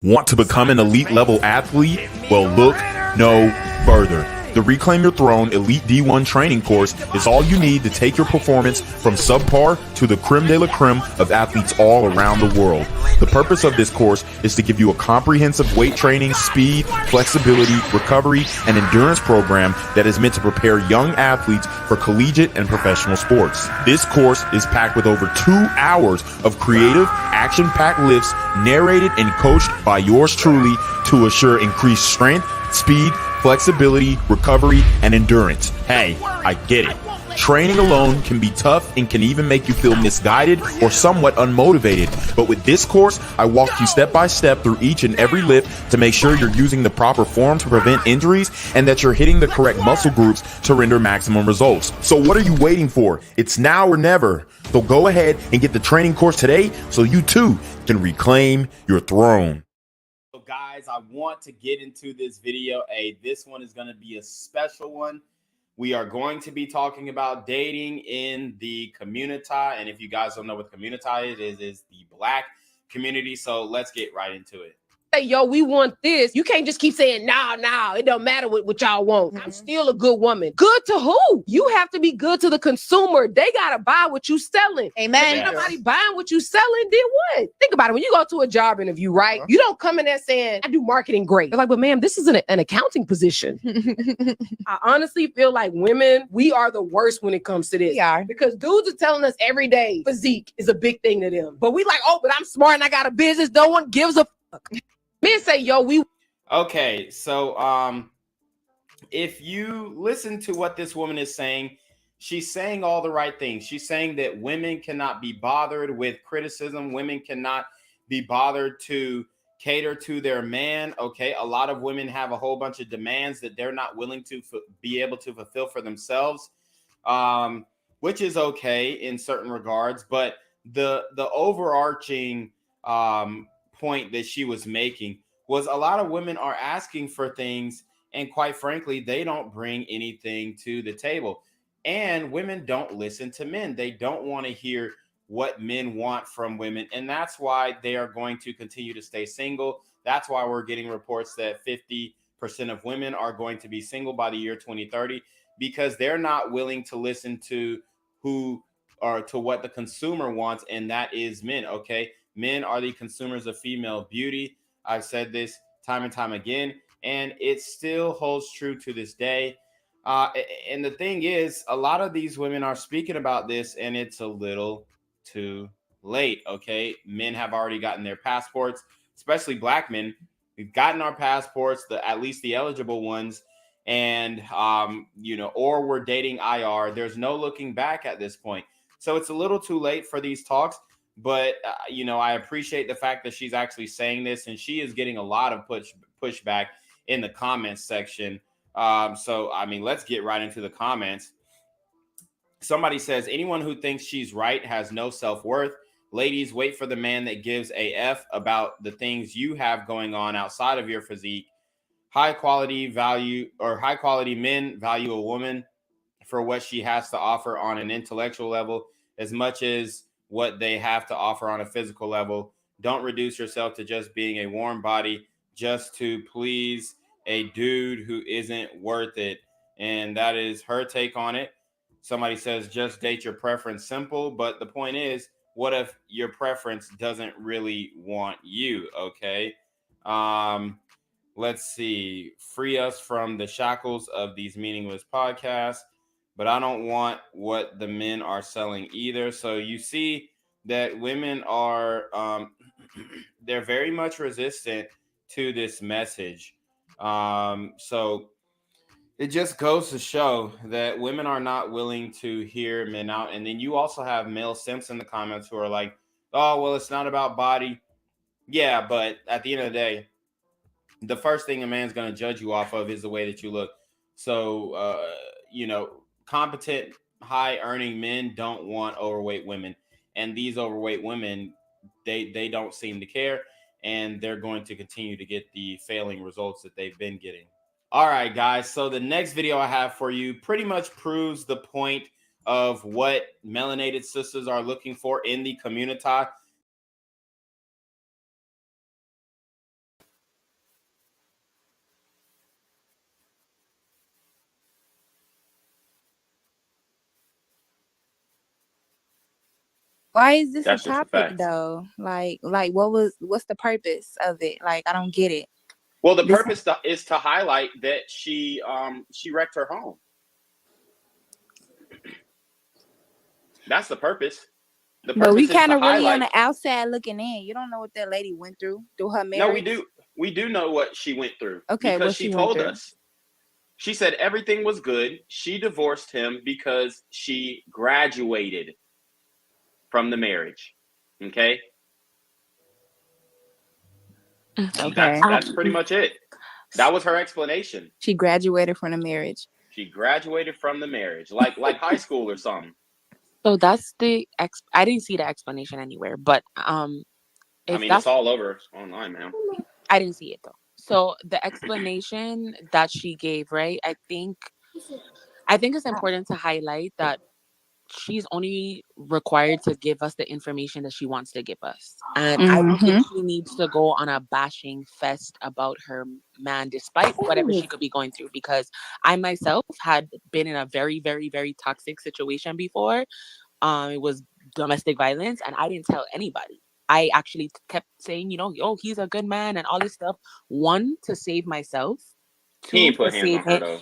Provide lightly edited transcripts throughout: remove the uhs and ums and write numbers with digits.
Want to become an elite level athlete? Well, look no further. The Reclaim Your Throne Elite D1 training course is all you need to take your performance from subpar to the creme de la creme of athletes all around the world. The purpose of this course is to give you a comprehensive weight training, speed, flexibility, recovery, and endurance program that is meant to prepare young athletes for collegiate and professional sports. This course is packed with over 2 hours of creative, action-packed lifts narrated and coached by yours truly to assure increased strength, speed, flexibility, recovery, and endurance. Hey, I get it. Training alone can be tough and can even make you feel misguided or somewhat unmotivated. But with this course, I walk you step by step through each and every lift to make sure you're using the proper form to prevent injuries and that you're hitting the correct muscle groups to render maximum results. So what are you waiting for? It's now or never. So go ahead and get the training course today so you too can reclaim your throne. Guys, I want to get into this video. This one is going to be a special one. We are going to be talking about dating in the community. And if you guys don't know what the community is the Black community. So let's get right into it. Hey, yo, we want this. You can't just keep saying, nah, it don't matter what y'all want. I'm still a good woman. Good to who? You have to be good to the consumer. They got to buy what you selling. Amen. If nobody buying what you selling, then what? Think about it. When you go to a job interview, right? You don't come in there saying, I do marketing great. They're like, but ma'am, this is an accounting position. I honestly feel like women, we are the worst when it comes to this. We are. Because dudes are telling us every day, physique is a big thing to them. But we like, oh, but I'm smart and I got a business. No one gives a fuck. Men say, yo, we... Okay, so if you listen to what this woman is saying, she's saying all the right things. She's saying that women cannot be bothered with criticism. Women cannot be bothered to cater to their man. Okay, a lot of women have a whole bunch of demands that they're not willing to be able to fulfill for themselves, which is okay in certain regards. But the overarching point that she was making was a lot of women are asking for things, and quite frankly, they don't bring anything to the table. And women don't listen to men. They don't want to hear what men want from women, and that's why they are going to continue to stay single. That's why we're getting reports that 50% of women are going to be single by the year 2030, because they're not willing to listen to who or to what the consumer wants, and that is men. Okay, men are the consumers of female beauty. I've said this time and time again, and it still holds true to this day. And the thing is, a lot of these women are speaking about this, and it's a little too late. Okay, men have already gotten their passports, especially Black men. We've gotten our passports, at least the eligible ones, and or we're dating IR. There's no looking back at this point. So it's a little too late for these talks. But, I appreciate the fact that she's actually saying this, and she is getting a lot of pushback in the comments section. Let's get right into the comments. Somebody says, anyone who thinks she's right has no self-worth. Ladies, wait for the man that gives a F about the things you have going on outside of your physique. High quality men value a woman for what she has to offer on an intellectual level as much as what they have to offer on a physical level. Don't reduce yourself to just being a warm body just to please a dude who isn't worth it. And that is her take on it. Somebody says, just date your preference. Simple. But the point is, what if your preference doesn't really want you? Okay. Let's see. Free us from the shackles of these meaningless podcasts. But I don't want what the men are selling either. So you see that women are, they're very much resistant to this message. So it just goes to show that women are not willing to hear men out. And then you also have male simps in the comments who are like, oh, well, it's not about body. Yeah, but at the end of the day, the first thing a man's going to judge you off of is the way that you look. So, competent, high-earning men don't want overweight women. And these overweight women, they don't seem to care. And they're going to continue to get the failing results that they've been getting. All right, guys. So the next video I have for you pretty much proves the point of what melanated sisters are looking for in the community. Why is this That's a just a topic fact. though? Like what's the purpose of it? Like, I don't get it. Well, the This purpose is to highlight that she wrecked her home. That's the purpose. The But we purpose is kind to of really on highlight. the outside looking in. You don't know what that lady went through her marriage. No, we do. We do know what she went through. Okay, because what she she went told through. us. She said everything was good. She divorced him because she graduated from the marriage. Okay? Okay. That's pretty much it. That was her explanation. She graduated from the marriage. She graduated from the marriage, like high school or something. So that's the I didn't see the explanation anywhere, but I mean, it's all over online, man. I didn't see it though. So the explanation that she gave, right? I think it's important to highlight that she's only required to give us the information that she wants to give us. And I don't think she needs to go on a bashing fest about her man, despite whatever she could be going through. Because I myself had been in a very, very, very toxic situation before. It was domestic violence, and I didn't tell anybody. I actually kept saying, oh, he's a good man and all this stuff. One, to save myself. Two, He ain't put to hands save on her, him. though.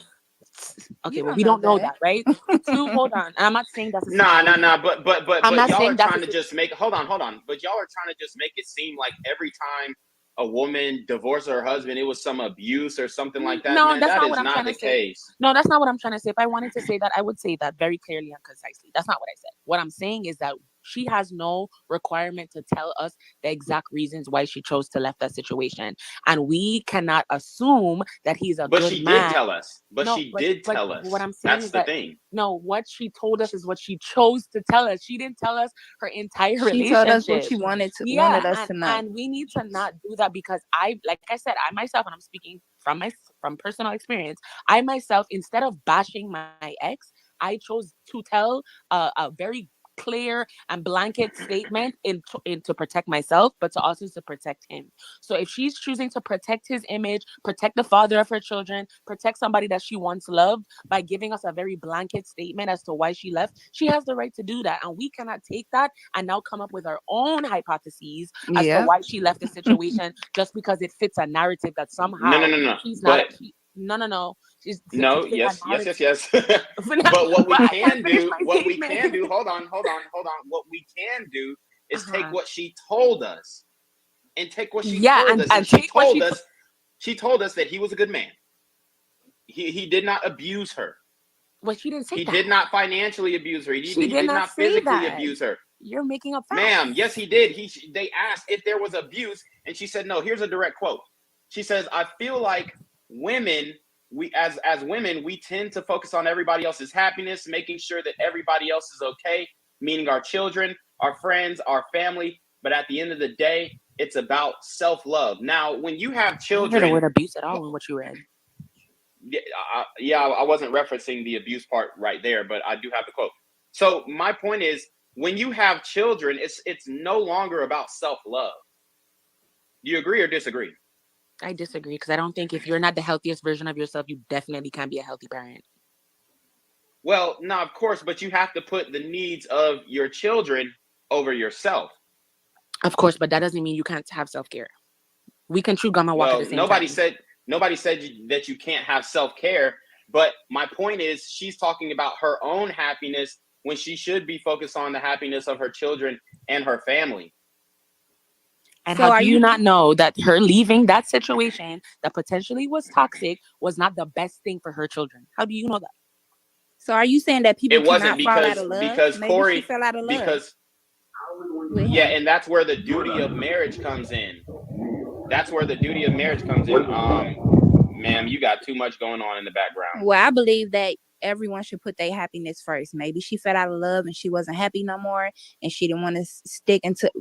Okay, well, we don't know that, right? Two, hold on. I'm not saying that's a Nah. But I'm not y'all saying are that's trying to just make. Hold on. But y'all are trying to just make it seem like every time a woman divorced her husband, it was some abuse or something like that. No, Man, that's that not is what I'm not trying the to say. case. No, that's not what I'm trying to say. If I wanted to say that, I would say that very clearly and concisely. That's not what I said. What I'm saying is that she has no requirement to tell us the exact reasons why she chose to left that situation. And we cannot assume that he's a But good she man. did tell us. But she did tell us. What I'm saying That's is the that thing. no, what she told us is what she chose to tell us. She didn't tell us her entire She relationship. told us what she wanted us to know. And we need to not do that because like I said, I myself, and I'm speaking from personal experience, I myself, instead of bashing my ex, I chose to tell a very clear and blanket statement in to protect myself, but to also to protect him. So if she's choosing to protect his image, protect the father of her children, protect somebody that she once loved by giving us a very blanket statement as to why she left, she has the right to do that. And we cannot take that and now come up with our own hypotheses as to why she left the situation just because it fits a narrative that somehow No. she's but, not. No. No, yes. But what we can do, hold on. What we can do is take what she told us and take what she told us. And she told us that he was a good man. He did not abuse her. Well, she didn't say he that. He did not financially abuse her. He did not physically abuse her. You're making up facts. Ma'am, yes, he did. They asked if there was abuse, and she said no. Here's a direct quote. She says, I feel like women, as women, we tend to focus on everybody else's happiness, making sure that everybody else is okay, meaning our children, our friends, our family. But at the end of the day, it's about self-love. Now, when you have children... I didn't hear the word abuse at all in what you read. I wasn't referencing the abuse part right there, but I do have the quote. So my point is, when you have children, it's no longer about self-love. Do you agree or disagree? I disagree because I don't think if you're not the healthiest version of yourself, you definitely can't be a healthy parent. Well, no, of course, but you have to put the needs of your children over yourself. Of course, but that doesn't mean you can't have self-care. We can chew gum and walk at the same time. Nobody said that you can't have self-care, but my point is she's talking about her own happiness when she should be focused on the happiness of her children and her family. And so how do you not know that her leaving that situation that potentially was toxic was not the best thing for her children? How do you know that? So are you saying that people cannot fall out of love? Because maybe Cory, she fell out of love. And that's where the duty of marriage comes in. Ma'am, you got too much going on in the background. Well, I believe that everyone should put their happiness first. Maybe she fell out of love and she wasn't happy no more, and she didn't want to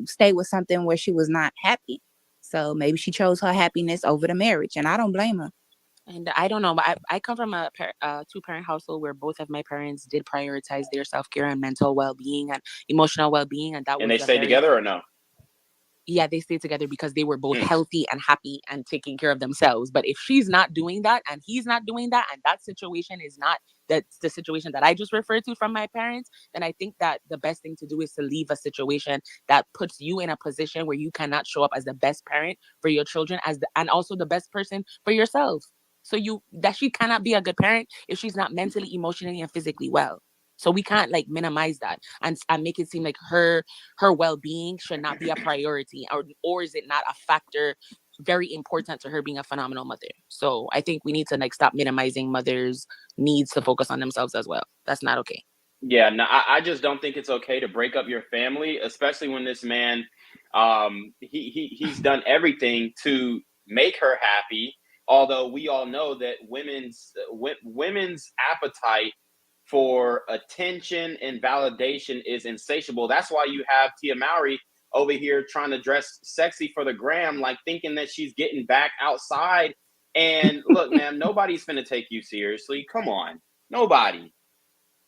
stay with something where she was not happy. So maybe she chose her happiness over the marriage, and I don't blame her. And I don't know, but I come from a two-parent household where both of my parents did prioritize their self-care and mental well-being and emotional well-being, and they stayed together or no? yeah, they stayed together because they were both healthy and happy and taking care of themselves. But if she's not doing that and he's not doing that, and that situation is not that's the situation that I just referred to from my parents, then I think that the best thing to do is to leave a situation that puts you in a position where you cannot show up as the best parent for your children and also the best person for yourself. So she cannot be a good parent if she's not mentally, emotionally, and physically well. So we can't like minimize that and make it seem like her well-being should not be a priority, or is it not a factor very important to her being a phenomenal mother. So I think we need to like stop minimizing mothers' needs to focus on themselves as well. That's not okay. Yeah, no, I just don't think it's okay to break up your family, especially when this man, he's done everything to make her happy. Although we all know that women's appetite for attention and validation is insatiable. That's why you have Tia Mowry over here trying to dress sexy for the gram, like thinking that she's getting back outside. And look, man, nobody's finna take you seriously. Come on, nobody.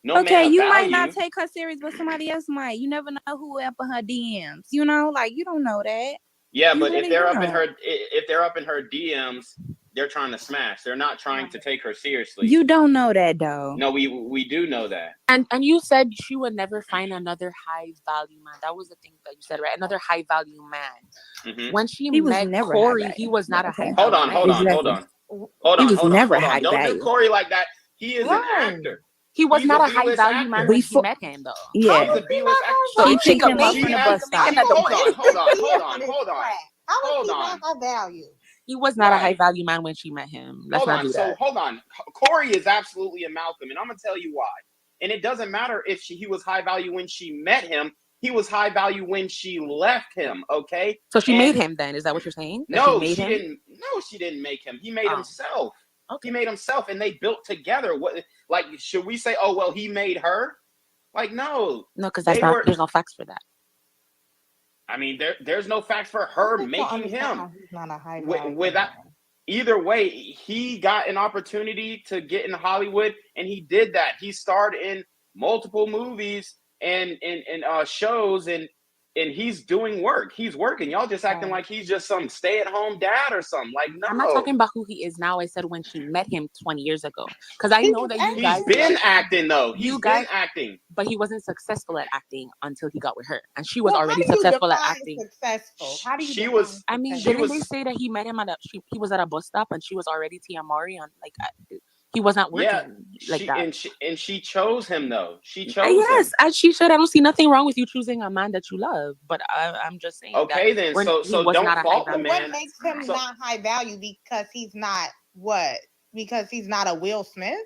No okay, man of you value. might not take her serious, but somebody else might. You never know who up in her DMs. You know, like you don't know that. Yeah, You but really if they're don't. up in her DMs, they're trying to smash. They're not trying to take her seriously. You don't know that though. No, we do know that. And you said she would never find another high value man. That was the thing that you said, right? Another high value man. Mm-hmm. When she was met never Cory, high value. he was not a high Hold value on, hold man. on, hold on. Hold He on, was hold on, never hold on. high Don't value. do Cory like that. He is an Right. actor. He was He's not a a high B-list value actor. man when she met him, though. Yeah. He's a B-list actor. So She you picked think him up from the bus stop. Hold on. How is Hold he on. not high value? He was not a high Right. value man when she met him. Let's Hold not on. do So that. hold on. Cory is absolutely a Malcolm, and I'm gonna tell you why. And it doesn't matter if he was high value when she met him. He was high value when she left him. Okay. So she made him. Then is that what you're saying? That No, she she him? didn't. No, she didn't make him. He made himself. Okay. He made himself, and they built together. What? Like, should we say, oh well, he made her? Like, no. No, because there's no facts for that. I mean, there's no facts for her making him. He's not a high value. Without either way, he got an opportunity to get in Hollywood, and he did that. He starred in multiple movies and shows, and he's doing work. He's working. Y'all just acting like he's just some stay-at-home dad or something. Like, no. I'm not talking about who he is now. I said when she met him 20 years ago. Because I know that you guys... He's been acting, though. He's been acting. But he wasn't successful at acting until he got with her. And she was already successful at acting. Successful? How do you She was... I mean, didn't they say that he met him he was at a bus stop and she was already Tia Mowry on, like... He was not working that. And she chose him, though. She chose him. Yes, as she should. I don't see nothing wrong with you choosing a man that you love. But I'm just saying. Okay, then. So don't fault the man. What makes him not high value? Because he's not what? Because he's not a Will Smith?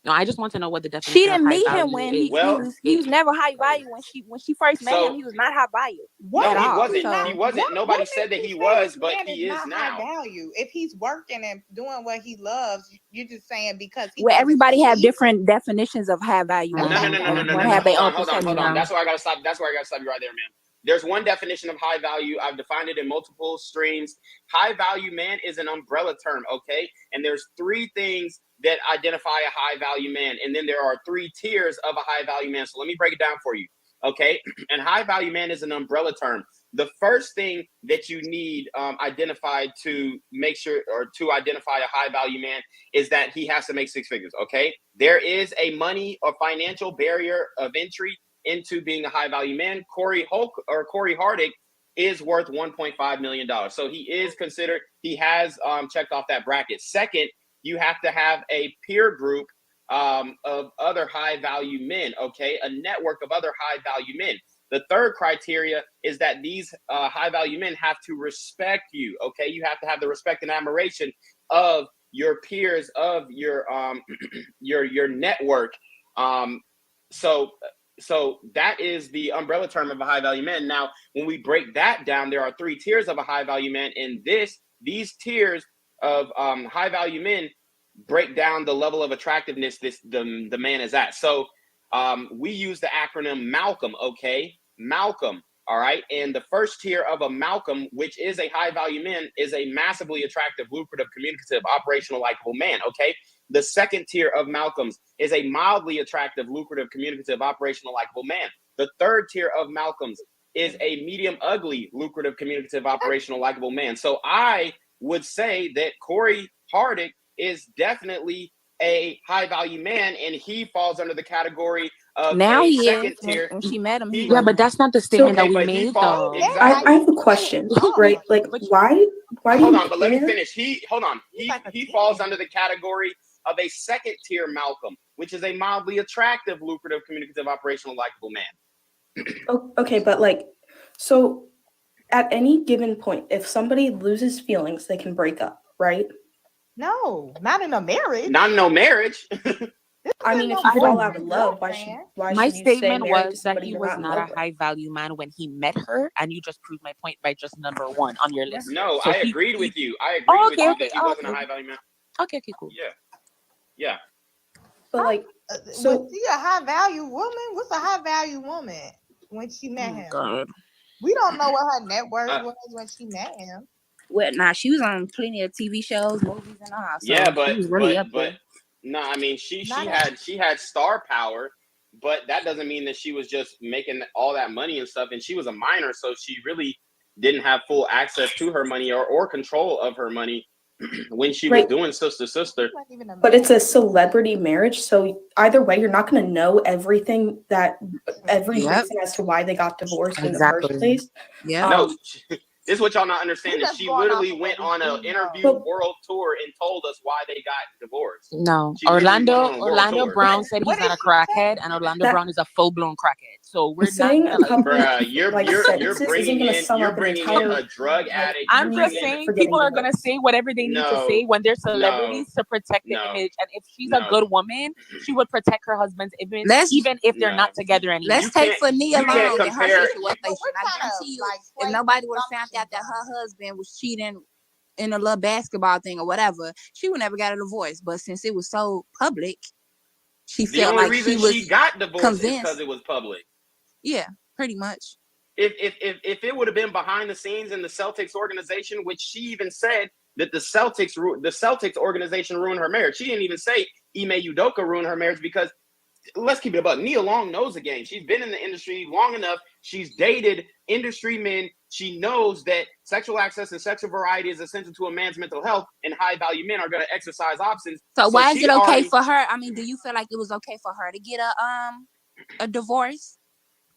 No, I just want to know what the definition. She didn't meet him when he was never high value. When she first met him, he was not high value. No, he wasn't. He wasn't. Nobody said that he was, but he is now. High value. If he's working and doing what he loves, you're just saying because he. Well, everybody have different definitions of high value. No. Hold on. That's why I gotta stop. That's why I gotta stop you right there, man. There's one definition of high value. I've defined it in multiple streams. High value man is an umbrella term, okay? And there's three things that identify a high value man. And then there are three tiers of a high value man. So let me break it down for you, okay? And high value man is an umbrella term. The first thing that you need identified to make sure or to identify a high value man is that he has to make six figures, okay? There is a money or financial barrier of entry into being a high value man. Cory Hardict is worth $1.5 million. So he is considered, he has checked off that bracket. Second, you have to have a peer group of other high value men, okay? A network of other high value men. The third criteria is that these high value men have to respect you, okay? You have to have the respect and admiration of your peers, of your your network. So that is the umbrella term of a high value man. Now, when we break that down, there are three tiers of a high value man, and these tiers of high value men break down the level of attractiveness the man is at. So we use the acronym Malcolm, okay? Malcolm, all right? And the first tier of a Malcolm, which is a high value man, is a massively attractive, lucrative, communicative, operational, likable man, okay? The second tier of Malcolms is a mildly attractive, lucrative, communicative, operational, likable man. The third tier of Malcolms is a medium ugly, lucrative, communicative, operational, likable man. So I would say that Cory Hardict is definitely a high value man, and he falls under the category of Now a he second is. tier. When she met him, he Yeah, was. but that's not the statement Okay, that we but he made, falls though. exactly. I have a question, right? Like, why do Hold you on, but let me care? finish. He falls under the category of a second tier Malcolm, which is a mildly attractive, lucrative, communicative, operational, likable man. Okay, but like, so at any given point, if somebody loses feelings, they can break up, right? No, not in a marriage. Not in no marriage. I mean, if you fall out of love, why My should you stay statement married to was that somebody he you're was not in not love a with? high value man when he met her, and you just proved my point by just number one on your list. No, So I agreed with you. I agreed with you that he wasn't a high value man. Okay, cool. Yeah. But like, so was she a high value woman? What's a high value woman when she met him? God. We don't know what her net worth was when she met him. Well, she was on plenty of TV shows, movies, and all. So Yeah, but she was really up there. no, I mean she had star power, but that doesn't mean that she was just making all that money and stuff. And she was a minor, so she really didn't have full access to her money or control of her money when she was doing sister. But it's a celebrity marriage, so either way, you're not going to know everything reason as to why they got divorced in the first place. Yeah. No, this is what y'all not understanding. She literally went on an interview world tour and told us why they got divorced. No, She literally went on a world Orlando tour. Brown said he's not a crackhead, and Orlando Brown is a full blown crackhead. So we're saying not a couple you're bringing in a drug addict. I'm just saying people are gonna say whatever they need to say when they're celebrities to protect the image. And if she's a good woman, she would protect her husband's image, even if they're not together anymore. Let's take for Nia Long in her compare- situation. I guarantee you, if nobody would have found out that her husband was cheating in a little basketball thing or whatever, she would never got a divorce. But since it was so public, she felt like she was she got divorced convinced because it was public. Yeah, pretty much. If it would have been behind the scenes in the Celtics organization, which she even said that the Celtics organization ruined her marriage. She didn't even say Ime Udoka ruined her marriage because, let's keep it about, Nia Long knows the game. She's been in the industry long enough. She's dated industry men. She knows that sexual access and sexual variety is essential to a man's mental health, and high value men are going to exercise options. So why is it okay for her? I mean, do you feel like it was okay for her to get a divorce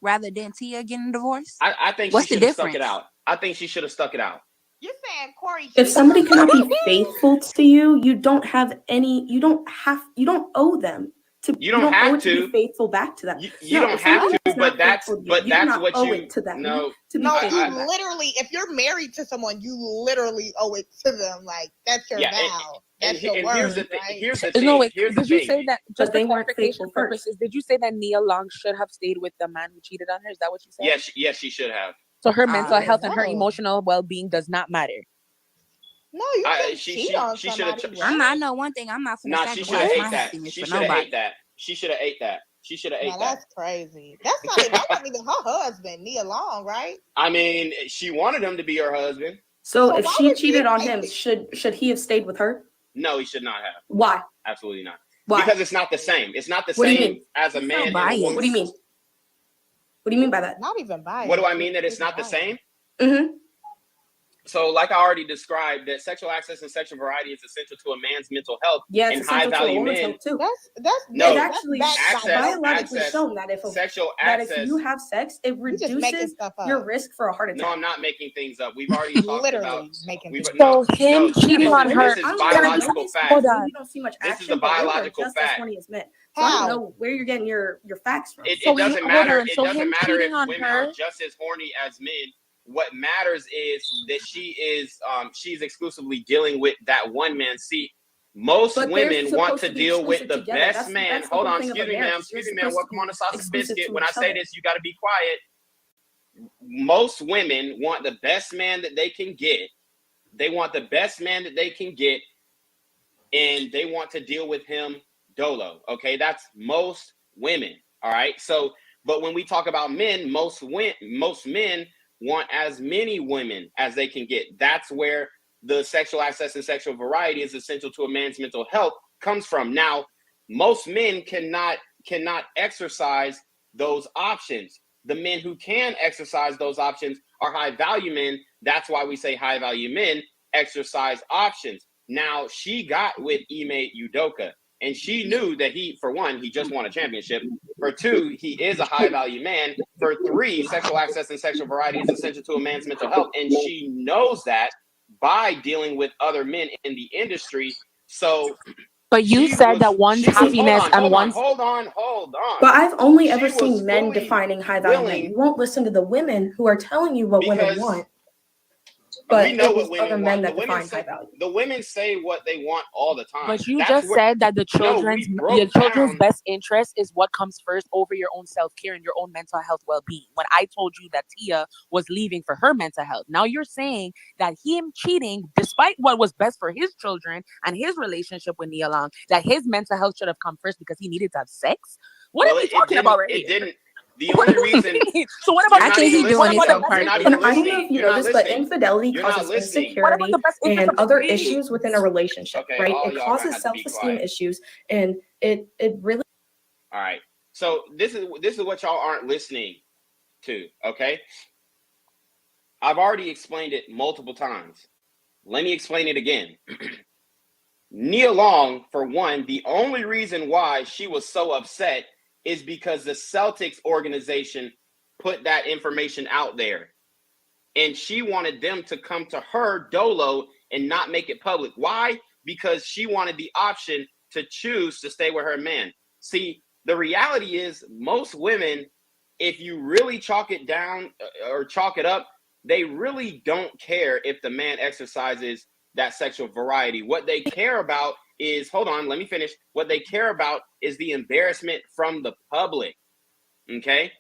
rather than Tia getting a divorce? I think What's she the should have difference? stuck it out. I think she should have stuck it out. You're saying Cory? If somebody cannot be faithful to you, you don't owe them to. You don't have to be faithful back to them. You don't have to, but that's what you to them. No, you literally, if you're married to someone, you literally owe it to them. Like that's your vow. That's your word. Here's the thing. No, wait. Here's Did the you thing. say that? Just they for weren't clarification faithful purposes, did you say that Nia Long should have stayed with the man who cheated on her? Is that what you said? Yes, she should have. So her mental health and her emotional well-being does not matter. No, you can't she cheat on should have. somebody. I know one thing. I'm not finna She should have sacrifice my ate that. happiness She for should have nobody. ate that. She should have ate that. She should have ate that. That's crazy. That's not even her husband, Nia Long, right? I mean, she wanted him to be her husband. So if she cheated on him, should he have stayed with her? No, he should not have. Why? Absolutely not. Why? Because it's not the same. It's not the What do you same mean? as a man and a woman. What do you mean? What do you mean by that? Not even biased. What do I mean that it's not the same? Mm-hmm. So, like I already described, that sexual access and sexual variety is essential to a man's mental health. Yeah, and high value men. Too. That's actually biologically shown that if you have sex, it reduces your risk for a heart attack. No, I'm not making things up. We've already talked about him cheating on her. This is biological fact. Hold on. You don't see much action. This is a biological fact. So I don't know where you're getting your facts from. It doesn't matter. It doesn't matter if women are just as horny as men. What matters is that she's exclusively dealing with that one man. See, most women want to deal with the best man. Hold on, excuse me, ma'am. Welcome on the sausage biscuit. When I say this, you got to be quiet. Most women want the best man that they can get. They want the best man that they can get, and they want to deal with him dolo. Okay, that's most women. All right. So, but when we talk about men, most men want as many women as they can get. That's where the sexual access and sexual variety is essential to a man's mental health comes from. Now, most men cannot exercise those options. The men who can exercise those options are high value men. That's why we say high value men exercise options. Now, she got with Ime Udoka, and she knew that for one, he just won a championship. For two, he is a high value man. For three, sexual access and sexual variety is essential to a man's mental health. And she knows that by dealing with other men in the industry. So, but you said that one's happiness and one's. Hold on. But I've only ever seen men defining high value men. You won't listen to the women who are telling you what women want. But we know it was what women other men want. that define high value. The women say what they want all the time. But you just said that the children's best interest is what comes first over your own self-care and your own mental health well-being. When I told you that Tia was leaving for her mental health, now you're saying that him cheating, despite what was best for his children and his relationship with Nia Long, that his mental health should have come first because he needed to have sex. What are we talking about right here? It didn't. The only reason. So what about? I think he's doing his own part. And I don't know if you know this, but infidelity causes insecurity and other issues within a relationship, okay, right? It causes self-esteem issues, and it really. All right. So this is what y'all aren't listening to. Okay. I've already explained it multiple times. Let me explain it again. Nia Long, for one, the only reason why she was so upset is because the Celtics organization put that information out there. And she wanted them to come to her dolo and not make it public. Why? Because she wanted the option to choose to stay with her man. See, the reality is most women, if you really chalk it down or chalk it up, they really don't care if the man exercises that sexual variety. What they care about is, hold on, let me finish. What they care about is the embarrassment from the public. Okay?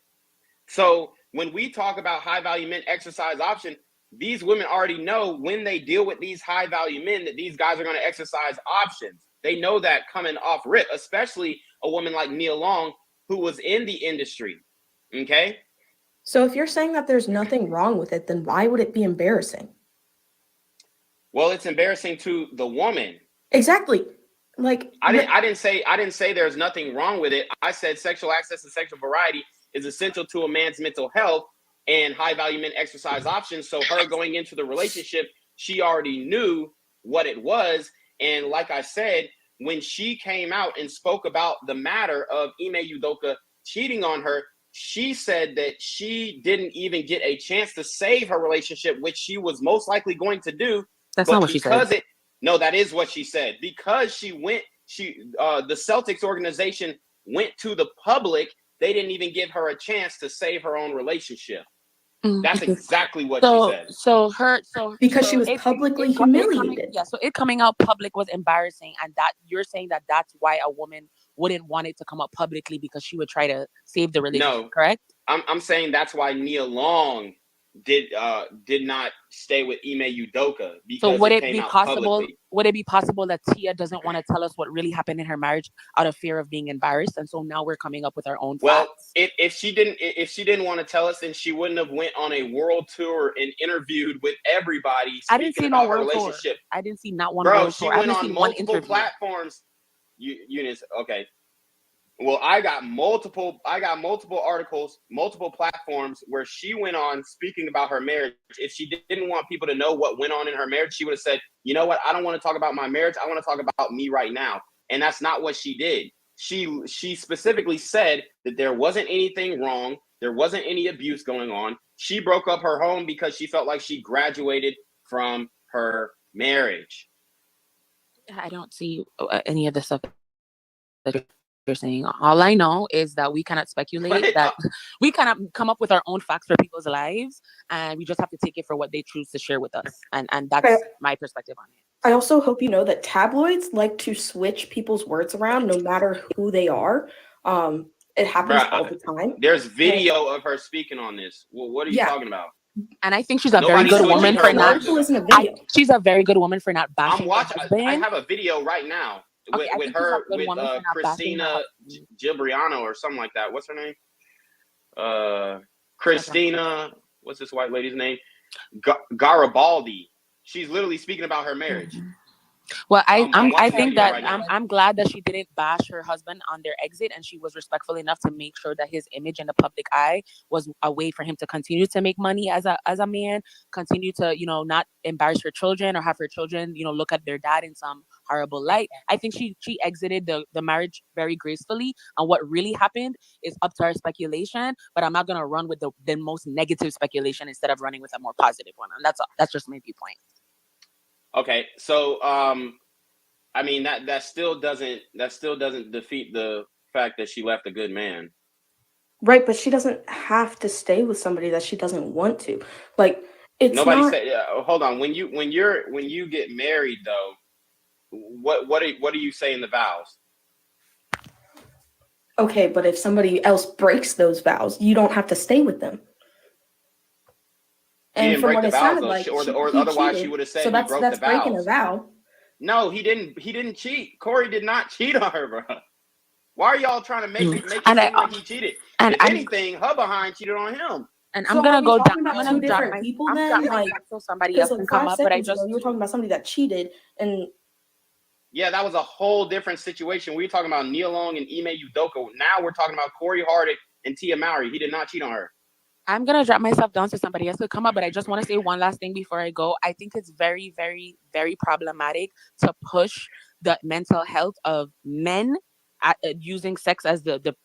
So when we talk about high value men exercise option, these women already know when they deal with these high value men that these guys are going to exercise options. They know that coming off rip, especially a woman like Nia Long, who was in the industry. Okay? So if you're saying that there's nothing wrong with it, then why would it be embarrassing? Well, it's embarrassing to the woman. Exactly. Like I didn't say there's nothing wrong with it. I said sexual access and sexual variety is essential to a man's mental health, and high value men exercise options. So her going into the relationship, she already knew what it was. And like I said, when she came out and spoke about the matter of Ime Udoka cheating on her, she said that she didn't even get a chance to save her relationship, which she was most likely going to do. That's not what she said. No, that is what she said. Because the Celtics organization went to the public, they didn't even give her a chance to save her own relationship. That's exactly what she said. Because she was publicly humiliated. So it coming out public was embarrassing, and that you're saying that that's why a woman wouldn't want it to come out publicly because she would try to save the relationship. No, correct? I'm saying that's why Nia Long did not stay with Ime Udoka. So would it be possible? Publicly. Would it be possible that Tia doesn't want to tell us what really happened in her marriage out of fear of being embarrassed, and so now we're coming up with our own facts? Well, if she didn't want to tell us, then she wouldn't have went on a world tour and interviewed with everybody. I didn't see no world tour. I didn't see not one world tour. I didn't see one interview. Platforms. Eunice, okay. Well, I got multiple articles, multiple platforms where she went on speaking about her marriage. If she didn't want people to know what went on in her marriage, she would have said, you know what? I don't want to talk about my marriage. I want to talk about me right now. And that's not what she did. She specifically said that there wasn't anything wrong. There wasn't any abuse going on. She broke up her home because she felt like she graduated from her marriage. I don't see any of the stuff that you're saying. All I know is that we cannot speculate, that we cannot come up with our own facts for people's lives, and we just have to take it for what they choose to share with us. And that's my perspective on it. I also hope you know that tabloids like to switch people's words around no matter who they are. It happens all the time. There's video of her speaking on this. Well, what are you talking about? And I think she's a very good woman for not. She's a very good woman for not bashing. I have a video right now with her with Christina Gibriano or something like that. What's her name? Christina. What's this white lady's name? Garibaldi. She's literally speaking about her marriage. Well, I'm I watching think the video that right now. I'm glad that she didn't bash her husband on their exit, and she was respectful enough to make sure that his image in the public eye was a way for him to continue to make money as a man, continue to not embarrass her children or have her children look at their dad in some horrible light. I think she exited the marriage very gracefully, and what really happened is up to our speculation. But I'm not gonna run with the most negative speculation instead of running with a more positive one, and that's just my viewpoint. Okay, so I mean that still doesn't defeat the fact that she left a good man. Right, but she doesn't have to stay with somebody that she doesn't want to. Like, it's Nobody not. said. Hold on. When you get married, though, what do you say in the vows? Okay, but if somebody else breaks those vows, you don't have to stay with them. He And didn't from break what the it vows, sounded though, like, or he otherwise she cheated. would have said So he broke that's the breaking a vows. vow. No, he didn't cheat. Cory did not cheat on her, bro. Why are y'all trying to make it And seem like he cheated? and If anything, her behind cheated on him. And So I'm gonna are we go talking down. about I'm two gonna drop different my. people I'm then? dropping Like, back so somebody because else can like come 5 up. But I seconds ago, just you were talking about somebody that cheated, and Yeah, that was a whole different situation. We were talking about Nia Long and Ime Udoka. Now we're talking about Cory Hardict and Tia Mowry. He did not cheat on her. I'm gonna drop myself down so somebody else could come up. But I just want to say one last thing before I go. I think it's very, very, very problematic to push the mental health of men using sex as the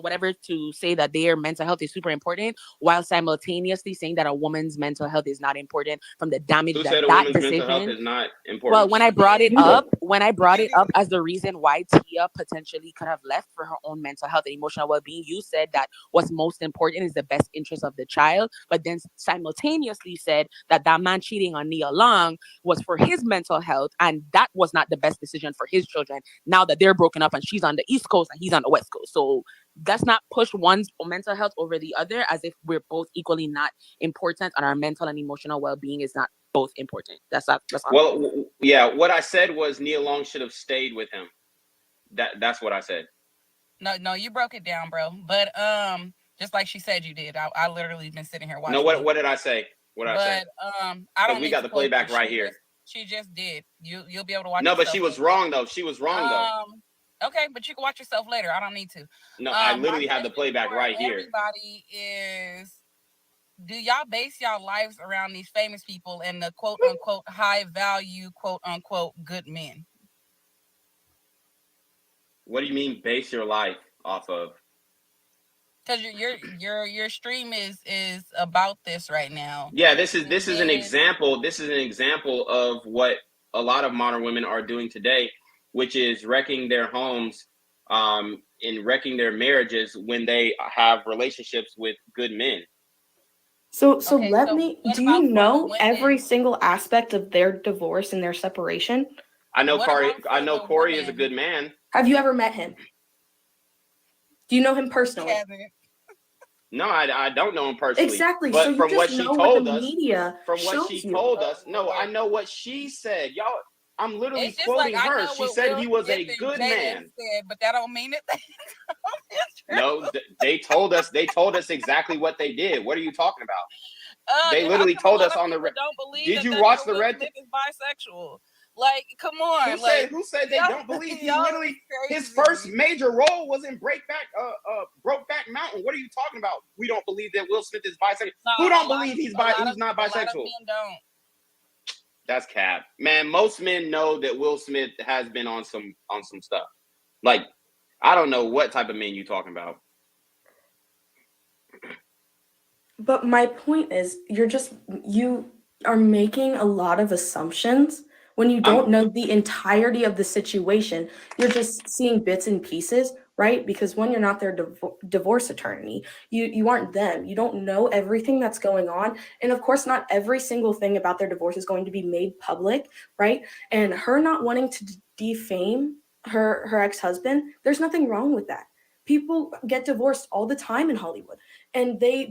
whatever to say that their mental health is super important, while simultaneously saying that a woman's mental health is not important from the damage Who that said a that woman's mental health decision. is not Well, important? when I brought it You did. up as the reason why Tia potentially could have left for her own mental health and emotional well-being, you said that what's most important is the best interest of the child, but then simultaneously said that that man cheating on Nia Long was for his mental health, and that was not the best decision for his children. Now that they're broken up and she's on the East Coast and he's on the West Coast, so let's not push one's mental health over the other as if we're both equally not important and our mental and emotional well-being is not both important. That's all. Well, yeah, what I said was Nia Long should have stayed with him. That's what I said. No, you broke it down, bro. But just like she said you did. I literally been sitting here watching. No, what did I say? I say? I don't. We got the playback right here. She just did. You'll be able to watch. No, but she was wrong though. She was wrong though. Okay, but you can watch yourself later. I don't need to. No, I literally have the playback right here. Everybody is. Do y'all base y'all lives around these famous people and the quote unquote high value quote unquote good men? What do you mean base your life off of? Because your stream is about this right now. Yeah, this is an example. This is an example of what a lot of modern women are doing today, which is wrecking their homes, and wrecking their marriages when they have relationships with good men. So do you know every single aspect of their divorce and their separation? I know Cory is a good man. Have you ever met him? Do you know him personally? No, I don't know him personally. Exactly. But so from what she told us, no, I know what she said. Y'all, I'm literally quoting her. She said he was a good man. But that don't mean it. No, they told us exactly what they did. What are you talking about? They literally told us on the red. Did you watch the red? Is bisexual. Like, come on. Who said they don't believe? He literally, his first major role was in Brokeback Mountain. What are you talking about? We don't believe that Will Smith is bisexual. Who don't believe he's not bisexual? A lot of men don't. That's cap, man. Most men know that Will Smith has been on some stuff. Like, I don't know what type of men you talking about. But my point is, you are making a lot of assumptions when you don't know the entirety of the situation. You're just seeing bits and pieces, right? Because when you're not their divorce attorney, you aren't them. You don't know everything that's going on. And of course, not every single thing about their divorce is going to be made public, right? And her not wanting to defame her ex-husband, there's nothing wrong with that. People get divorced all the time in Hollywood, and they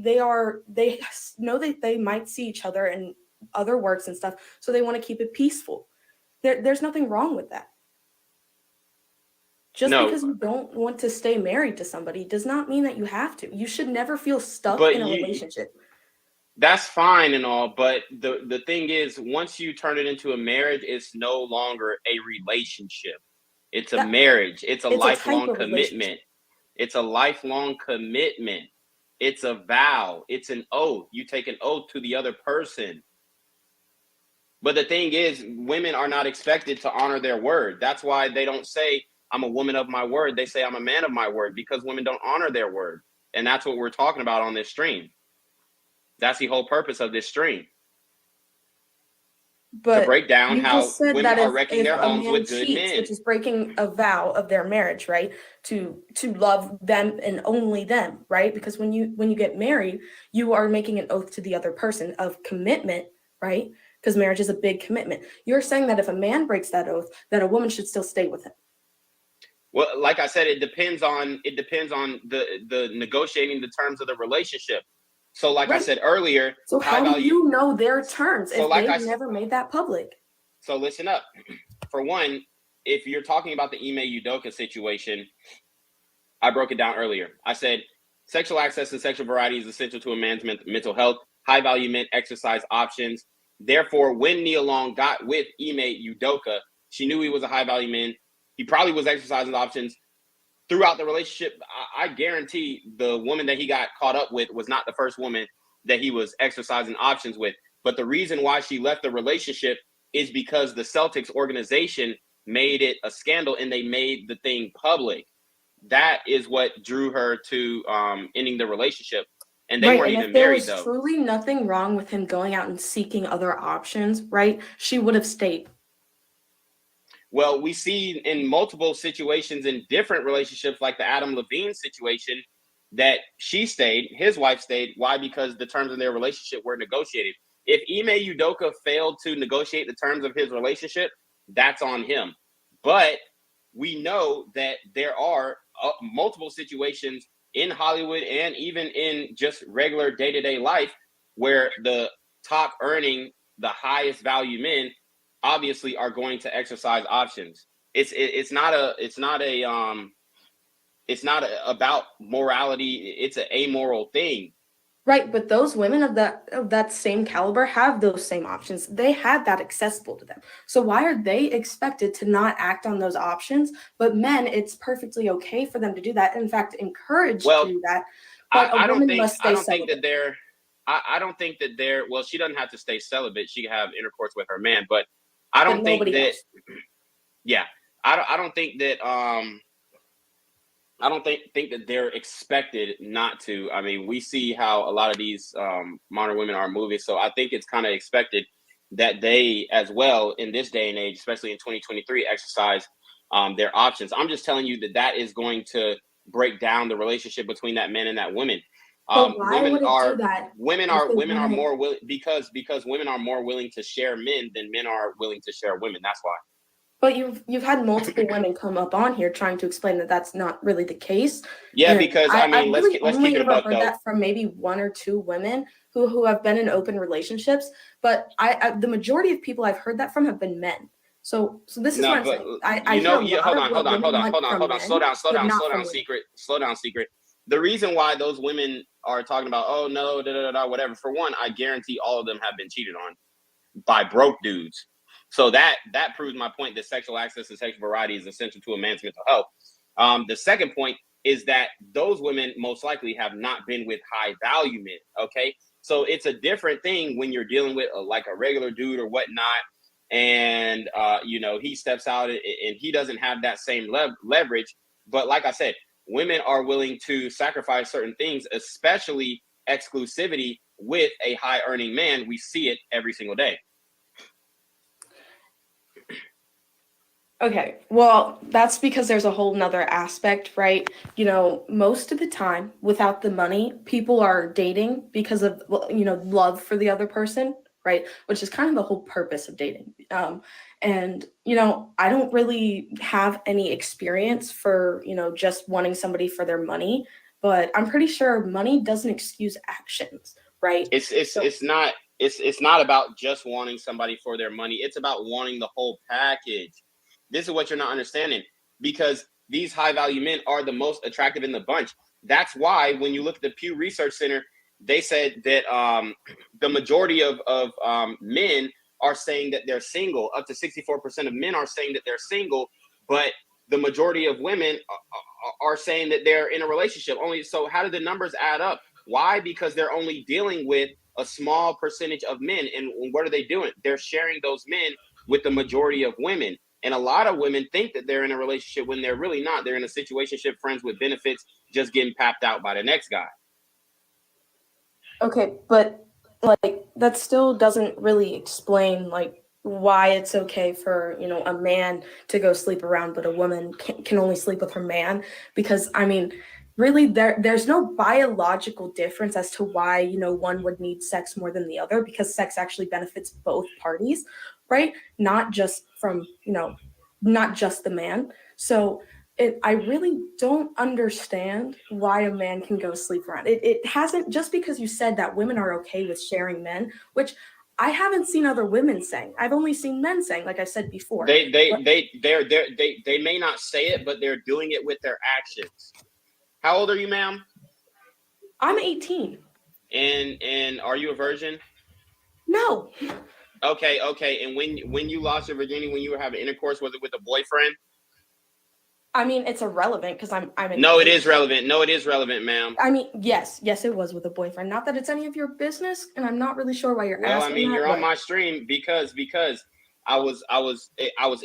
know that they might see each other in other works and stuff, so they want to keep it peaceful. There's nothing wrong with that. Because you don't want to stay married to somebody does not mean that you have to. You should never feel stuck in a relationship. That's fine and all, but the thing is, once you turn it into a marriage, it's no longer a relationship. It's a marriage. It's a It's a type lifelong of relationship. commitment. It's a lifelong commitment. It's a vow. It's an oath. You take an oath to the other person. But the thing is, women are not expected to honor their word. That's why they don't say, I'm a woman of my word. They say, I'm a man of my word, because women don't honor their word. And that's what we're talking about on this stream. That's the whole purpose of this stream. But to break down you how just said women that are if wrecking their a homes man with good cheats, men. which is breaking a vow of their marriage, right? To love them and only them, right? Because when you get married, you are making an oath to the other person of commitment, right? Because marriage is a big commitment. You're saying that if a man breaks that oath, that a woman should still stay with him. Well, like I said, it depends on the negotiating the terms of the relationship. So, like I said earlier, so how do you know their terms if they've never made that public? So listen up. For one, if you're talking about the Ime Udoka situation, I broke it down earlier. I said sexual access and sexual variety is essential to a man's mental health. High value men exercise options. Therefore, when Nia Long got with Ime Udoka, she knew he was a high value man. He probably was exercising options throughout the relationship. I guarantee the woman that he got caught up with was not the first woman that he was exercising options with. But the reason why she left the relationship is because the Celtics organization made it a scandal and they made the thing public. That is what drew her to ending the relationship. And they weren't even married, though. There was truly nothing wrong with him going out and seeking other options, right? She would have stayed. Well, we see in multiple situations in different relationships, like the Adam Levine situation, that she stayed, his wife stayed. Why? Because the terms of their relationship were negotiated. If Ime Udoka failed to negotiate the terms of his relationship, that's on him. But we know that there are multiple situations in Hollywood and even in just regular day-to-day life where the top earning, the highest value men obviously are going to exercise options. It's not about morality. It's an amoral thing. Right, but those women of that same caliber have those same options. They had that accessible to them. So why are they expected to not act on those options? But men, it's perfectly okay for them to do that. In fact, encouraged to do that. But I don't think that they're well, she doesn't have to stay celibate. She can have intercourse with her man, but I don't think that else. Yeah. I don't think that I don't think that they're expected not to. I mean, we see how a lot of these modern women are moving, so I think it's kind of expected that they, as well, in this day and age, especially in 2023, exercise their options. I'm just telling you that is going to break down the relationship between that man and that woman. Women are more willing because women are more willing to share men than men are willing to share women. That's why. But you've had multiple women come up on here trying to explain that that's not really the case. Yeah, and because I mean, let's keep it a buck, though. That from maybe one or two women who have been in open relationships, but the majority of people I've heard that from have been men. So this is what I'm saying. Hold on. Slow down, secret. The reason why those women are talking about, oh no, whatever. For one, I guarantee all of them have been cheated on by broke dudes. So that proves my point that sexual access and sexual variety is essential to a man's mental health. The second point is that those women most likely have not been with high value men. Okay, so it's a different thing when you're dealing with like a regular dude or whatnot, and he steps out and he doesn't have that same leverage. But like I said, women are willing to sacrifice certain things, especially exclusivity with a high earning man. We see it every single day. Okay, well, that's because there's a whole nother aspect, right? Most of the time, without the money, people are dating because of, love for the other person, right? Which is kind of the whole purpose of dating. And I don't really have any experience for, just wanting somebody for their money, but I'm pretty sure money doesn't excuse actions, right? It's not about just wanting somebody for their money. It's about wanting the whole package. This is what you're not understanding, because these high value men are the most attractive in the bunch. That's why when you look at the Pew Research Center, they said that the majority of men are saying that they're single. Up to 64% of men are saying that they're single, but the majority of women are saying that they're in a relationship. Only so how do the numbers add up? Why? Because they're only dealing with a small percentage of men. And what are they doing? They're sharing those men with the majority of women. And a lot of women think that they're in a relationship when they're really not. They're in a situationship, friends with benefits, just getting papped out by the next guy. Okay, but like that still doesn't really explain like why it's okay for, you know, a man to go sleep around, but a woman can only sleep with her man. Because I mean, really there's no biological difference as to why, you know, one would need sex more than the other, because sex actually benefits both parties, right? Not just from, you know, not just the man. So I really don't understand why a man can go sleep around. It hasn't, just because you said that women are okay with sharing men, which I haven't seen other women saying. I've only seen men saying, like I said before. They may not say it, but they're doing it with their actions. How old are you, ma'am? I'm 18. And are you a virgin? No. Okay. And when you lost your virginity, when you were having intercourse, was it with a boyfriend? I mean, it's irrelevant because I'm No, it is relevant. No, it is relevant, ma'am. I mean, yes, it was with a boyfriend. Not that it's any of your business, and I'm not really sure why you're asking. Well, I mean, you're on my stream because I was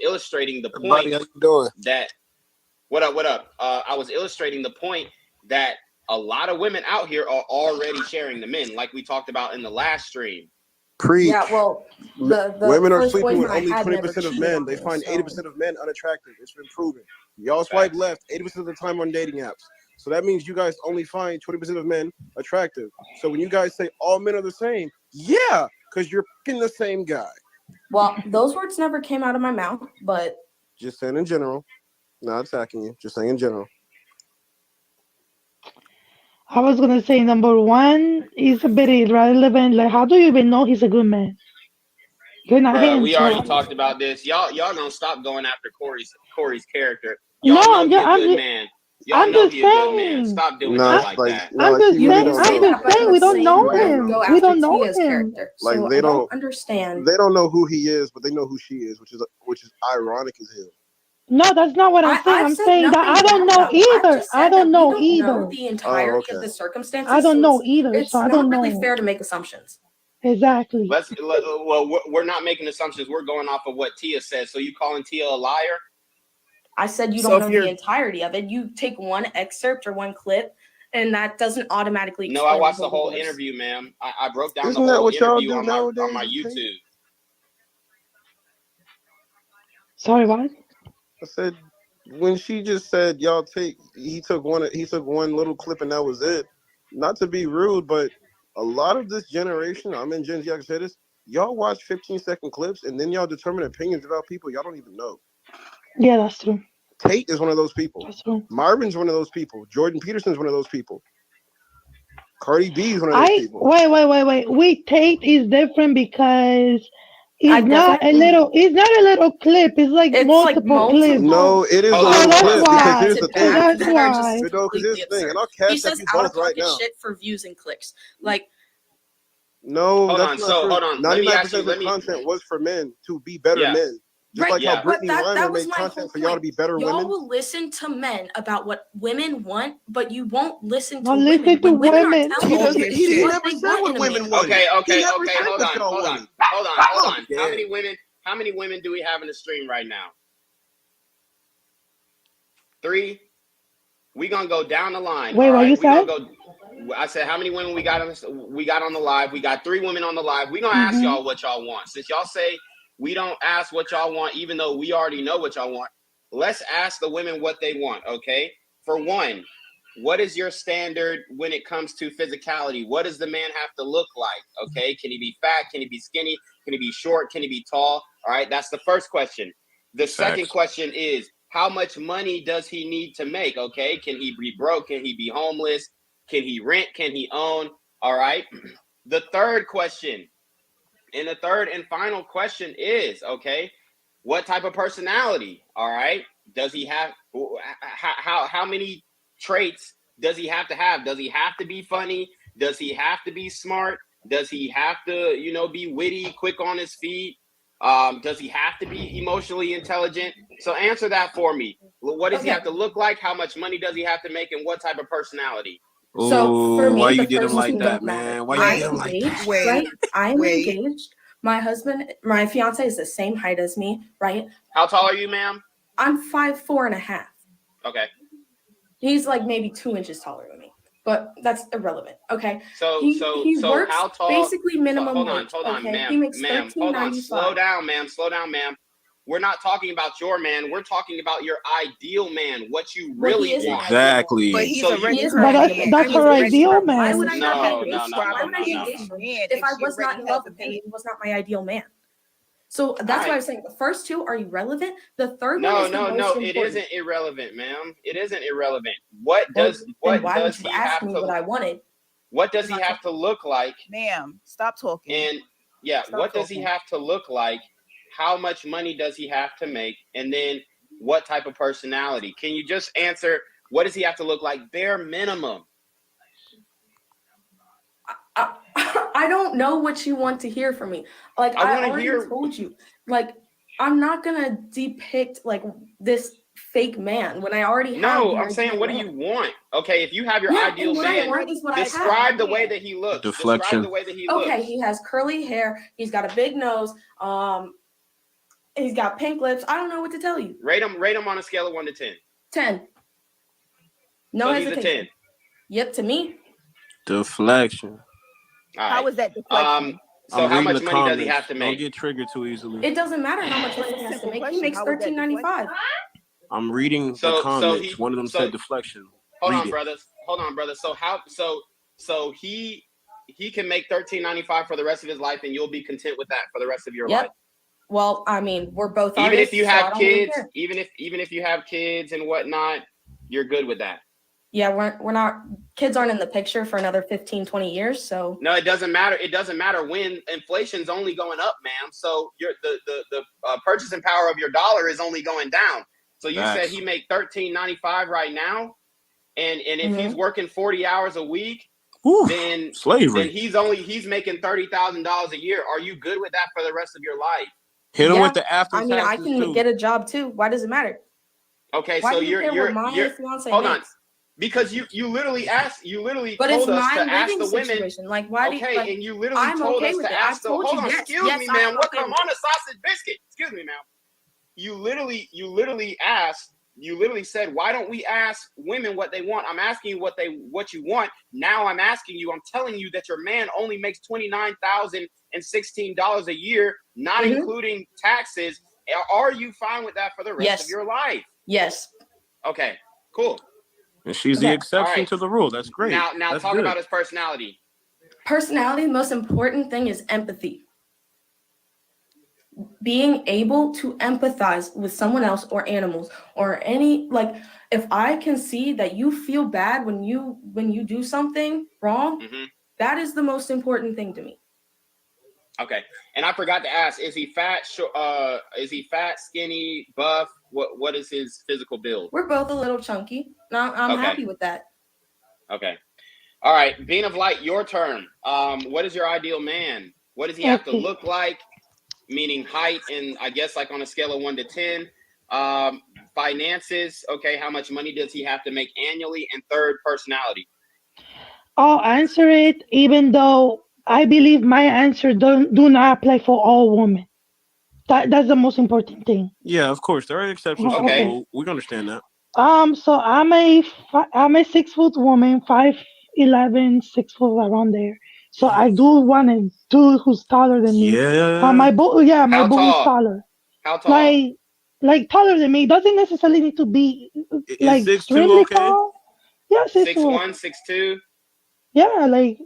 illustrating the point that what up? I was illustrating the point that a lot of women out here are already sharing the men, like we talked about in the last stream. Preach. Yeah, well, the women are first sleeping with boyfriend I only had 20% never of men. cheated They on find me, 80% of men unattractive. It's been proven. Y'all swipe left 80% of the time on dating apps. So that means you guys only find 20% of men attractive. So when you guys say all men are the same, yeah, because you're picking the same guy. Well, those words never came out of my mouth, but just saying in general. Not attacking you. Just saying in general. I was gonna say number one is a bit irrelevant. Like, how do you even know he's a good man? You're not hitting. We already talked about this. Y'all gonna stop going after Cory's character. Y'all know he's a good man. Y'all know he's a good man. Stop doing shit like that. I'm just saying we don't know him. We don't know him. Like so they I don't understand. They don't know who he is, but they know who she is, which is ironic as hell. No, that's not what I'm saying. I'm saying that I don't know either. I don't know either. The entirety of the circumstances. I don't know either. It's so I not don't really know. fair to make assumptions. Exactly. Well, we're not making assumptions. We're going off of what Tia says. So you calling Tia a liar? I said you don't know the entirety of it. You take one excerpt or one clip, and that doesn't automatically. No, I watched the whole interview, ma'am. I broke down Isn't the that whole what y'all interview do on nowadays, my YouTube. Sorry, what? I said when she just said y'all he took one little clip and that was it. Not to be rude, but a lot of this generation, I'm in Gen Z, I can say this, y'all watch 15-second clips and then y'all determine opinions about people y'all don't even know. Yeah, that's true. Tate is one of those people. That's true. Marvin's one of those people. Jordan Peterson's one of those people. Cardi B is one of those people. Wait. Tate is different because it's not a little clip. It's like multiple clips. No, it is a little clip because here's the thing. That's why. Because here's the thing, and I'll cash up you both right now. Shit for views and clicks. Like, no, hold that's on. not true. Hold on. 99% of the content was for men to be better men. Just like how Brittany Reiner made content for y'all to be better women. Y'all will listen to men about what women want, but you won't listen to women. He never said what women want. Okay. Hold on. How many women do we have in the stream right now? 3. We gonna go down the line. Wait, what you said? I said how many women we got on the live. We got 3 women on the live. We gonna ask y'all what y'all want. Since y'all say we don't ask what y'all want, even though we already know what y'all want, let's ask the women what they want, okay? For one, what is your standard when it comes to physicality? What does the man have to look like, okay? Can he be fat? Can he be skinny? Can he be short? Can he be tall? All right, that's the first question. The second question is, how much money does he need to make, okay? Can he be broke? Can he be homeless? Can he rent? Can he own? All right. The third question, and the third and final question is, okay, what type of personality? All right. Does he have, how many traits does he have to have? Does he have to be funny? Does he have to be smart? Does he have to, you know, be witty, quick on his feet? Does he have to be emotionally intelligent? So answer that for me. What does he have to look like? How much money does he have to make? And what type of personality? So for me, why the you get him first like two that, don't man? matter. Why you I'm get him like engaged, that? right? I'm engaged. My husband, my fiance is the same height as me, right? How tall are you, ma'am? I'm 5'4.5". Okay. He's like maybe 2 inches taller than me, but that's irrelevant. Okay. So He works how tall? basically minimum Hold wage. on, Okay. ma'am. He makes Ma'am, hold on. $13.95. Slow down, ma'am. We're not talking about your man. We're talking about your ideal man. What you really want. Exactly. But he's So already you, But that's her ideal man. Why would I not No, be no, engaged? no, Why would I be no. engaged if I was not in love with him? He was not my ideal man. So that's why I was saying the first two are irrelevant. The third one is the most important. It isn't irrelevant, ma'am. It isn't irrelevant. What does why does would you he ask have me to? what I wanted? What does he have to look like? Ma'am, stop talking. And what does he have to look like? How much money does he have to make? And then what type of personality? Can you just answer? What does he have to look like? Bare minimum. I don't know what you want to hear from me. Like I already told you. Like I'm not gonna depict like this fake man when I already have. No, I'm saying, what do you want? Okay, if you have your ideal man, describe the way that he looks. Deflection. Describe the way that he looks. Okay, he has curly hair. He's got a big nose. He's got pink lips. I don't know what to tell you. Rate him on a scale of 1 to 10. 10. No so hesitation. He's a 10. Yep, to me. Deflection. Right. How is that deflection? So how much money does he have to make? Don't get triggered too easily. It doesn't matter how much money he has to make. He makes $13.95. I'm reading the comments. One of them said deflection. Hold on, brothers. So he can make $13.95 for the rest of his life, and you'll be content with that for the rest of your life. Well, I mean, we're both even artists, if you have so kids, even if you have kids and whatnot, you're good with that. Yeah, we're not, kids aren't in the picture for another 15, 20 years. So no, it doesn't matter. It doesn't matter when inflation's only going up, ma'am. So the purchasing power of your dollar is only going down. So you said he make $13.95 right now, and if he's working 40 hours a week, then slavery. Then he's making $30,000 a year. Are you good with that for the rest of your life? Hit him with the after taxes. I mean, I can get a job too. Why does it matter? Okay, why so do you care what my fiance hold makes? on. Because you literally asked, but told it's us my to ask the women. Situation. Like, why do you, like, and you literally told us to ask the. Hold on, excuse me, ma'am. What come on a sausage biscuit? Excuse me, ma'am. You literally asked. You literally said, why don't we ask women what they want? I'm asking you what you want. Now I'm asking you. I'm telling you that your man only makes $29,016 a year, not including taxes. Are you fine with that for the rest of your life? Yes. Okay. Cool. And she's the exception to the rule. That's great. Now That's talk good. about his personality. Personality, the most important thing is empathy. Being able to empathize with someone else or animals or any, like, if I can see that you feel bad when you do something wrong, that is the most important thing to me. Okay. And I forgot to ask, is he fat, skinny, buff? What is his physical build? We're both a little chunky. I'm happy with that. Okay. All right. Being of light, your turn. What is your ideal man? What does he have to look like? Meaning height, and I guess like on a scale of 1 to 10. Finances. Okay. How much money does he have to make annually? And third, personality. I'll answer it, even though I believe my answer do not apply for all women. That's the most important thing. Yeah, of course there are exceptions. Okay. We understand that. So I'm a 6-foot woman, 5'11", 6 foot around there. So I do want a dude who's taller than me. Yeah. My boy is taller. How tall? Like taller than me. Doesn't necessarily need to be like 6'2" extremely okay? tall. Yeah, 6'1", 6'2". Yeah, like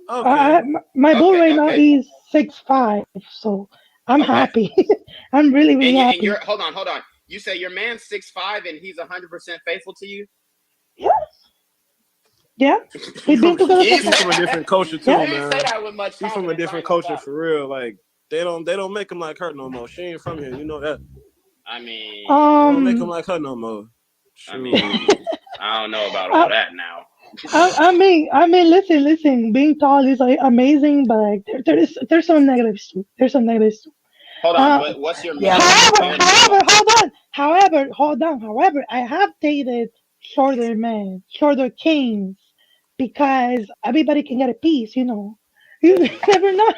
my boy right now is 6'5", so I'm happy. I'm really happy. And you're hold on. You say your man's 6'5" and he's 100% faithful to you? Yeah. We've been together. She's from a different culture too, man. Didn't say that with much She's from a different culture for real. Like they don't make them like her no more. She ain't from here, you know that. I mean, they don't make them like her no more. I mean, I don't know about all that now. I mean, listen. Being tall is like amazing, but like there's some negatives too. There's some negatives too. Hold on, Uh, but what's your Yeah, let me minimum tell bare you. minimum? hold on. However, I have dated shorter men, shorter kings, because everybody can get a piece, you know. You never know,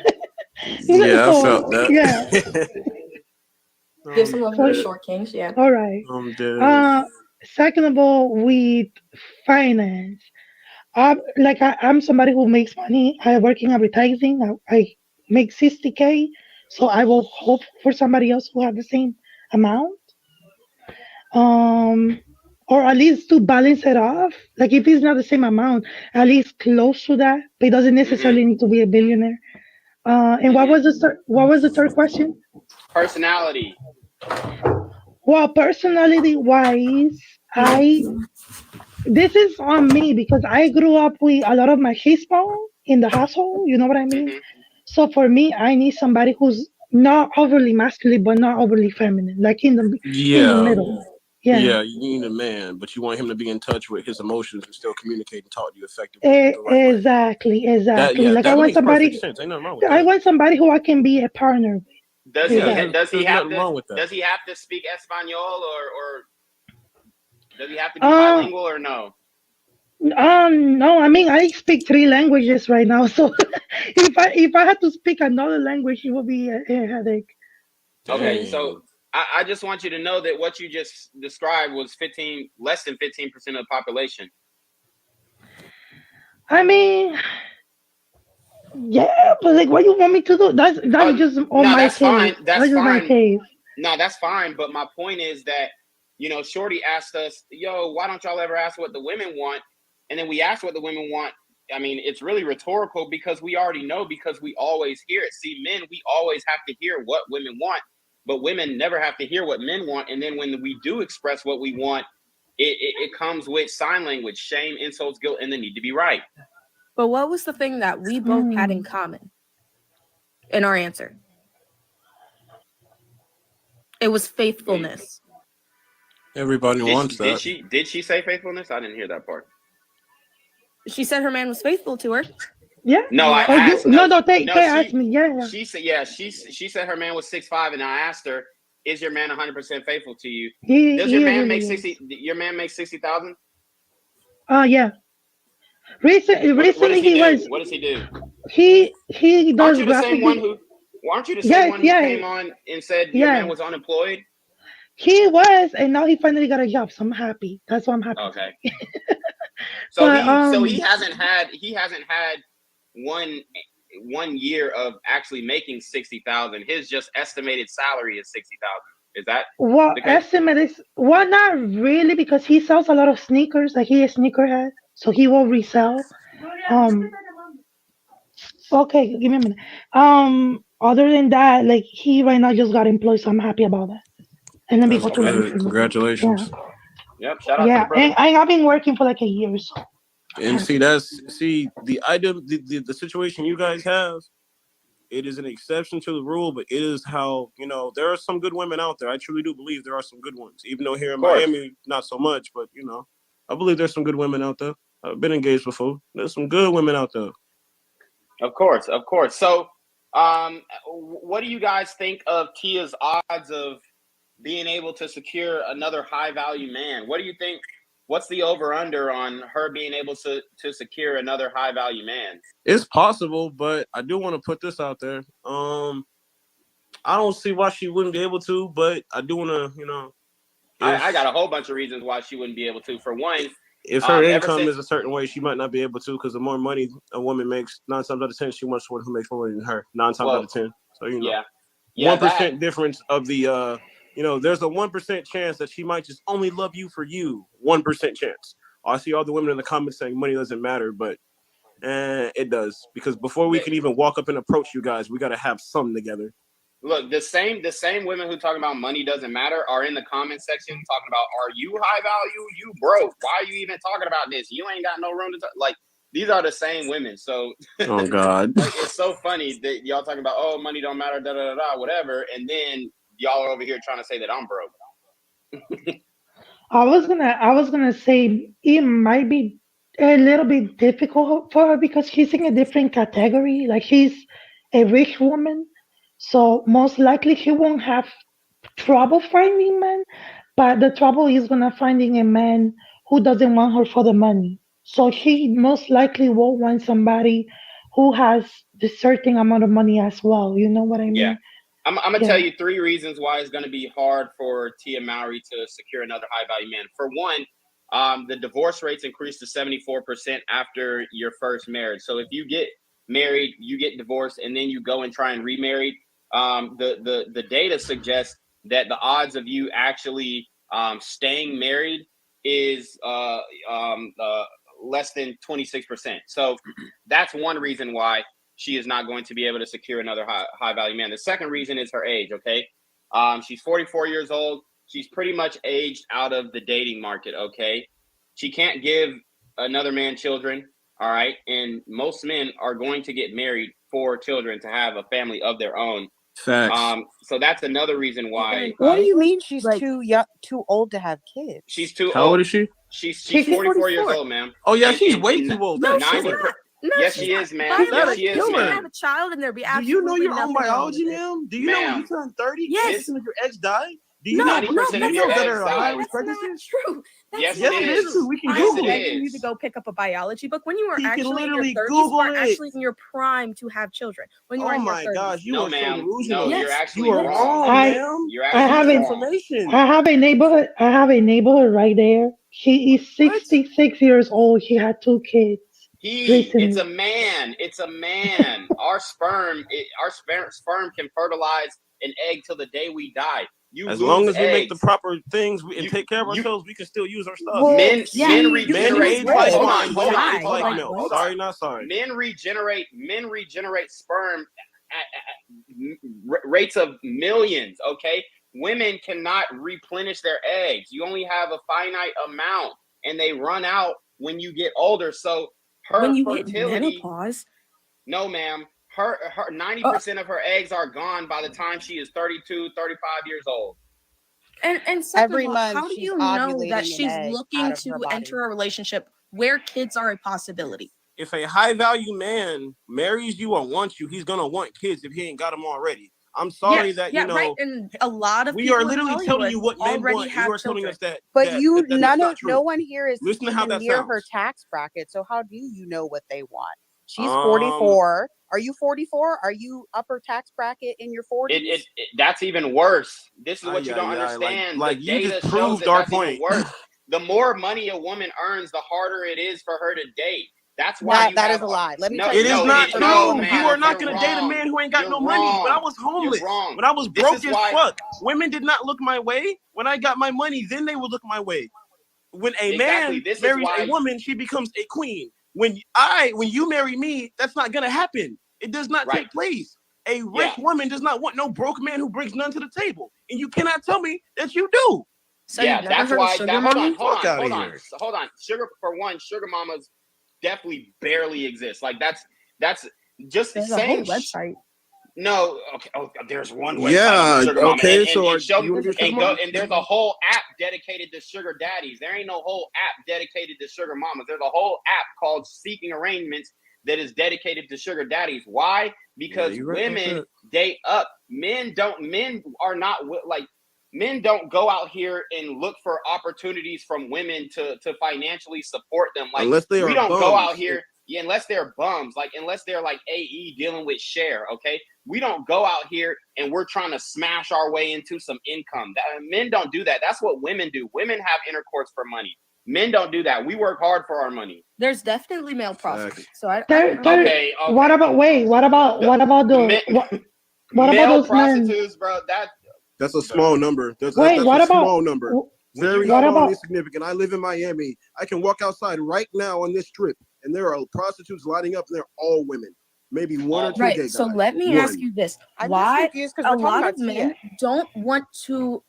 you know. Yeah, I felt So yeah. that. Give some love to So the short kings. Yeah. all right. Dead. Uh, Second of all, with finance. I'm somebody who makes money. I work in advertising. I make 60K, so I will hope for somebody else who have the same amount. Um, or at least to balance it off. Like if it's not the same amount, at least close to that. But it doesn't Mm-hmm. necessarily need to be a billionaire. And Mm-hmm. what was the third question? Personality. Well, personality wise, I this is on me because I grew up with a lot of machismo in the household. You know what I mean? Mm-hmm. So for me, I need somebody who's not overly masculine but not overly feminine, like in the Yeah, middle. Yeah, yeah. You need a man, but you want him to be in touch with his emotions and still communicate and talk to you effectively the right way. exactly. Yeah, Like that makes perfect sense. Ain't nothing wrong with I that. want somebody who I can be a partner with. Does Yeah, he Exactly. does he there's have nothing to wrong with that. speak Espanol or does he have to be Uh, bilingual or no? no, I mean I speak three languages right now, so if I had to speak another language, it would be a headache. Okay, so Dang. I just want you to know that what you just described was less than 15% of the population. I mean, yeah, but like, what you want me to do? That is just on No, my that's case. fine. That's That's just my fine. case. No, that's fine. But my point is that, Shorty asked us, yo, why don't y'all ever ask what the women want? And then we asked what the women want. I mean, it's really rhetorical because we already know because we always hear it. See, men, we always have to hear what women want, but women never have to hear what men want. And then when we do express what we want, it comes with sign language, shame, insults, guilt, and the need to be right. But what was the thing that we both had in Mm. common in our answer? It was faithfulness. Everybody wants Did that. she say faithfulness? I didn't hear that part. She said her man was faithful to her. Yeah. No, I Oh, you asked. no No, no. no. They asked me. Yeah. She said, yeah. She said her man was 6'5", and I asked her, "Is your man 100% faithful to you? Does your He man really make is. 60? Your man makes 60,000? Yeah. What does Recently he he do? was What does he do? he Aren't does you the same graphic. one who? Aren't you the same Yes. one who Yeah. came on and said your man Yeah. was unemployed? He was, and now he finally got a job. So I'm happy. That's why I'm happy. Okay. So But he hasn't had one year of actually making 60,000. His just estimated salary is 60,000. Is that what the case? estimate is? Well, not really, because he sells a lot of sneakers. Like he is sneakerhead, so he will resell. Um. Okay, give me a minute. Other than that, like he right now just got employed, so I'm happy about that. And then we That's go to the good. different. Yeah. Congratulations. Yep. Shout out to the Yeah, brother. and I've been working for like a year, so I'm And see, happy. the item, the situation you guys have. It is an exception to the rule, but it is how, there are some good women out there. I truly do believe there are some good ones, even though here Of in course. Miami, not so much, but, I believe there's some good women out there. I've been engaged before. There's some good women out there. Of course. Of course. So, what do you guys think of Tia's odds of being able to secure another high value man? What do you think? What's the over under on her being able to secure another high value man? It's possible, but I do want to put this out there. I don't see why she wouldn't be able to, but I do want to, I if got a whole bunch of reasons why she wouldn't be able to. For one, if her ever income since is a certain way, she might not be able to, because the more money a woman makes, 9 times out of 10, she wants someone who makes more money than her. 9 times out well, of 10. So yeah, yeah, that 1% difference of the there's a 1% chance that she might just only love you for you. 1% chance. I see all the women in the comments saying money doesn't matter, but it does, because before we they, can even walk up and approach you guys, we got to have something together. look, the same women who talk about money doesn't matter are in the comment section talking about, are you high value? You broke. Why are you even talking about this? You ain't got no room to talk. Like, these are the same women. So Oh God. like, it's so funny that y'all talking about, oh, money don't matter, da da da da, whatever, and then y'all are over here trying to say that I'm broke. I was gonna say it might be. a little bit difficult for her because she's in a different category. Like she's a rich woman, so most likely she won't have trouble finding men. But the trouble is gonna finding a man who doesn't want her for the money. So she most likely will want somebody who has the certain amount of money as well. You know what I Yeah. mean? I'm gonna Yeah. tell you 3 reasons why it's gonna be hard for Tia Mowry to secure another high value man. For one, the divorce rates increase to 74% after your first marriage. So if you get married, you get divorced, and then you go and try and remarry, the data suggests that the odds of you actually staying married is less than 26%. So that's one reason why she is not going to be able to secure another high value man. The second reason is her age. Okay. She's 44 years old. She's pretty much aged out of the dating market. Okay. She can't give another man children. All right. And most men are going to get married for children to have a family of their own. Facts. So that's another reason why. What do you mean she's too young, too old to have kids? She's too How old is she? She's 44 years old, ma'am. Oh yeah, she's way too old. No, That's she's killer. not. No, Yes, she's she not. is, ma'am. By the Yes, way, she is, you can ma'am. have a child and there be Do absolutely you know your own nothing wrong biology, with it. ma'am? Do you know when Ma'am. you turn 30? Yes. Your eggs die? Do you No, know no, 90% of that's your not, that eggs are die. high that's risk not pregnancies? true. That's Yes, not it Yes, it is. is true. true. We can I Yes, Google it begging you is. to go pick up a biology book. When you are He can actually in your literally 30s, Google you are it. actually in your prime to have children. When you are Oh in your my 30s. gosh, you No, are so ma'am. delusional. No, you're Yes, actually You are yes. wrong. wrong, I ma'am. You're I actually have That's a wrong. information. I have a neighborhood. I have a neighborhood right there. She is What? 66 years old. She had 2 kids It's a recently. man. It's a man. Our sperm can fertilize an egg till the day we die. You As lose long as we make the eggs. proper things and You take care of you ourselves, we can still use our stuff. Well, men Yeah, men you can Men lose regenerate. age weight, like but Hold you on, wine, can hold women on, die. age hold like on, Like milk. what? hold on. Sorry, not sorry. Men regenerate sperm at rates of millions. Okay, women cannot replenish their eggs. You only have a finite amount, and they run out when you get older. So her When you hit fertility. menopause. No, ma'am. Her 90% of her eggs are gone by the time she is 32, 35 years old. And second every of all, month how do she's you know that ovulating an she's egg out looking of her to body. enter a relationship where kids are a possibility? If a high value man marries you or wants you, he's gonna want kids if he ain't got them already. I'm sorry that Yeah, you know right. And a lot of we people are in literally telling Hollywood you what men already want, and you have are telling children. us that But that's not true. no one here is Listen to how even that near her sounds. tax bracket. So how do you know what they want? She's Um, 44. Are you 44? Are you upper tax bracket in your 40s? That's even worse. This is what you Ay, don't ay, ay, understand. like The you data just shows proved that our that's even point. worse. The more money a woman earns, the harder it is for her to date. That's why That is a lie. Let me tell you It is something not from no, true. being You ma'am. are not You're gonna date a wrong. man who ain't got You're no money. When I wrong. was You're homeless, wrong. when I was This broke is as why fuck, women did not look my way. When I got my money, then they would look my way. When a exactly. man This is marries a why. woman, she becomes a queen. When you marry me, that's not gonna happen. It does not Right. take place. A rich Yeah. woman does not want no broke man who brings none to the table, and you cannot tell me that you do. So Yeah, you've never that's heard why. of sugar Hold mommy? on, hold Fuck on, outta hold on, here. hold on. Sugar mamas definitely barely exist. Like that's just There's a whole saying. website. No, okay. Oh, there's one website Yeah. on sugar mama, Okay. So and show you want to be a sugar and go mama? and there's a whole app dedicated to sugar daddies. There ain't no whole app dedicated to sugar mamas. There's a whole app called Seeking Arrangements that is dedicated to sugar daddies. Why? Because you're right about women that. date up. Men are not like men don't go out here and look for opportunities from women to financially support them. Like Unless they we are don't go out bums. here. Yeah, unless they're bums, like unless they're like AE dealing with share, okay? We don't go out here and we're trying to smash our way into some income. Men don't do that. That's what women do. Women have intercourse for money. Men don't do that. We work hard for our money. There's definitely male prostitutes. So Okay. What about Male those men? prostitutes, bro? That's a small number. That's Wait, a what about small number. Very what small and about insignificant. I live in Miami. I can walk outside right now on this strip, and there are prostitutes lining up, and they're all women. Maybe one or two gay right. guys. So let me ask you this: I'm just why confused because a we're talking lot about of men don't want to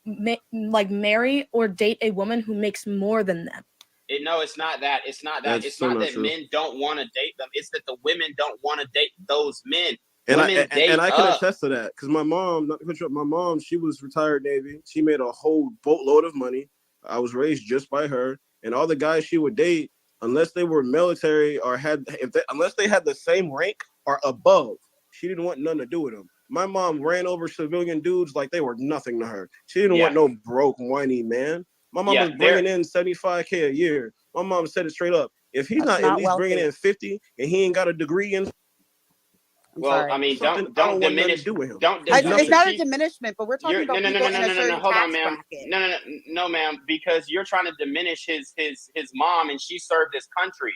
marry or date a woman who makes more than them? No, it's not that. It's not that. That's It's still not not that true. men don't want to date them. It's that the women don't want to date those men. And Women date I can up. attest to that because my mom, not to put you up, my mom, she was retired Navy. She made a whole boatload of money. I was raised just by her, and all the guys she would date, unless they were military or unless they had the same rank or above, she didn't want nothing to do with them. My mom ran over civilian dudes like they were nothing to her. She didn't want no broke, whiny man. My mom was bringing in $75K a year. My mom said it straight up. If he's not at least bringing in 50 and he ain't got a degree in, well, I mean, don't diminish. Don't it's not a diminishment, but we're talking about people in a certain hold on, tax ma'am. bracket. No, ma'am, because you're trying to diminish his mom, and she served this country,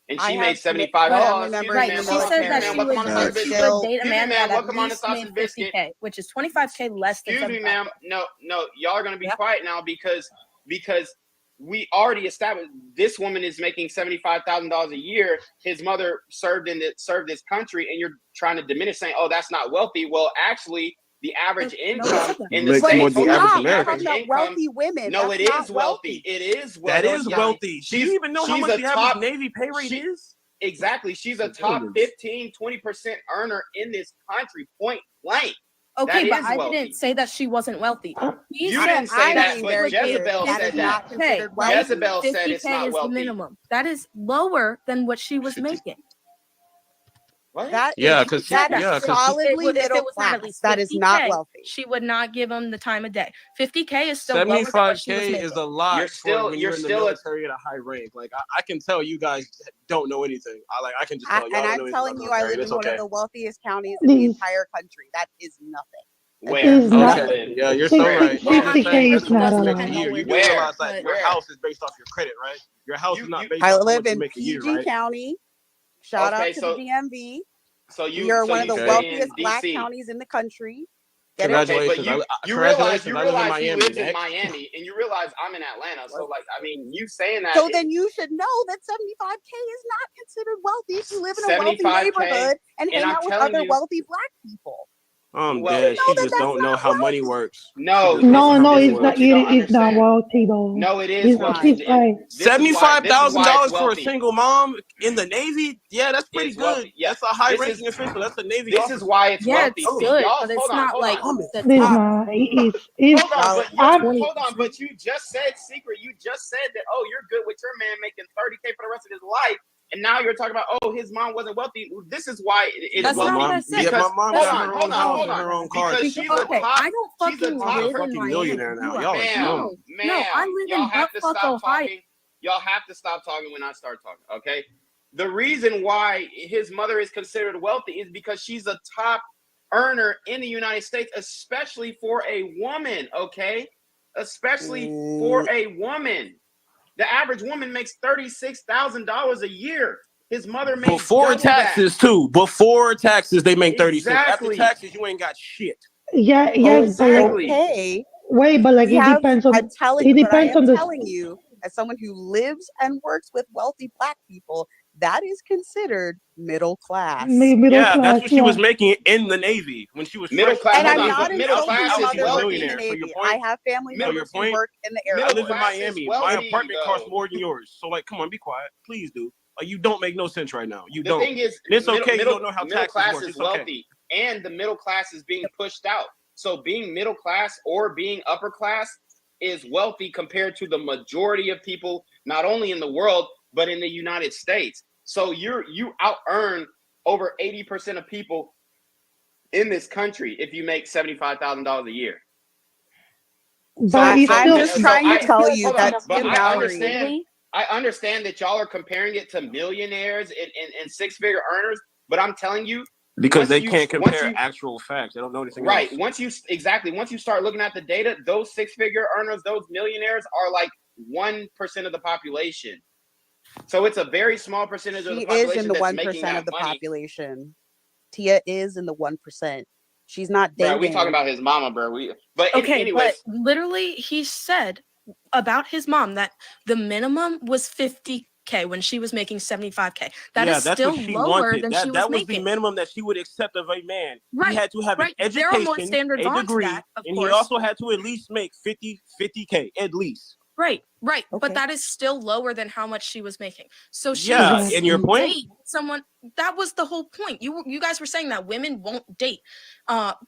and she made 75. Right. She said that she would date a man that at least made 50K, which is 25K less than. Excuse me, ma'am. No, y'all are gonna be quiet now because we already established this woman is making $75,000 a year. His mother served this country, and you're trying to diminish, saying, "Oh, that's not wealthy." Well, actually, the average income in the States, wealthy women. No, it is wealthy. It is wealthy. That is wealthy. Do you even know how much the average Navy pay rate is? Exactly. She's a top 15, 20% earner in this country, point blank. Okay, but I didn't say that she wasn't wealthy. You didn't say that, but Jezebel said that. Jezebel said it's not wealthy. Minimum. That is lower than what she was making. What? Because solidly middle class. That is not wealthy. She would not give him the time of day. 50K is still 75K is a lot. You're still in the military at a high rank. Like I can tell you guys don't know anything. I can just tell you. And I'm telling you, I live in one of the wealthiest counties in the entire country. That is nothing. Where? Okay. Yeah, you're so right. 50K is not a lot. You do realize that your house is based off your credit, right? Your house is not based I off live what you in make a year, PG right? County. Shout out to the DMV. So you're one of the wealthiest black counties in the country. Congratulations. You realize you live in Miami, and you realize I'm in Atlanta. So, like, I mean, you saying that. So then you should know that 75K is not considered wealthy if you live in a wealthy neighborhood and hang out with other wealthy black people. I'm dead. She just don't know how money works. No, it's not. It's not wealthy though. No, it is wealthy. $75,000 for a single mom in the Navy? Yeah, that's pretty good. Yeah. That's a high-ranking official. That's a Navy This officer. is why it's wealthy. It's good, but it's not like It's not. Hold on, but you just said, Secret, you just said that, oh, you're good with your man making 30K for the rest of his life. And now you're talking about, oh, his mom wasn't wealthy. This is why it's That's wealthy. Not what I said. Yeah, my mom got her own house and hold her on. own car. Because she's okay, I don't fucking live in Miami. Millionaire now. Y'all are dumb. No, I live in buttfuck, Ohio. Y'all have to stop talking when I start talking, okay? The reason why his mother is considered wealthy is because she's a top earner in the United States, especially for a woman, okay? Especially for a woman. The average woman makes $36,000 a year. His mother makes before taxes too. Before taxes, they make 36. Exactly. After taxes, you ain't got shit. Yeah, exactly. Okay. Wait, but like it depends on. It depends on the. Telling you, as someone who lives and works with wealthy black people, that is considered middle class. Yeah, that's what she was making in the Navy when she was middle class. And I'm not middle class is wealthy. I have family members who work in the area. I live in Miami. My apartment costs more than yours. So, like, come on, be quiet, please, do. You don't make no sense right now. You don't. The thing is, and it's okay. You don't know how middle taxes class work. is wealthy, and the middle class is being pushed out. So, being middle class or being upper class is wealthy compared to the majority of people, not only in the world but in the United States. So you out earn over 80% of people in this country if you make $75,000 a year. But I'm just trying to tell you that I understand that y'all are comparing it to millionaires and six-figure earners, but I'm telling you, because they can't compare actual facts. They don't know anything. Right. Else. Once you start looking at the data, those six-figure earners, those millionaires are like 1% of the population. So it's a very small percentage of the population. She is in the 1% of the population. Tia is in the 1%. She's not dating. Bro, we talking about his mama, bro. But anyways, but literally, he said about his mom that the minimum was 50K when she was making 75K. That is still lower than she was making. That was the minimum that she would accept of a man. Right. He had to have an education, there are more standards a degree, that, and he also had to at least make 50K at least. Right. Okay. But that is still lower than how much she was making. So she and your point? date someone. That was the whole point. You guys were saying that women won't date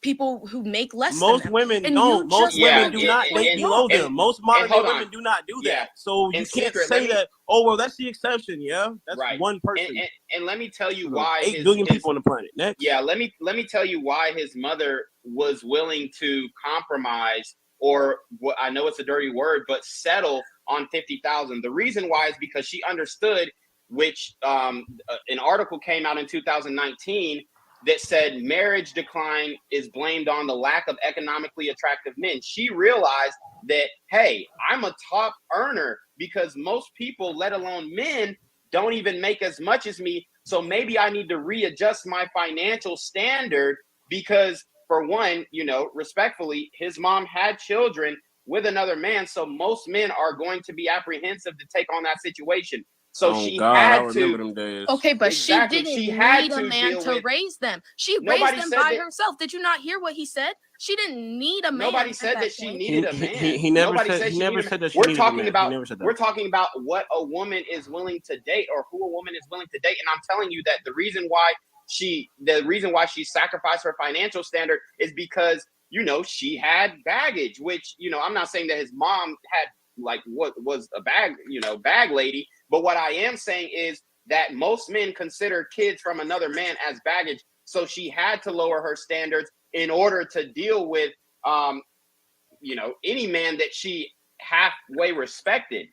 people who make less Most than them. women And don't. you Most just women proved do it not point date below blank. them. Most modern day hold women on. do not do that. Yeah. So you In can't secret, say that, oh, well, that's the exception. Yeah, that's Right. one person. And let me tell you why 8 billion people on the planet. Next. Yeah, let me tell you why his mother was willing to compromise, or what I know it's a dirty word, but settle on 50,000. The reason why is because she understood, which an article came out in 2019 that said marriage decline is blamed on the lack of economically attractive men. She realized that, hey, I'm a top earner because most people, let alone men, don't even make as much as me. So maybe I need to readjust my financial standard because, for one, respectfully, his mom had children with another man. So most men are going to be apprehensive to take on that situation. So she had to. Them days. Okay, but Exactly. she didn't had need a to man deal to with. raise them. She Nobody raised them said by that- herself. Did you not hear what he said? She didn't need a man. Nobody at said that that she point. needed a man. He never Nobody said. He she never needed a said man. that she We're needed a talking man. about. He never said that. We're talking about what a woman is willing to date, or who a woman is willing to date. And I'm telling you that the reason why she sacrificed her financial standard is because she had baggage. Which I'm not saying that his mom had what was a bag lady, but what I am saying is that most men consider kids from another man as baggage. So she had to lower her standards in order to deal with, any man that she halfway respected.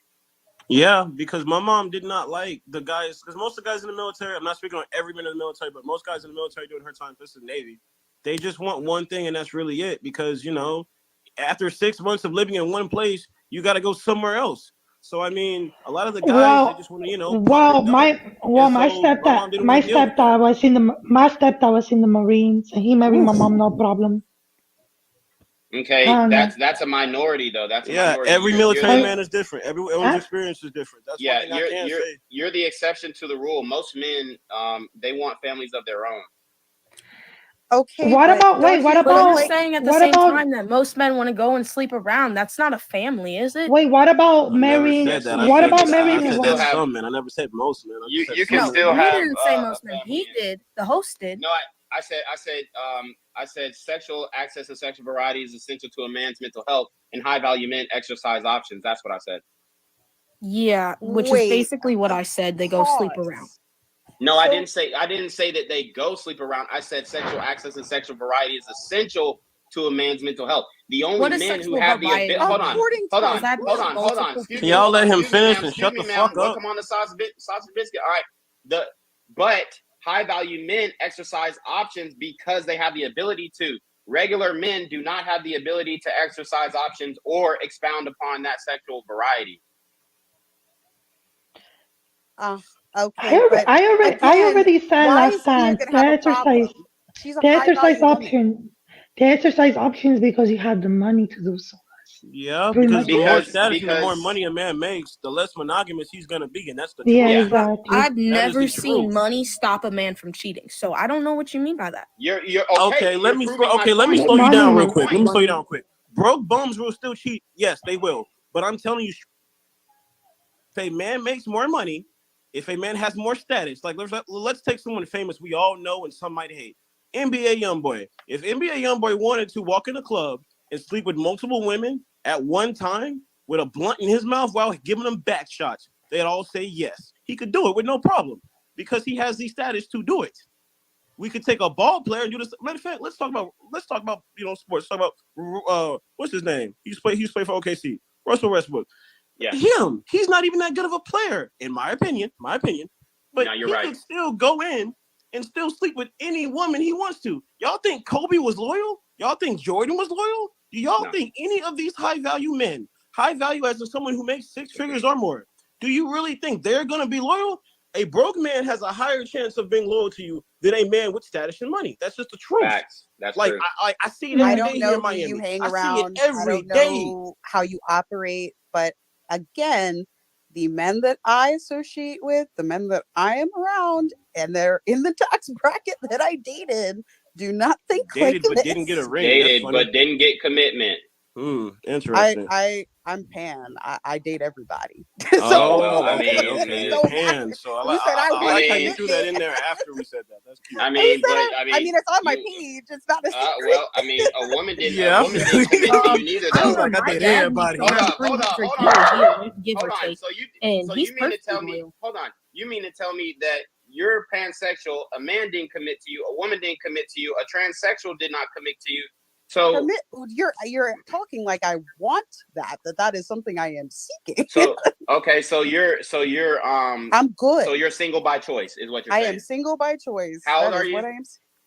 Yeah, because my mom did not like the guys, because most of the guys in the military, I'm not speaking on every man in the military, but most guys in the military during her time, this is the Navy, they just want one thing, and that's really it. Because, after 6 months of living in one place, you got to go somewhere else. So, I mean, a lot of the guys, they just want to, pop it my stepdad was in the Marines, and he married my mom, no problem. Okay, that's a minority though. That's a minority. Every military man is different. Everyone's experience is different. That's one thing I can say. You're the exception to the rule. Most men, they want families of their own. Okay. What about you're saying at the same time that most men want to go and sleep around? That's not a family, is it? Wait, what about marrying? What about marrying? I said some men. I never said most men. You can still you have. Didn't say most men. He did. The host did. No, I said sexual access to sexual variety is essential to a man's mental health, and high value men exercise options. That's what I said. Yeah, which is basically what I said. They go sleep around. No, I didn't say that they go sleep around. I said sexual access and sexual variety is essential to a man's mental health. The only men who have the ability. Hold on. Can y'all let him finish and shut the fuck up? Welcome on the sausage biscuit. All right. But high value men exercise options because they have the ability to. Regular men do not have the ability to exercise options or expound upon that sexual variety. Okay. I already said last time the exercise options because you have the money to do so. Yeah, because the more status and the more money a man makes, the less monogamous he's gonna be, and that's the truth. Exactly. I've never seen money stop a man from cheating, so I don't know what you mean by that. You're okay. Let me slow you down real quick. Let me slow you down quick. Broke bums will still cheat. Yes, they will. But I'm telling you, if a man makes more money, if a man has more status, like let's take someone famous we all know and some might hate. NBA YoungBoy. If NBA YoungBoy wanted to walk in a club and sleep with multiple women at one time with a blunt in his mouth while giving them back shots, they'd all say yes. He could do it with no problem because he has the status to do it. We could take a ball player and do this. Matter of fact, let's talk about sports. Talk about what's his name? He used to play for OKC. Russell Westbrook. Yeah. He's not even that good of a player, in my opinion. But he could still go in and still sleep with any woman he wants to. Y'all think Kobe was loyal? Y'all think Jordan was loyal? Do y'all think any of these high value men, high value as someone who makes 6 figures or more, do you really think they're going to be loyal? A broke man has a higher chance of being loyal to you than a man with status and money. That's just the truth. Facts. That's like true. I see it every day here in Miami. You hang I around. see it every I don't day. know how you operate, but again, the men that I associate with, the men that I am around, and they're in the tax bracket that I dated, do not think like this. Didn't get a ring. Dated, but didn't get commitment. Interesting. I'm pan. I date everybody. So well, I mean, okay, pan. So I like how you threw that in there after we said that. That's cute. I mean, it's on my page. It's not a secret. well, I mean, a woman didn't commit to you neither, I though. was like, I date everybody. Hold on. And So he's you mean to tell perfectly me? loyal. Hold on. You mean to tell me that you're pansexual? A man didn't commit to you. A woman didn't commit to you. A transsexual did not commit to you. So you're talking like I want that is something I am seeking. So okay, so you're I'm good. So you're single by choice, is what you're saying. I am single by choice. How old That are is you? what I am.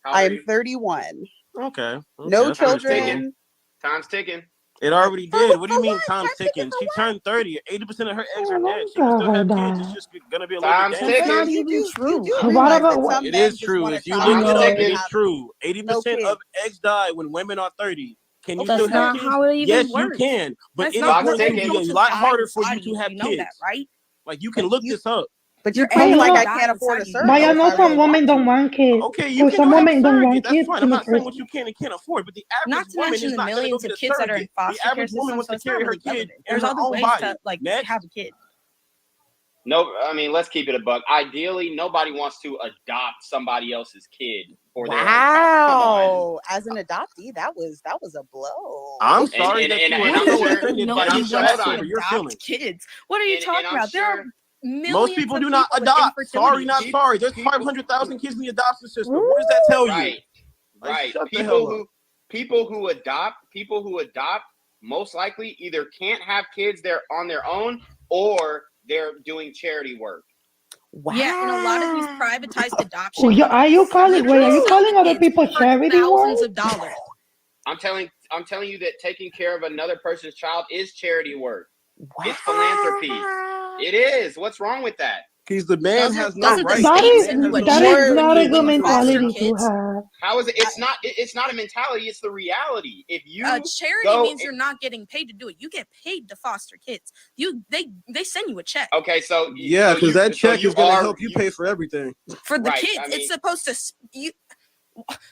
How I old am are you? 31. Okay. No children. Time's ticking. It already did. What do you mean time's ticking? She turned 30. 80% of her eggs are dead. She can still have kids. It's just gonna be a little bit Time's dangerous. ticking. Not even true. What about It is true. If you look it up, it is true. 80% of eggs die when women are 30. Can you still have kids? How it even Yes, works. you can. But That's it is not going what to be they a lot die harder for inside you to have you know kids. that, right? Like you can look this up. But you're But acting like I no, can't afford a but surgery. I know some women don't want kids. Okay, you Or can some go have a women don't surrogate. want That's kids fine. in I'm the not saying first what you can and can't afford, but the Not average to woman mention is the not going to go millions get of a kids that are in surrogate. foster The care average woman systems, wants so to it's not carry her really kid relevant. in There's her other own ways body. to Next. have a kid. No, I mean, let's keep it a buck. Ideally, nobody wants to adopt somebody else's kid for their own child. Come on. As an adoptee, that was a blow. I'm sorry that you were so offended by I'm me sure. saying Hold that on. for your feelings. Kids. What are you talking I'm about? There are millions Most people of do not with adopt. infertility. Sorry, not sorry. There's 500,000 kids in the adoption system. What does that tell you? Right. Like, Right. shut the hell up. People who adopt most likely either can't have kids they're on their own or they're doing charity work. Wow. Yeah, and a lot of these privatized Oh, adoptions are you calling? Wait, are you calling other people charity thousands work? of dollars. I'm telling you that taking care of another person's child is charity work. Wow. It's philanthropy. It is. What's wrong with that? Because the man has no doesn't the right. That state is send you a that check is when not a you good foster mentality to kids? have. How is it? It's not a mentality. It's the reality. If you charity means you're not getting paid to do it. You get paid to foster kids. They send you a check. Okay, so yeah, because that check is going to help you pay for everything. For the kids, I mean, it's supposed to.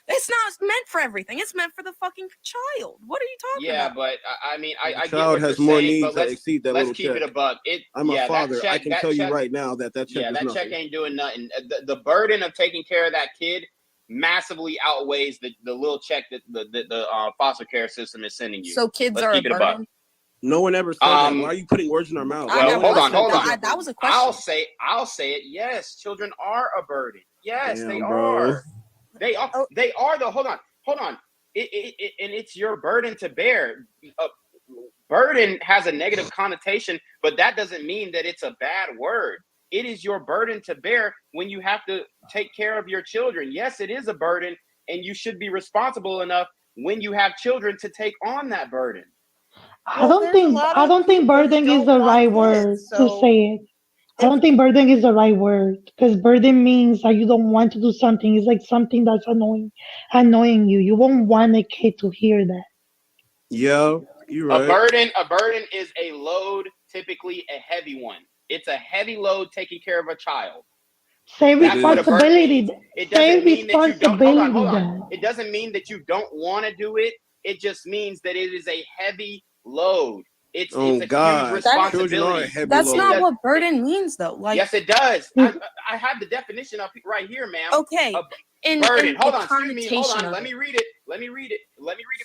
It's not meant for everything. It's meant for the fucking child. What are you talking about? Yeah, but I mean, I get child what has you're more saying, needs but that exceed that let's little keep check. it a buck. I'm a father. I can tell you right now that check is that nothing. check ain't doing nothing. The burden of taking care of that kid massively outweighs the little check that the foster care system is sending you. So kids let's are keep a it a buck. burden? No one ever said that. Why are you putting words in our mouth? Well, hold on. That was a question. I'll say it. Yes, children are a burden. Yes, damn, they bro. are. They are. They are. Though. Hold on. And it's your burden to bear. Burden has a negative connotation, but that doesn't mean that it's a bad word. It is your burden to bear when you have to take care of your children. Yes, it is a burden, and you should be responsible enough when you have children to take on that burden. I don't think burden is the right word to say it. I don't think burden is the right word because burden means that you don't want to do something. It's like something that's annoying you. You won't want a kid to hear that. Yeah, you're right. A burden is a load, typically a heavy one. It's a heavy load taking care of a child. Say responsibility. Say responsibility. Hold on. It doesn't mean that you don't want to do it. It just means that it is a heavy load. It's a huge responsibility. That's not what burden means, though. Like, yes, it does. I have the definition up right here, ma'am. Okay. Burden. Hold on. Excuse me. Hold on. Let me read it. Let me read it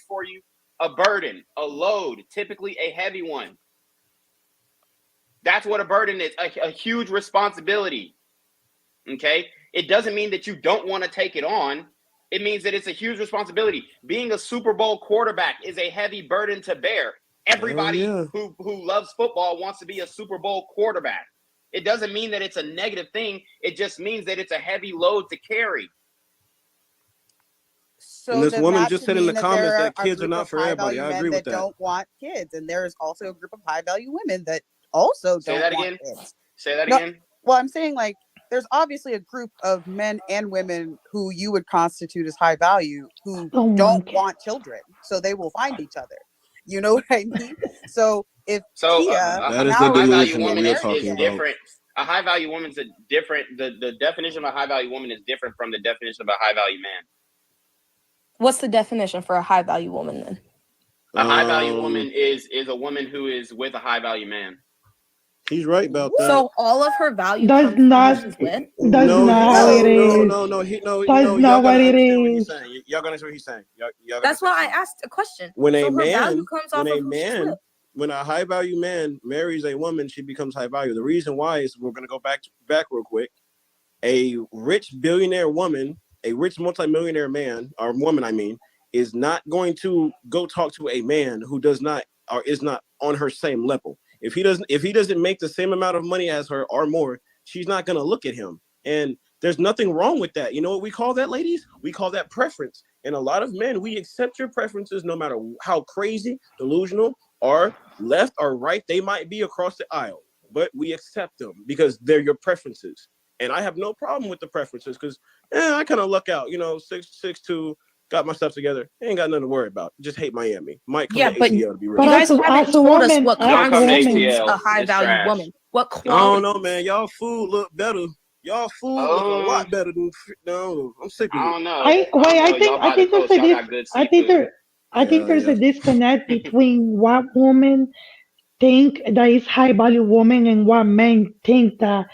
for you. A burden, a load, typically a heavy one. That's what a burden is. A huge responsibility. Okay. It doesn't mean that you don't want to take it on. It means that it's a huge responsibility. Being a Super Bowl quarterback is a heavy burden to bear. Everybody who loves football wants to be a Super Bowl quarterback. It doesn't mean that it's a negative thing. It just means that it's a heavy load to carry. So and this woman just said in the comments that are kids are not for everybody. I agree with that. Don't want kids, and there's also a group of high value women that also don't want kids. Say that again. Well, I'm saying like there's obviously a group of men and women who you would constitute as high value who don't want children, so they will find each other. You know what I mean? So if that is the delusion that we are talking about. Different. A high value woman's a different. The definition of a high value woman is different from the definition of a high value man. What's the definition for a high value woman then? A high value woman is a woman who is with a high value man. He's right about that. So all of her value That's comes from not. who she's with. That's No, not how it is. Y'all not what gotta it understand what is. he's saying. Y'all gotta understand what he's saying. Y'all That's why I asked a question. When so a her value man, comes off of who she's with. when a high value man marries a woman, she becomes high value. The reason why is we're gonna go back real quick. A rich billionaire woman, a rich multimillionaire man or woman, I mean, is not going to go talk to a man who does not or is not on her same level. If he doesn't make the same amount of money as her or more, she's not gonna look at him. And there's nothing wrong with that. You know what we call that, ladies? We call that preference. And a lot of men, we accept your preferences no matter how crazy, delusional, or left or right they might be across the aisle. But we accept them because they're your preferences. And I have no problem with the preferences because I kind of luck out. 6'2", got my stuff together. Ain't got nothing to worry about. Just hate Miami. Might come to ATL to be real. You guys haven't told us what constitutes a high value woman. What I quality? don't know, man. Y'all food look better. Y'all food look a lot better than. No, I'm sick of it. I don't know. I think there's a disconnect between what women think that is high value woman and what men think that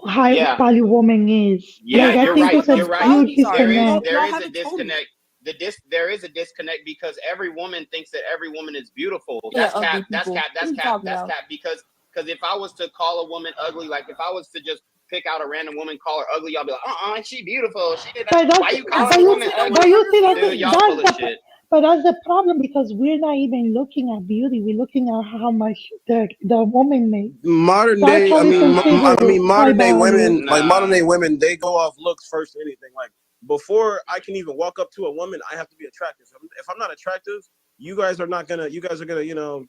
high value woman is. Yeah, I think there's a huge disconnect. There is a disconnect. There is a disconnect because every woman thinks that every woman is beautiful. That's cap. That's cap. Because if I was to call a woman ugly, like if I was to just pick out a random woman, call her ugly, y'all be like, she beautiful. She did that. Why you calling a woman ugly? Dude, y'all full of shit. But that's the problem because we're not even looking at beauty. We're looking at how much the woman makes. Modern day women, like modern day women, they go off looks first to anything. Like before I can even walk up to a woman, I have to be attractive. If I'm not attractive, you guys are gonna,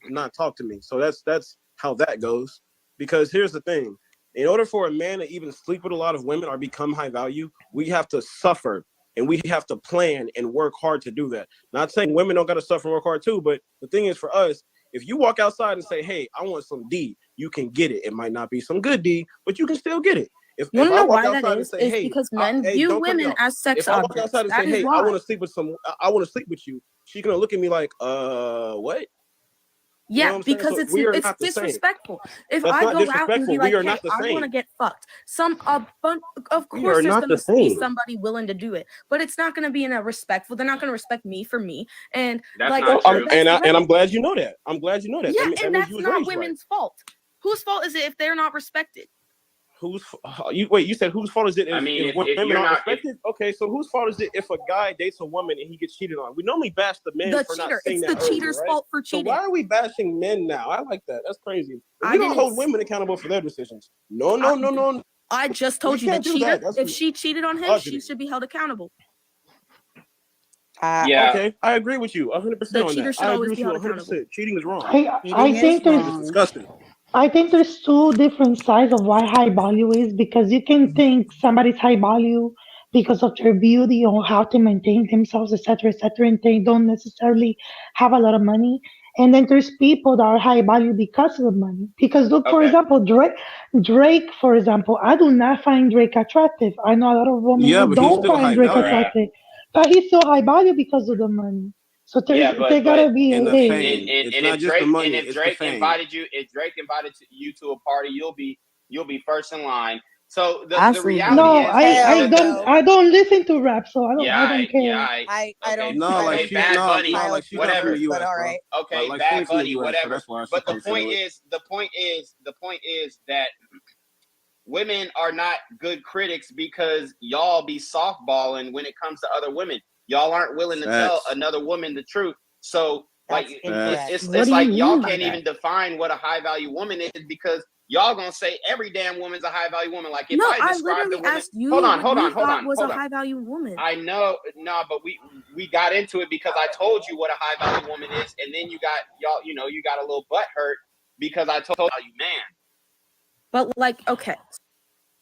not talk to me. So that's how that goes. Because here's the thing. In order for a man to even sleep with a lot of women or become high value, we have to suffer. And we have to plan and work hard to do that. Not saying women don't got to suffer and work hard too, but the thing is for us, if you walk outside and say, hey, I want some D, you can get it. It might not be some good D, but you can still get it. If I walk outside and say, hey, because men view women as sex objects. If I walk outside and say, hey, I want to sleep with you, she's going to look at me like, what? Yeah, because it's disrespectful. If I go out and be like, hey, I want to get fucked, of course there's going to be somebody willing to do it, but it's not going to be in a respectful. They're not going to respect me for me, and that's not true. And I'm glad you know that. Yeah, and that's not women's fault. Whose fault is it if they're not respected? You said whose fault is it if women aren't respected? Okay, so whose fault is it if a guy dates a woman and he gets cheated on? We normally bash the men for not saying that. It's the cheater's fault for cheating. So why are we bashing men now? I like that. That's crazy. We don't hold women accountable for their decisions. No. I just told you the cheater. If she cheated on him, she should be held accountable. Okay, I agree with you 100% on that. I agree with you 100%. Cheating is wrong. I think it's disgusting. I think there's two different sides of why high value is because you can think somebody's high value because of their beauty or how to maintain themselves, etc., and they don't necessarily have a lot of money. And then there's people that are high value because of the money. Because look, for example, Drake, for example, I do not find Drake attractive. I know a lot of women who don't find Drake attractive, but he's still high value because of the money. So there gotta be a thing. If Drake invited you to a party, you'll be first in line. So the reality is, I don't listen to rap, so I don't care. I don't. No, like Bad Bunny, whatever. But all right. Okay, like Bad Bunny, whatever. But the point is that women are not good critics because y'all be softballing when it comes to other women. Y'all aren't willing to tell another woman the truth. So it's like y'all can't even define what a high value woman is because y'all gonna say every damn woman's a high value woman. Like if I describe the woman, asked you hold on. Was a high value woman. I know, but we got into it because I told you what a high value woman is, and then you got a little butt hurt because I told you, man. But okay.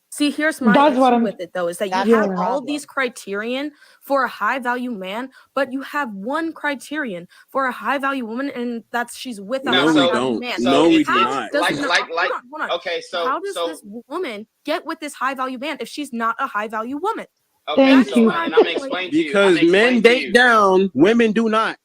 See, here's my issue with it, though, is that you have all these criterion for a high-value man, but you have one criterion for a high-value woman, and that's she's with a high-value man. No, we do not. Hold on. Okay, so how does this woman get with this high-value man if she's not a high-value woman? Okay, and I'm explaining to you. Because men date down, women do not.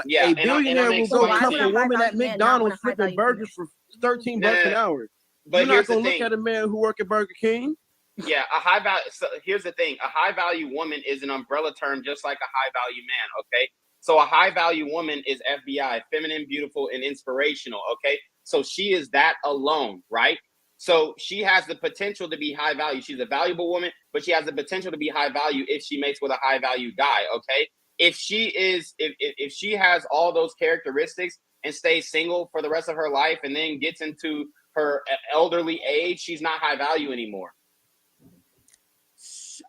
Yeah, a billionaire will go cuff a woman at McDonald's flipping burgers for $13 an hour. But you're not here's the gonna look thing. at a man who work at Burger King. Yeah, a high value. So here's the thing: a high value woman is an umbrella term, just like a high value man. Okay, so a high value woman is FBI, feminine, beautiful, and inspirational. Okay, so she is that alone, right? So she has the potential to be high value. She's a valuable woman, but she has the potential to be high value if she mates with a high value guy. Okay, if she has all those characteristics and stays single for the rest of her life, and then gets into her elderly age, she's not high value anymore.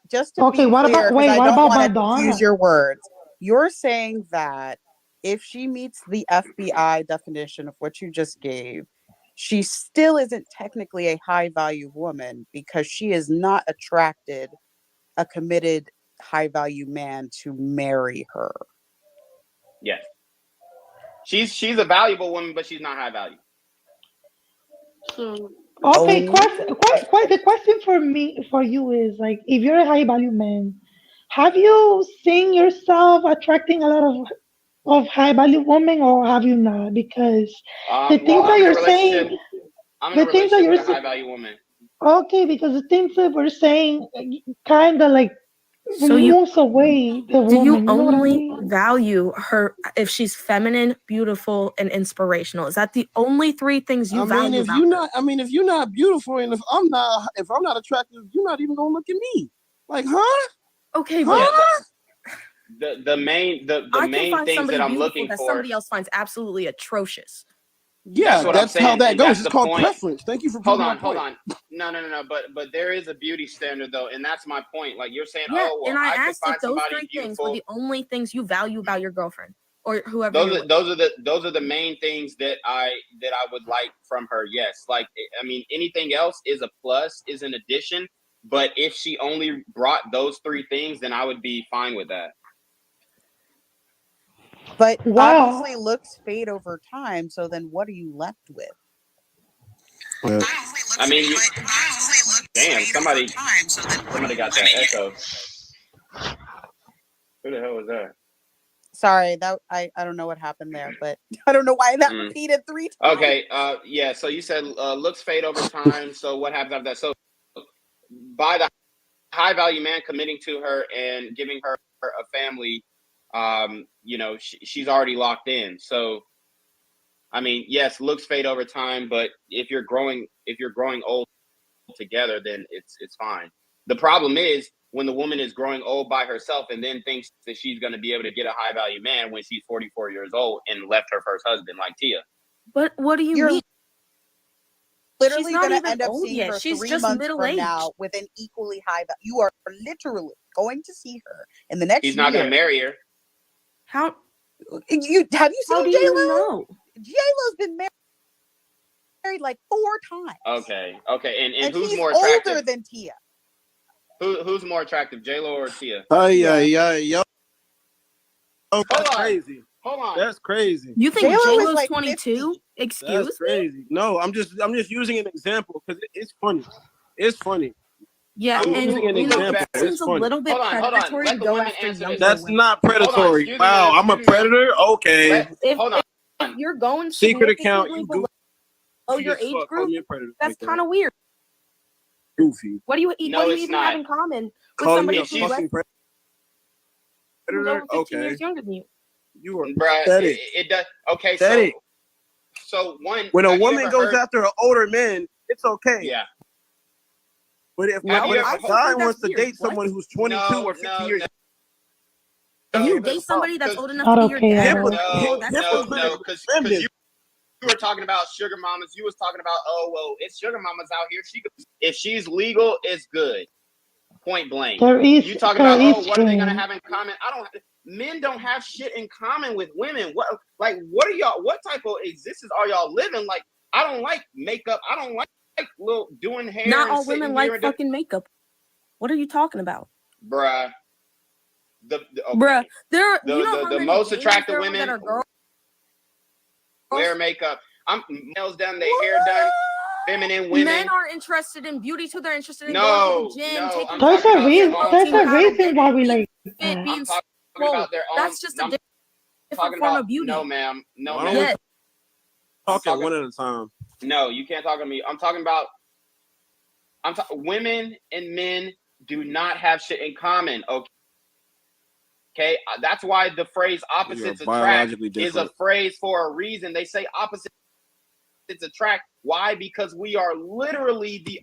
Just to be what clear, about wait? I What don't about want to Madonna? confuse your words. You're saying that if she meets the FBI definition of what you just gave, she still isn't technically a high value woman because she is not attracted a committed high value man to marry her. Yes, she's a valuable woman, but she's not high value. Okay, the question for you is like, if you're a high value man, have you seen yourself attracting a lot of high value women, or have you not? Because the things that you're saying, I'm in a relationship with a high value woman. Okay, because the things that we're saying kind of like So you moves away the woman. do you You know what I only mean? value her if she's feminine, beautiful, and inspirational? Is that the only three things you value if about you're her? not, if you're not beautiful, and if I'm not attractive, you're not even gonna look at me. Like, huh? Okay, huh? The main I can main find things somebody that I'm beautiful looking that for. somebody else finds absolutely atrocious. Yeah, What I'm that's how saying, that and goes. that's It's the called point. preference. Thank you for Hold proving on, my hold point. on. No. But there is a beauty standard though, and that's my point. Like you're saying, Yeah, oh well, and I I could asked find if those somebody three things were beautiful. the only things you value about your girlfriend or whoever you're with. Those are the main things that I would like from her. Yes, like I mean, anything else is a plus, is an addition. But if she only brought those three things, then I would be fine with that. But Wow. obviously looks fade over time, so then what are you left with? I mean, damn, somebody got that echo. Who the hell was that? Sorry, that I don't know what happened there, but I don't know why that repeated 3 times. Okay, yeah, so you said looks fade over time, so what happens after that? So by the high value man committing to her and giving her a family, you know, she's already locked in. So I mean, yes, looks fade over time, but if you're growing old together, then it's fine. The problem is when the woman is growing old by herself and then thinks that she's going to be able to get a high value man when she's 44 years old and left her first husband, like Tia. But what do you mean? Literally She's not going to even end up old seeing yet. her She's 3 just months from middle-aged. now with an equally high value. You are literally going to see her in the next He's not going to year. marry her. How? Have you How seen do J-Lo? you know? J-Lo's been married like 4 times. Okay. And who's she's more attractive? older than Tia. Who's more attractive, J-Lo or Tia? Yo. Oh, that's crazy. Hold on. That's crazy. You think J-Lo is J-Lo's like 22? 50. Excuse That's me? crazy. No, I'm just using an example because it's funny. It's funny. Yeah, I'm and using an you know, example. it seems It's a funny. little bit Hold on. predatory Let to the go women after answer younger this. That's women. not Hold on, predatory. excuse me, Wow, ma'am. I'm a Excuse me, ma'am. predator? Okay. If you're going Secret account, significantly you below goofy your as age fuck, call group, me a predator that's like kind that. of weird. Goofy. What do you No, it's even not. have in common with Calling me somebody a who's fucking who's predator? over 15 Okay. years younger than you? You are Bruh, pathetic. it does. Okay, Pathetic. so one. When a have you woman ever goes heard- after an older man, it's okay. Yeah. But if Have you a ever- guy wants to weird. date What? someone who's 22 or 50 years If you that's date a somebody that's problem. old enough to be your dad, Hip- you're like, oh, hip- that's hip- No, because you were talking about sugar mamas. You was talking about, oh well, it's sugar mamas out here. If she's legal, it's good. Point blank. You talking about, oh, what are they gonna have in common? Men don't have shit in common with women. What are y'all? What type of existence are y'all living? Like, I don't like makeup. I don't like little doing hair. not and all women sitting like here and fucking makeup. What are you talking about? bruh. Bruh, there are you know how the many most gays attractive there are women that are girls wear makeup. Nails done, their hair done. Feminine women. Men are interested in beauty too. They're interested in No, going to the gym, no, taking I'm There's talking a about their reason. own There's a personal- reason why we like fit, being I'm talking swole. about their own. That's just a talking form about of beauty. no, ma'am. No, Why ma'am. don't we Yes. talking one at a time? No, you can't talk to me. I'm talking about. Women and men do not have shit in common. Okay, that's why the phrase opposites attract is a phrase for a reason. They say opposites attract. Why? Because we are literally the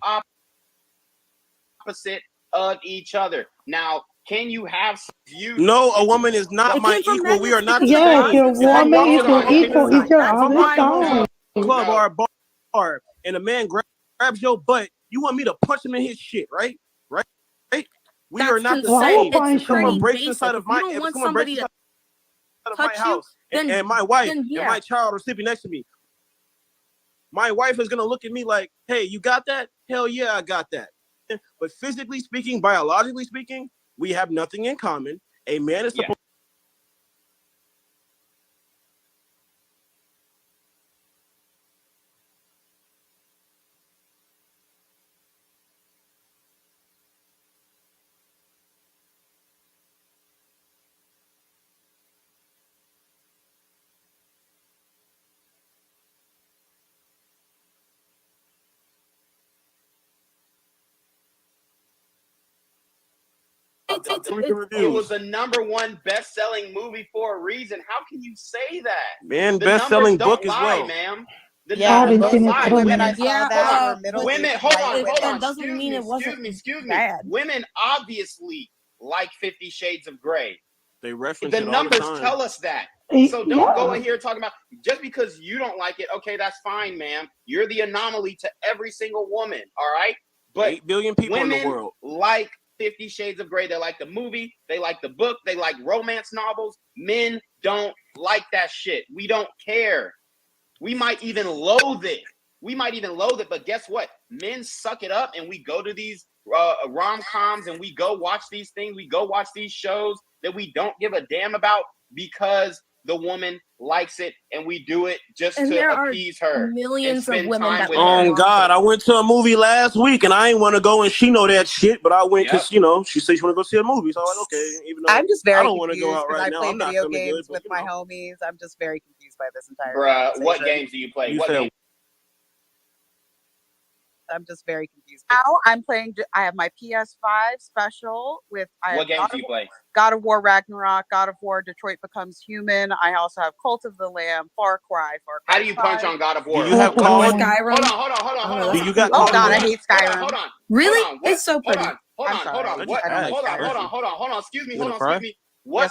opposite of each other. Now, can you have some views? No, a woman is not my equal. We are not the same. Yes, your woman is your equal. It's your other side. Club or a bar, and a man grabs your butt. You want me to punch him in his shit, right? Right? We are not the same. If someone breaks inside of my, if someone breaks inside of my house, and my wife and my child are sleeping next to me, my wife is gonna look at me like, "Hey, you got that? Hell yeah, I got that." But physically speaking, biologically speaking, we have nothing in common. A man is supposed. It was the #1 best-selling movie for a reason. How can you say that? Man, best-selling book as well, ma'am. The numbers don't lie. women I saw that were middle Women, aged hold white on, women. hold on. doesn't mean it wasn't Excuse me. bad. Women obviously like 50 Shades of Grey. They reference The it all numbers the time. tell us that. So don't go in here talking about just because you don't like it. Okay, that's fine, ma'am. You're the anomaly to every single woman. All right, but 8 billion people in the world like 50 Shades of Grey. They like the movie. They like the book. They like romance novels. Men don't like that shit. We don't care. We might even loathe it. But guess what? Men suck it up, and we go to these rom-coms, and we go watch these things. We go watch these shows that we don't give a damn about because the woman likes it, and we do it just to appease her. Millions of women that oh God, I went to a movie last week, and I ain't want to go, and she know that shit, but I went because she said she want to go see a movie, so I'm like, okay. Even though I'm just very I don't want to go out confused right because I now. play I'm video not games good, with my homies. I'm just very confused by this entire Bruh, what conversation. games do you play? You What said- games? I'm just very confused. Now I'm playing. I have my PS5 special with. What games do you play? God of War Ragnarok, God of War Detroit Becomes Human. I also have Cult of the Lamb, Far Cry. How do you punch on God of War? Do you have COD? Hold on. Do you got Oh COD? God, I hate Skyrim. Hold on. Really? Hold on. It's so pretty. Hold on. Excuse me. What?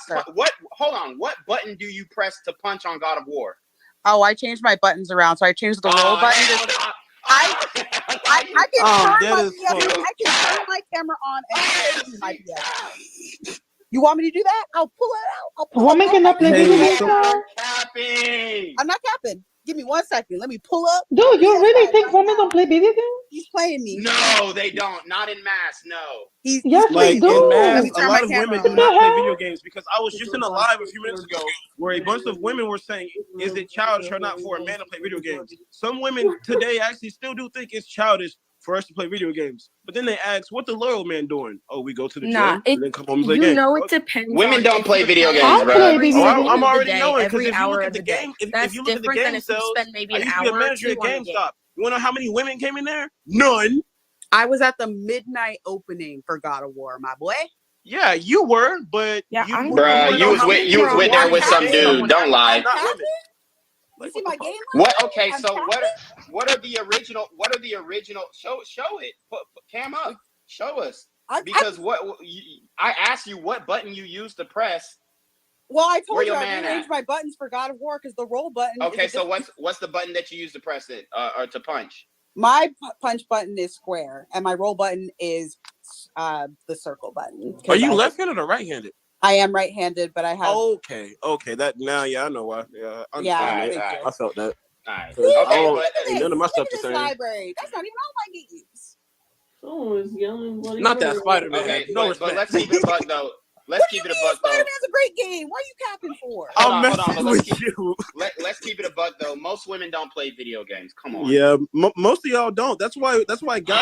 Hold on. What button do you press to punch on God of War? Oh, I changed my buttons around, so I changed the roll button. I can turn my camera on and my PS. You want me to do that? I'll pull it out. Woman cannot play video games now. I'm not capping. Give me 1 second. Let me pull up. Dude, you really think women don't play video games? He's playing me. No, they don't. Not in mass. No. Yes, like we do. in mass, me a turn lot my of camera women do on. not play video games because I was just in a live a few minutes ago where a bunch of women were saying, is it childish or not for a man to play video games? Some women today actually still do think it's childish for us to play video games. But then they ask, what the loyal man doing? Oh, we go to the gym and then come home and play games. It depends. Women don't play video games, I bro. play video games. I'm already knowing because every if you hour look of at the the day. game, if That's you look at the different than game if you sales, spend maybe I an used to be a hour or manager two at on a game. GameStop. You want to know how many women came in there? None. I was at the midnight opening for God of War, my boy. Yeah, you were, but Bruh, you was with there with some dude. Don't lie. You see my game? What? Okay, so what are the original? Show it. Put cam up. Show us. Because I asked you what button you used to press. Well, I told Where you your I man rearranged my buttons for God of War because the roll button. Okay, so what's the button that you use to press it or to punch? My punch button is square, and my roll button is the circle button. Are you left-handed or right-handed? I am right-handed, but I have. Okay. That now, yeah, I know why. Yeah, I Yeah, I felt that. All right. Okay, none of my stuff the this same. library. That's not even all my games. Someone was yelling. Not that Spider-Man. Okay, no but respect. let's keep it a buck though. Let's keep it a buck though. Spider-Man's a great game. What are you capping for? I'm messing with you. Let's keep it a buck though. Most women don't play video games. Come on. Yeah, most of y'all don't. That's why guys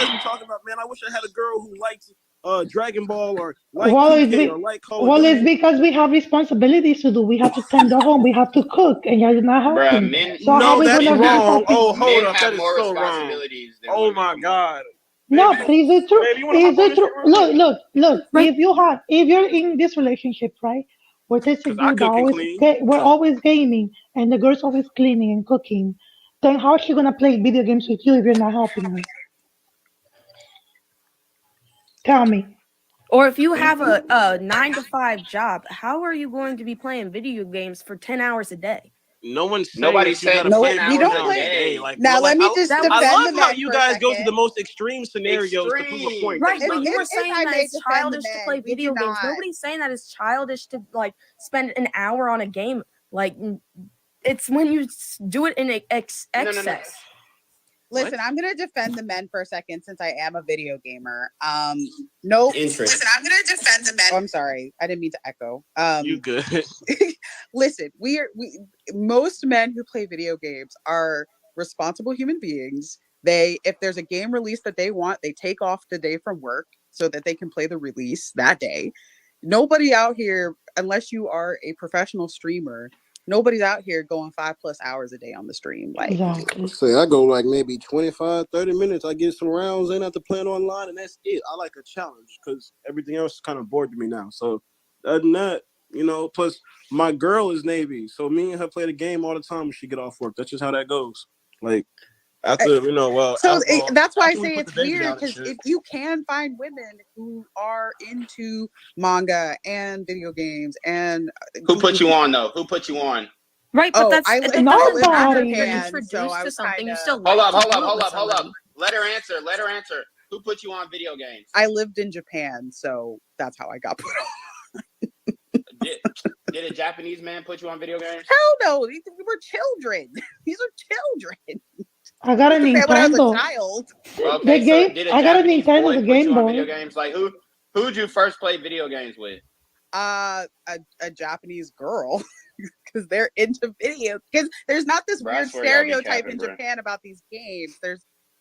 be talking about, man, I wish I had a girl who likes Dragon Ball or like Well, 2K or like Call of well, it's Duty. because we have responsibilities to do. We have to tend the home. We have to cook, and you're not Bruh, helping. men So how No, we that's gonna men be have wrong. happy? Oh, hold men up, that have is more so wrong. responsibilities than Oh women. my Come on. God, No, baby, but is it true? baby, you want to Is hop on it this true? shit real quick? Look. Right. If you're in this relationship, right, where there's a Cause I dude that cook and always clean. we're always gaming, and the girl's always cleaning and cooking, then how's she gonna play video games with you if you're not helping her? Tell me. Or if you have a 9 to 5 job, how are you going to be playing video games for 10 hours a day? No one's saying Nobody that you said gotta No, play 10 we 10 10 don't hours a hours play. a day. day. Like, Now, let like me just That I defend love the how men you for a guys go to the second. most extreme scenarios to prove a Extreme. point. Right, That's but not you fair. were If saying I that may it's defend the childish to men, play we do video games. not. Nobody's saying that it's childish to like spend an hour on a game. Like it's when you do it in No. excess. Listen, I'm gonna defend the men for a second since I am a video gamer. No, Interest. listen, I'm gonna defend the men. Oh, I'm sorry, I didn't mean to echo. You good? Listen, most men who play video games are responsible human beings. If there's a game release that they want, they take off the day from work so that they can play the release that day. Nobody out here, unless you are a professional streamer, nobody's out here going 5+ hours a day on the stream. Like, Exactly. Say I go like maybe 25, 30 minutes. I get some rounds in after playing online, and that's it. I like a challenge because everything else is kind of bored to me now. So other than that, plus my girl is Navy, so me and her play the game all the time when she get off work. That's just how that goes. Like after that's why I after we say put the it's baby weird down and because shit. if you can find women who are into manga and video games and Who put you on though? Who put you on? Right, but that doesn't matter. Nobody. If you're Japan, introduced so I to was something, you kinda- still Hold like up. to do it with somebody. Let her answer. Who put you on video games? I lived in Japan, so that's how I got put on. Did a Japanese man put you on video games? Hell no, we were children. These are children. I got a When I was a Nintendo. child. Okay, The so game. did a I got a Japanese Nintendo. boy The put Game you on video Boy. games? Like who'd you first play video games with? A Japanese girl. Because they're into video. Because there's not this Bro, I weird swear y'all be stereotype capping, in bro. Japan about these games.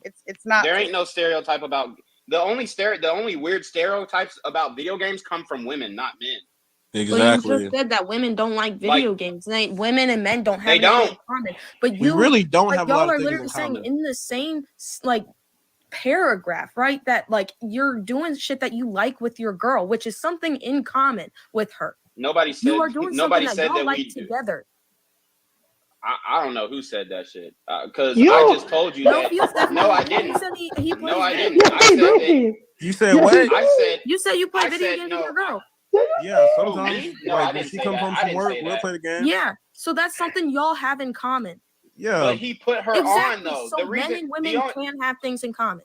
It's not. There ain't no stereotype about the only weird stereotypes about video games come from women, not men. Exactly. Well, you just said that women don't like video games. Women and men don't have They anything don't. in common. But We really don't have a lot y'all of are things literally in saying common. in the same paragraph, right? That like you're doing shit that you like with your girl, which is something in common with her. Nobody said. You are doing Nobody something that said y'all that like we together. I don't know who said that shit. Because You. I just told you that. You said No, I he didn't. said he plays No, I video didn't. games. I said that. You said what? I said. You said you play I video said games no. with your girl. Yeah, Who, sometimes me? No, I like when didn't she say come that. home I from didn't work, say we'll that. play the game. Yeah. So that's something y'all have in common. Yeah. But he put her Exactly. on though. So The reason men and women can have things in common.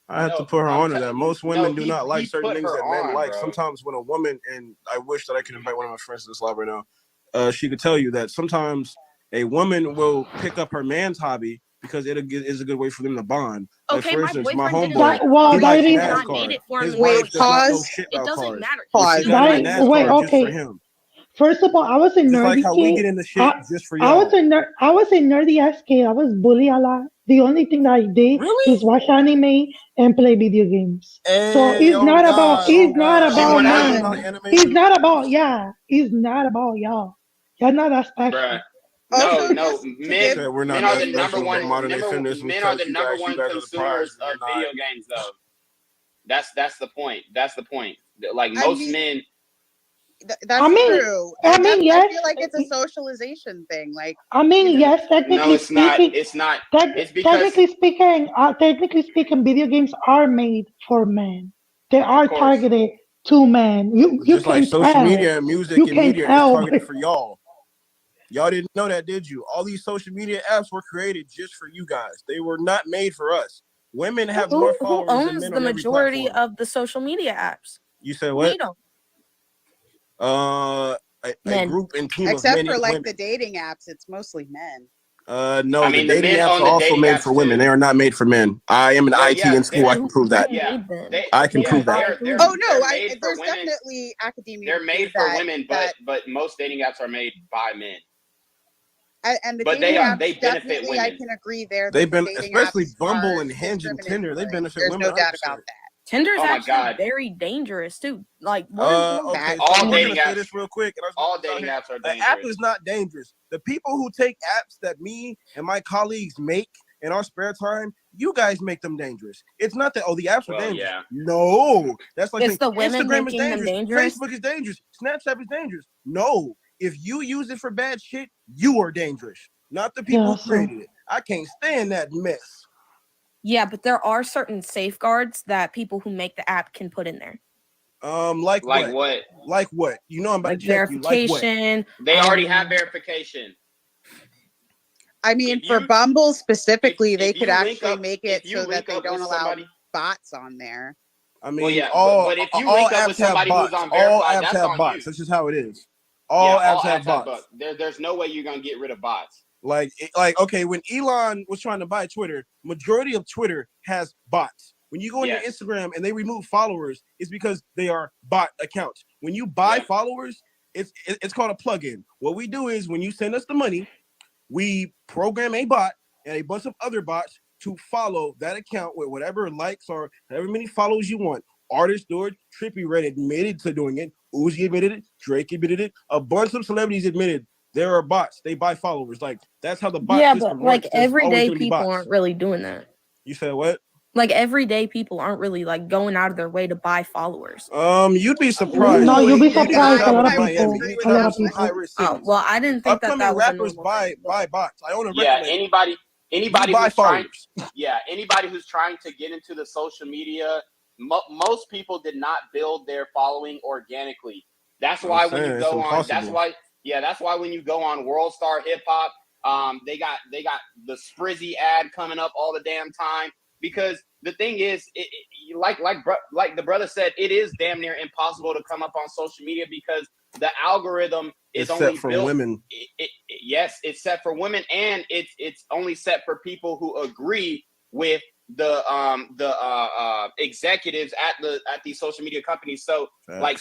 I have to put her on to that. Most women do not like he certain put things her that men on, like. bro. Sometimes when a woman, and I wish that I could invite one of my friends to this live right now, she could tell you that sometimes a woman will pick up her man's hobby because it is a good way for them to bond. Like Okay, for my instance, my boyfriend didn't homeboy, like he likes and I made NASCAR. it for him. His and wife we does not know pause. shit It about doesn't cars. matter. But she got into NASCAR Wait, just for okay. him. First of all, I was a Just like nerdy how we kid. get into shit just for I was y'all. I was a nerdy ass kid. I was bullied a lot. The only thing that I did is watch anime and play video games. So Hey, it's not about Listen. mine. It's not about It's not about y'all. Y'all not that special. Bruh. Also, No, men We're not are that the number special, but one. modern day feminism Men are tells the you number guys are one the prize. consumers We're of not. video games, though. That's the point. That's the point. Like I most mean, men. That's true. I And mean, I yes. feel like it's a socialization thing. Like, I mean, yes. No, Technically it's not. speaking, It's not. It's because, technically speaking, video games are made for men. They are of course, targeted to men. You Just like can social tell. media and music You and can media is tell. targeted for y'all. Y'all didn't know that, did you? All these social media apps were created just for you guys. They were not made for us. Women have more Who followers than owns men the on every majority platform. of the social media apps? You said Who what? made them? A group and team of except men for and like women. the dating apps, it's mostly men. No, I mean, the the dating men apps own are the also dating made apps for women. too. They are not made for men. I am an Well, IT yeah, in school. I can prove that. Who Yeah, made them? I can prove that. They're Oh no, made for there's women. definitely academia. They're to made prove for women, but most dating apps are made by men. And the But dating apps, they benefit definitely, I women. can agree there. They've that the been, dating especially apps Bumble are and Hinge and Tinder. They discriminatory. benefit There's women. no doubt 100%. about that. Tinder's Oh my actually God. very dangerous too. Like, Okay, so all we're dating gonna say apps. this real quick. And All dating apps are the dangerous. app is not dangerous. The people who take apps that me and my colleagues make in our spare time, you guys make them dangerous. It's not that the apps are dangerous. Yeah. No, that's like It's saying the women Instagram is making them dangerous. dangerous? Facebook is dangerous. Snapchat is dangerous. No, if you use it for bad shit, you are dangerous. Not the people who created it. I can't stand that mess. Yeah, but there are certain safeguards that people who make the app can put in there. Like what? Like what? You know I'm about Like to check you. Like what? verification. They already have verification. I mean, for Bumble specifically, they could actually make it if you so that link they up don't with allow somebody- bots on there. I mean, Well, yeah, all but if you all link up apps with somebody have who's bots. on All verified, apps that's have on bots. you. That's just how it is. All apps have bots. There's no way you're gonna get rid of bots. Like okay, when Elon was trying to buy Twitter, majority of Twitter has bots. When you go on your Instagram and they remove followers, it's because they are bot accounts. When you buy followers, it's called a plugin. What we do is when you send us the money, we program a bot and a bunch of other bots to follow that account with whatever likes or however many follows you want. Artists do it. Trippie Redd admitted to doing it. Uzi admitted it. Drake admitted it. A bunch of celebrities admitted there are bots. They buy followers. Like that's how the bot system but like works. There's always everyday gonna be people bots. aren't really doing that. You said what? Like everyday people aren't really like going out of their way to buy followers. You'd be surprised. No, you'll be You can surprised. A travel lot to of Miami. people. You A travel lot of to high people. risk cities. Well, I didn't think that Upcoming was a rappers normal buy thing. bots. I own a Yeah, record label. anybody buy who's followers. anybody who's trying to get into the social media, most people did not build their following organically. That's why when you go on, that's why when you go on World Star Hip Hop, they got the Sprizzy ad coming up all the damn time, because the thing is, like the brother said, it is damn near impossible to come up on social media because the algorithm is only set for built. women. Yes, it's set for women, and it's only set for people who agree with the executives at these social media companies. So like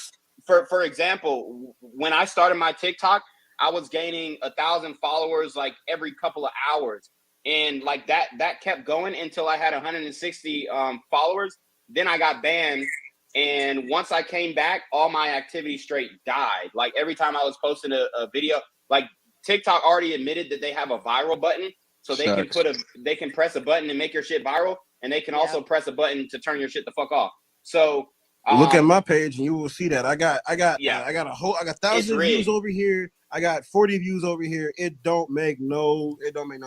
for example, when I started my TikTok, I was gaining 1,000 followers like every couple of hours, and like that kept going until I had 160 followers. Then I got banned, and once I came back, all my activity straight died. Like every time I was posting a video, like TikTok already admitted that they have a viral button, so they can press a button and make your shit viral, and they can also press a button to turn your shit the fuck off. So look at my page and you will see that I got 1,000 views over here. I got 40 views over here. It don't make no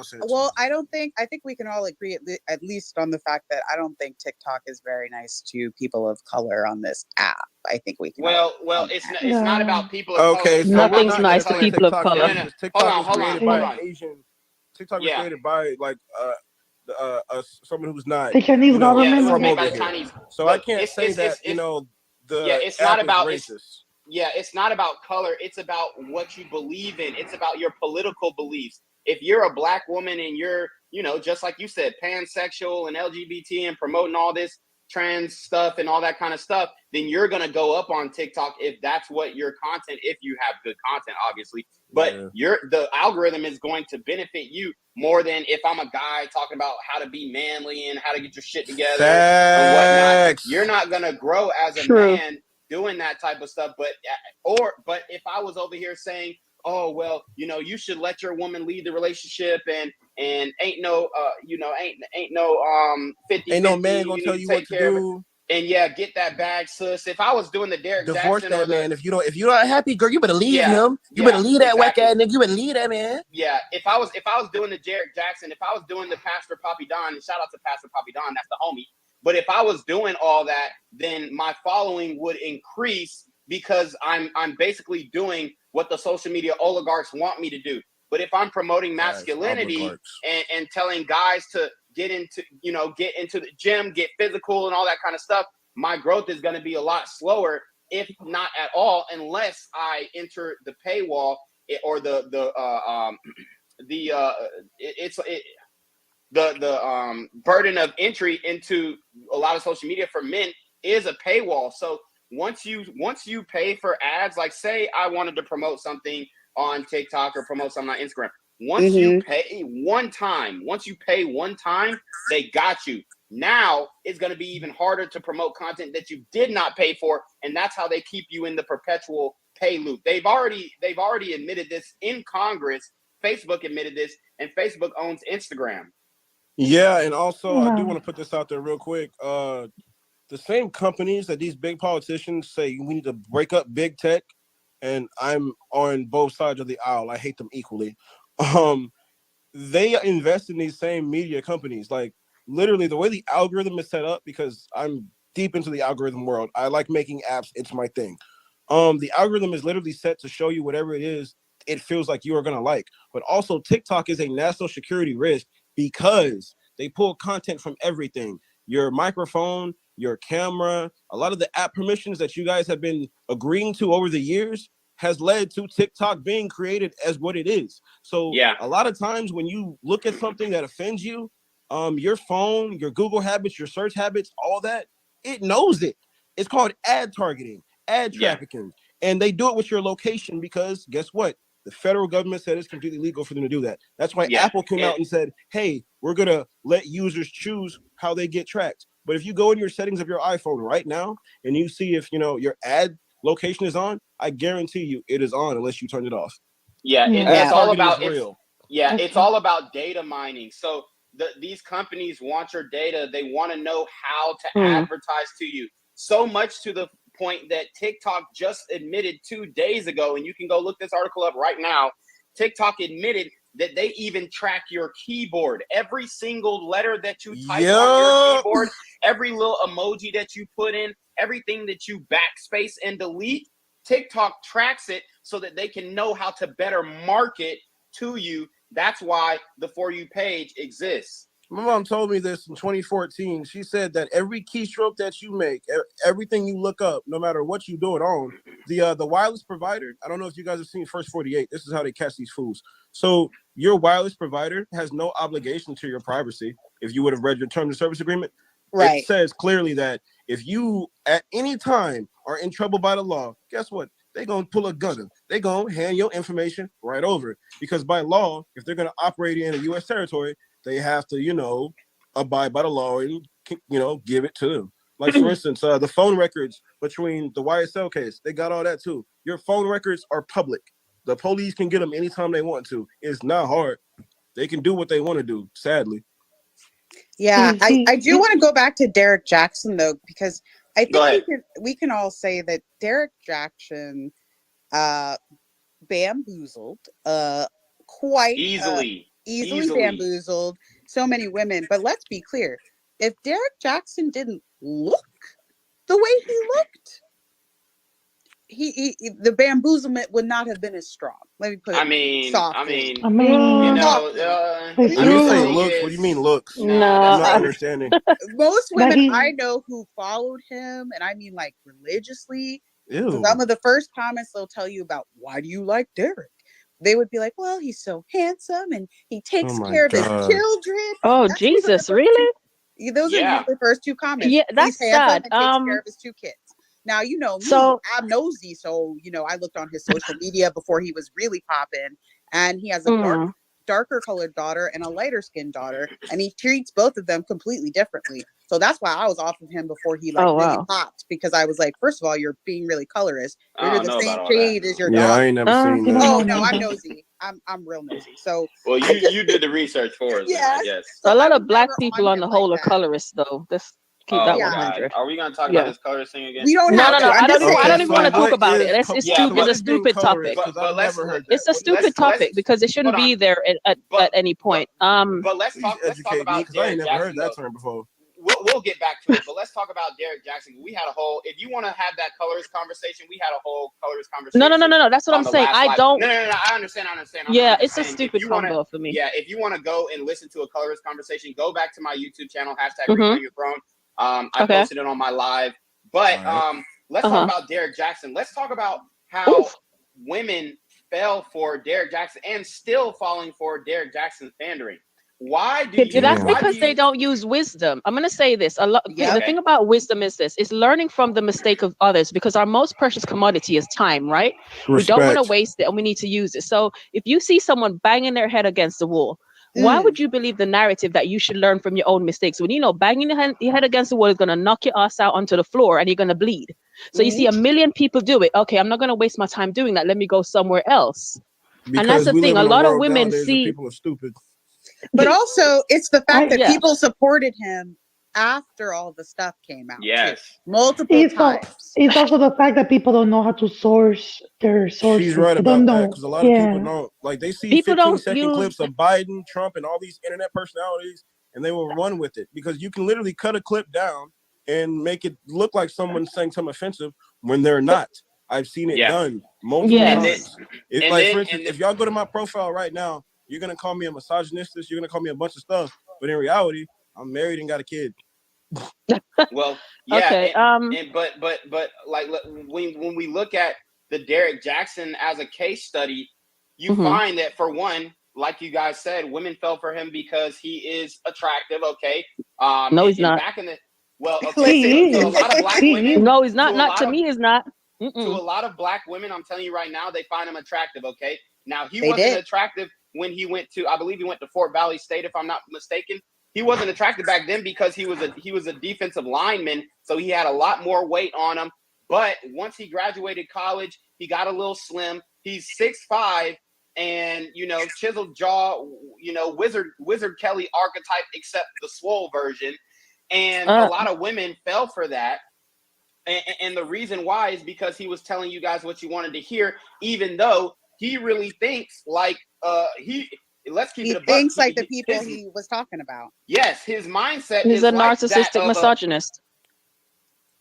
sense. Well, I think we can all agree at least on the fact that I don't think TikTok is very nice to people of color on this app. I think we can. Well, it's not about people of color. So nothing's nice to people of color. TikTok was created by an Asian. TikTok was created by like someone who's not the Chinese government from made over by the here. Chinese. So I can't say that it's not about racist. It's not about color. It's about what you believe in. It's about your political beliefs. If you're a black woman and you're, just like you said, pansexual and LGBT and promoting all this trans stuff and all that kind of stuff, then you're going to go up on TikTok if that's what your content, if you have good content, obviously. But the algorithm is going to benefit you more than if I'm a guy talking about how to be manly and how to get your shit together and whatnot. You're not going to grow as a man doing that type of stuff. But if I was over here saying, oh, well, you should let your woman lead the relationship and ain't no 50, ain't no man gonna tell you what to do. And get that bag, sis. If I was doing the Derek divorce Jackson, that man. If you're not happy, girl, you better leave him. You better leave that whack ass nigga. You better leave that man. Yeah. If I was doing the Derek Jackson, if I was doing the Pastor Poppy Don, and shout out to Pastor Poppy Don, that's the homie. But if I was doing all that, then my following would increase because I'm basically doing what the social media oligarchs want me to do. But if I'm promoting masculinity and telling guys to get into the gym, get physical and all that kind of stuff, my growth is going to be a lot slower, if not at all, unless I enter the paywall or the burden of entry into a lot of social media for men is a paywall. So once you pay for ads, like say I wanted to promote something on TikTok or promote something on Instagram, once you pay one time, they got you. Now it's going to be even harder to promote content that you did not pay for, and that's how they keep you in the perpetual pay loop. They've already admitted this in Congress. Facebook admitted this, and Facebook owns Instagram. Yeah, and also I do want to put this out there real quick. The same companies that these big politicians say we need to break up big tech, and I'm on both sides of the aisle. I hate them equally. They invest in these same media companies. Like literally the way the algorithm is set up, because I'm deep into the algorithm world. I like making apps. It's my thing. The algorithm is literally set to show you whatever it is it feels like you are going to like. But also TikTok is a national security risk because they pull content from everything. Your microphone, your camera, a lot of the app permissions that you guys have been agreeing to over the years has led to TikTok being created as what it is. So a lot of times when you look at something that offends you, your phone, your Google habits, your search habits, all that, it knows it. It's called ad targeting, ad trafficking. And they do it with your location because guess what? The federal government said it's completely legal for them to do that. That's why Apple came out and said, hey, we're going to let users choose how they get tracked. But if you go in your settings of your iPhone right now and you see if, your ad location is on, I guarantee you it is on unless you turn it off. It's all about real. It's all about data mining. So these companies want your data. They want to know how to advertise to you. So much to the point that TikTok just admitted 2 days ago, and you can go look this article up right now. TikTok admitted that they even track your keyboard. Every single letter that you type on your keyboard, every little emoji that you put in, everything that you backspace and delete, TikTok tracks it so that they can know how to better market to you. That's why the For You page exists. My mom told me this in 2014. She said that every keystroke that you make, everything you look up, no matter what you do it on, the wireless provider, I don't know if you guys have seen First 48. This is how they catch these fools. So your wireless provider has no obligation to your privacy. If you would have read your terms of service agreement, it says clearly that if you at any time are in trouble by the law, guess what? They're going to pull a gun. They're going to hand your information right over. Because by law, if they're going to operate in a U.S. territory, they have to, abide by the law and, give it to them. Like, for instance, the phone records between the YSL case, they got all that too. Your phone records are public. The police can get them anytime they want to. It's not hard. They can do what they want to do, sadly. Yeah, I do want to go back to Derek Jackson, though, because I think we can all say that Derek Jackson bamboozled quite easily bamboozled so many women. But let's be clear, if Derek Jackson didn't look the way he looked, the bamboozlement would not have been as strong. Let me put it softly. When you say looks, what do you mean looks? No, I'm not understanding. Most women I know who followed him, and I mean like religiously, some of the first comments they'll tell you about, why do you like Derek? They would be like, well, he's so handsome and he takes care of his children. Oh, Jesus, really? Those are the first two comments. Yeah, that's he's handsome sad. and takes care of his 2 kids. Now, me, I'm nosy. So, I looked on his social media before he was really popping, and he has a darker colored daughter and a lighter skinned daughter, and he treats both of them completely differently. So that's why I was off of him before he really popped, because I was like, first of all, you're being really colorist. You're the same shade as your daughter. I ain't never seen that. Oh no, I'm nosy. I'm real nosy. So you did the research for us. Yeah. Yes. So a lot of black people on the whole are colorists, though. Let's keep that 100. Are we gonna talk about his colorist thing again? We don't No. have to. I don't even want to talk about it. It's a stupid topic. It's a stupid topic because it shouldn't be there at any point. But let's talk about because I ain't never heard that Jackson, term before. We'll get back to it, but let's talk about Derek Jackson. We had a whole. If you want to have that colorist conversation, we had a whole colorist conversation. No. That's what I'm saying. I don't. No. I understand. It's a stupid combo for me. Yeah, if you want to go and listen to a colorist conversation, go back to my YouTube channel #Reclaim Your Throne. I posted it on my live. But let's talk about Derek Jackson. Let's talk about how women fell for Derek Jackson and still falling for Derek Jackson's pandering. Why do you? That's because they don't use wisdom. I'm going to say this. The thing about wisdom is this: is learning from the mistake of others, because our most precious commodity is time, right? Respect. We don't want to waste it, and we need to use it. So if you see someone banging their head against the wall, Why would you believe the narrative that you should learn from your own mistakes when you know banging your head against the wall is going to knock your ass out onto the floor and you're going to bleed? So you see a million people do it. Okay, I'm not going to waste my time doing that. Let me go somewhere else. And that's Because the we thing. live A in a lot of world women nowadays where see. people are stupid. But also, it's the fact that Yeah. people supported him after all the stuff came out. Yes. Too. Multiple times. It's also the fact that people don't know how to source their sources. She's right They don't about that know. because a lot of people don't. Like they see People 15 don't second use- clips of Biden, Trump, and all these internet personalities, and they will run with it because you can literally cut a clip down and make it look like someone's saying something offensive when they're not. I've seen it done multiple times. For instance, if y'all go to my profile right now, you're gonna call me a misogynist. You're gonna call me a bunch of stuff, but in reality, I'm married and got a kid. Well, yeah, Okay, but like when we look at the Derek Jackson as a case study, you find that for one, like you guys said, women fell for him because he is attractive. Okay, No, he's not. Back in the okay, to a lot of black women. No, he's not. to a Not lot to of- me, he's not. To a lot of black women, I'm telling you right now, they find him attractive. Okay, now he They wasn't did. attractive when he went to, I believe he went to Fort Valley State, if I'm not mistaken. He wasn't attractive back then because he was a defensive lineman, so he had a lot more weight on him. But once he graduated college, he got a little slim. He's 6'5", and chiseled jaw, Wizard Kelly archetype, except the swole version. And a lot of women fell for that. And the reason why is because he was telling you guys what you wanted to hear, even though he really thinks like let's keep He it a buck. thinks like the people he was talking about. Yes, his mindset He's is a like narcissistic that of misogynist.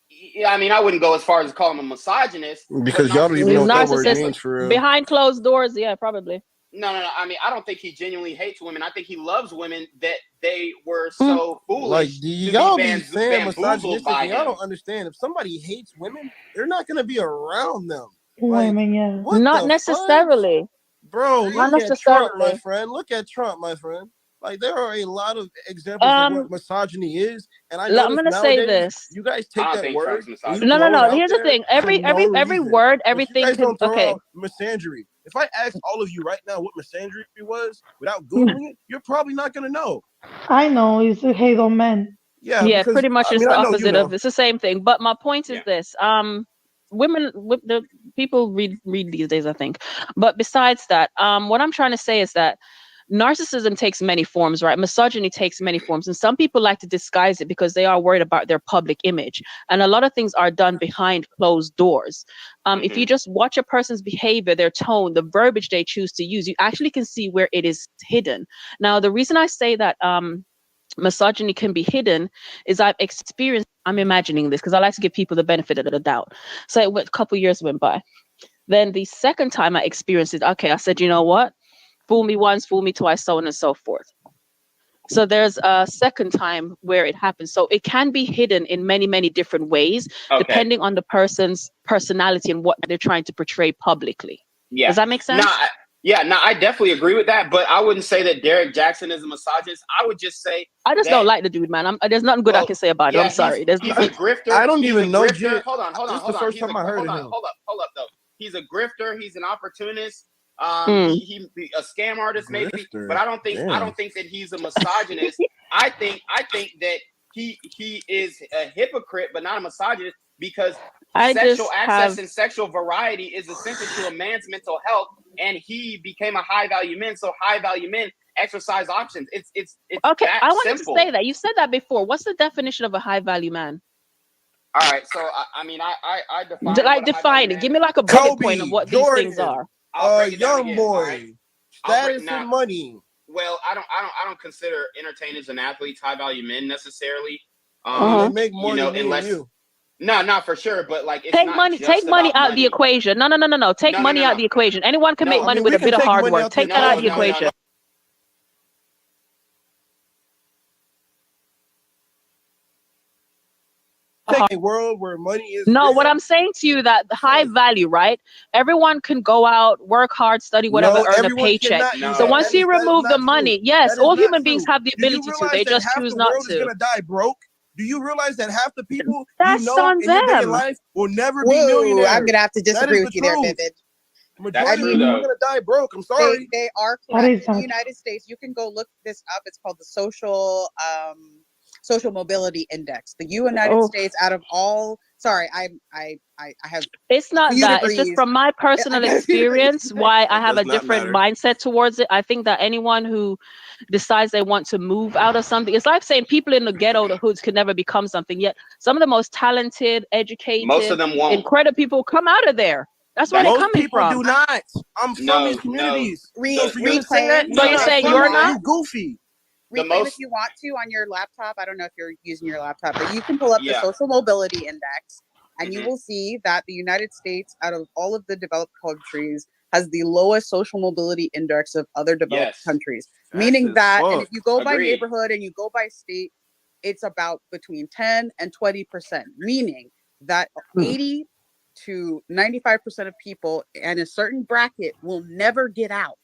Yeah, I mean, I wouldn't go as far as call him a misogynist Because y'all don't even know what that word narcissist means for real. behind closed doors. Yeah, probably. No. I mean, I don't think he genuinely hates women. I think he loves women that they were so foolish. Like, to y'all be saying bamboozled misogynistic, by and y'all him. don't understand. If somebody hates women, they're not gonna be around them. Women, yeah. What Not the necessarily. fuck? Bro, Not look at Trump, my necessarily. friend. Look at Trump, my friend. Like, there are a lot of examples of what misogyny is, and I I'm notice gonna say nowadays this. you guys I take don't that think word Trump's and you misogynist. throw it out Here's the there thing. for no Every reason. word, But everything you guys can. don't throw Okay. out misandry. If I ask all of you right now what misandry was without Googling it, you're probably not gonna know. I know it's a hate on men. Yeah, Yeah, because pretty much it's I the know you opposite know. of it's the same thing. But my point is this: women, the people read these days, I think. But besides that, what I'm trying to say is that narcissism takes many forms, right? Misogyny takes many forms, and some people like to disguise it because they are worried about their public image. And a lot of things are done behind closed doors. If you just watch a person's behavior, their tone, the verbiage they choose to use, you actually can see where it is hidden. Now, the reason I say that misogyny can be hidden is I'm imagining this because I like to give people the benefit of the doubt. So a couple years went by. Then the second time I experienced it, okay, I said, you know what? Fool me once, fool me twice, so on and so forth. So there's a second time where it happens. So it can be hidden in many, many different ways, depending on the person's personality and what they're trying to portray publicly. Yeah. Does that make sense? No, I definitely agree with that, but I wouldn't say that Derek Jackson is a misogynist. I would just say I just don't like the dude, man. There's nothing good I can say about it. I'm sorry. He's a grifter. I don't even know grifter. Jit. Hold on. This is the first time I heard of him. Hold up, though. He's a grifter. He's an opportunist. He a scam artist, maybe, Grifter. but I don't think that he's a misogynist. I think that he is a hypocrite, but not a misogynist, because sexual access and sexual variety is essential to a man's mental health, and he became a high value man. So high value men exercise options. It's okay. that I wanted simple. to say that you said that before. What's the definition of a high value man? All right, so I mean, I define define it. Give me like a bullet point of what these things are. Young boy, right? status and money. Well, I don't consider entertainers and athletes high value men necessarily. They make more than unless you. No, not for sure, but like it's take not money. just Take money about out the equation. No. Take money out the equation. Anyone can make money with a bit of hard work. Take that out of the equation. Take a world where money is what I'm saying to you that high value, right? Everyone can go out, work hard, study whatever, earn a paycheck. So once you remove the money, yes, all human beings have the ability to. They just choose not to. Is gonna die broke. Do you realize that half the people That's you know on in your daily them. life will never be millionaires? I'm gonna have to disagree with you there, Vivid. Majority of people are gonna die broke. I'm sorry. They are That correct. is In the not United States, you can go look this up. It's called the social mobility index. The United States, out of all, sorry, I have. It's not few that. It's just degrees. from my personal I have few degrees. experience why I have does a not different matter. mindset towards it. I think that anyone who decides they want to move out of something, it's like saying people in the ghetto, the hoods, could never become something. Yet some of the most talented, Most of educated, them won't. incredible people come out of there. That's where they're Most coming people from. do not. I'm from No, these communities. no. So for you to say that, So you're saying you're not? You goofy. Reclaim if you want to on your laptop. I don't know if you're using your laptop, but you can pull up the social mobility index, and you will see that the United States, out of all of the developed countries, has the lowest social mobility index of other developed countries. Meaning that, and if you go by neighborhood and you go by state, it's about between 10 and 20%. Meaning that 80 to 95% of people in a certain bracket will never get out.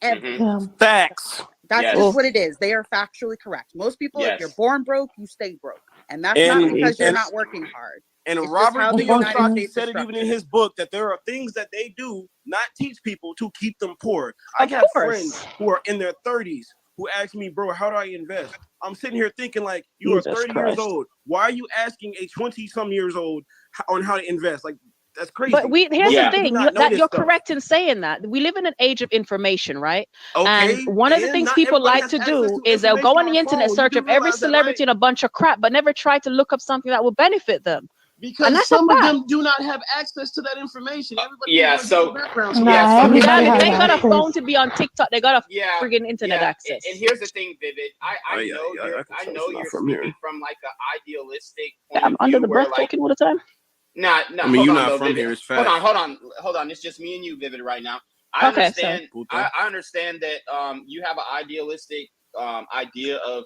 Ever. Facts. That's just what it is. They are factually correct. Most people, if you're born broke, you stay broke. And that's not because you're not working hard. And It's just Robert how the United Kiyosaki States said is it even in structured. his book that there are things that they do not teach people to keep them poor. I Of have course. friends who are in their 30s who ask me, bro, how do I invest? I'm sitting here thinking like, you are Jesus 30 years Christ. old. Why are you asking a 20-some years old on how to invest? Like, that's crazy. But here's Most the people do thing, not know that this you're stuff. correct in saying that. We live in an age of information, right? Okay, And one of the and things not people everybody like has to access do to is they'll go information on the on internet, phone. search You of do every realize that, celebrity right? and a bunch of crap, but never try to look up something that will benefit them. And Because that's some a of fact. them do not have access to that information. Everybody Yeah, has so- a background. Nah, so everybody Damn, if has they ain't got a access. phone to be on TikTok, they got a Yeah, friggin' internet access. And here's the thing, Vivid. I I know you're from speaking here. from like an idealistic point I'm of under view the where breath like talking all the time. nah, I mean, hold you're on not though, from Vivid. here. It's Hold fact. on. It's just me and you, Vivid, right now. Okay, understand. so- I understand that you have an idealistic idea of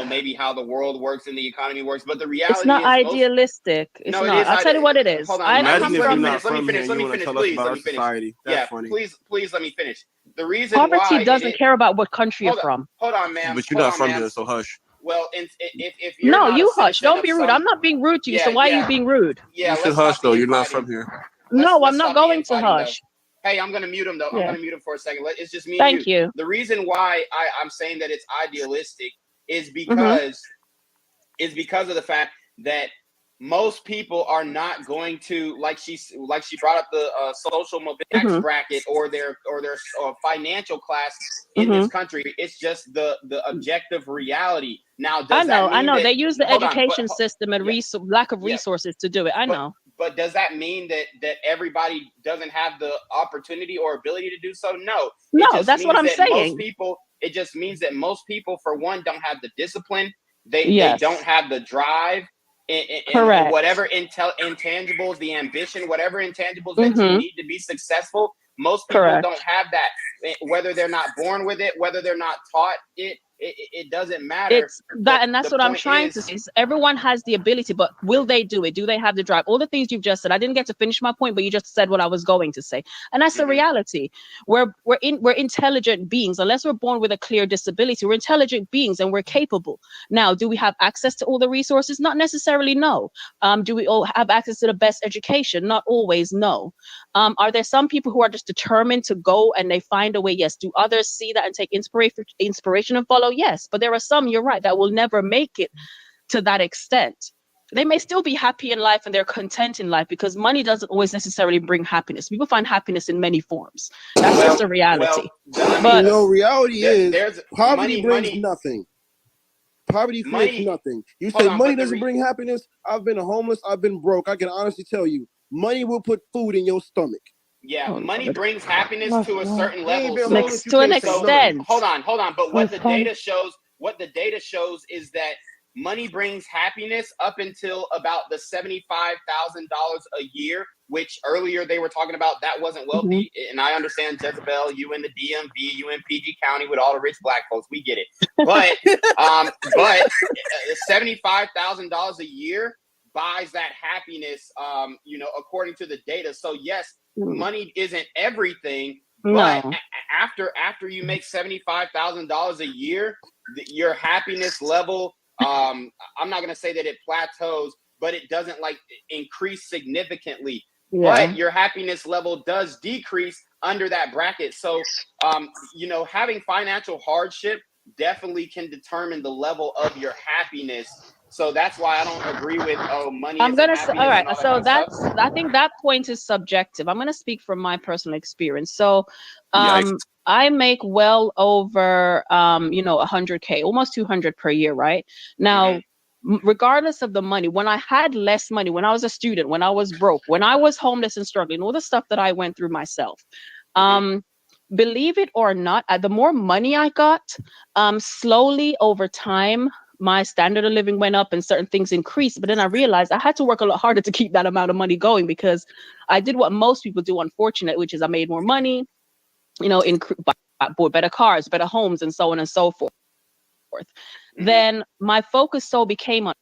maybe how the world works and the economy works, but the reality It's not is idealistic. It's no, it not. is. I'll tell you what it is. Hold on. I Imagine come if let you're me from not finish. Let me from finish. here. Let You me want to finish. tell us Please, about let our me finish. society. That's Yeah, funny. please let me finish. The reason poverty why doesn't care about what country you're from. Hold on, ma'am. But you're not from here, so hush. Well, if you're No, not you a hush. citizen Don't of be rude. some, I'm not being rude to you. So why are you being rude? Yeah, You should let's hush stop the though. You're not infighting. from here. No, Let's I'm not stop the going to infighting, though. hush. Hey, I'm gonna mute him though. I'm Yeah. gonna mute him for a second. It's just me and Thank you. The reason why I'm saying that it's idealistic is Mm-hmm. because of the fact that most people are not going to like she brought up the social mobility tax bracket or their financial class in this country. It's just the objective reality. Now, does that mean I know. that They use the hold on, education system and lack of Yeah. resources to do it. I know. But does that mean that everybody doesn't have the opportunity or ability to do so? No. No, It just that's what means I'm that saying. it just means that most people, for one, don't have the discipline. They Yes. don't have the drive and Correct. whatever intangibles, the ambition, whatever intangibles that you need to be successful. Most people Correct. don't have that. Whether they're not born with it, whether they're not taught it, it doesn't matter. It's that, and that's what I'm trying to say. Is everyone has the ability, but will they do it? Do they have the drive? All the things you've just said. I didn't get to finish my point, but you just said what I was going to say, and that's the reality. We're intelligent beings. Unless we're born with a clear disability, we're intelligent beings and we're capable. Now, do we have access to all the resources? Not necessarily. No. Do we all have access to the best education? Not always. No. Are there some people who are just determined to go and they find a way? Yes. Do others see that and take inspiration and follow? Yes, but there are some, you're right, that will never make it to that extent. They may still be happy in life and they're content in life because money doesn't always necessarily bring happiness. People find happiness in many forms. That's just a reality. But reality is poverty brings nothing. Poverty creates nothing. You say money doesn't bring happiness. I've been homeless. I've been broke. I can honestly tell you, money will put food in your stomach. Yeah, money brings happiness to a certain level. To an extent. Hold on. But what the data shows is that money brings happiness up until about the $75,000 a year, which earlier they were talking about that wasn't wealthy. And I understand, Jezebel, you in the DMV, you in PG County with all the rich black folks, we get it. But $75,000 a year buys that happiness, according to the data. So yes, money isn't everything, but after you make $75,000 a year, your happiness level, I'm not going to say that it plateaus, but it doesn't increase significantly. but your happiness level does decrease under that bracket. So, having financial hardship definitely can determine the level of your happiness. So that's why I don't agree with money I'm isn't gonna say, happiness all right. and all that So kind of stuff. I think that point is subjective. I'm gonna speak from my personal experience. So, Yikes. I make well over 100K, almost 200 per year, right? Now, regardless of the money, when I had less money, when I was a student, when I was broke, when I was homeless and struggling, all the stuff that I went through myself, believe it or not, the more money I got, slowly over time, my standard of living went up and certain things increased. But then I realized I had to work a lot harder to keep that amount of money going, because I did what most people do, unfortunately, which is I made more money, bought better cars, better homes, and so on and so forth. Then my focus became on,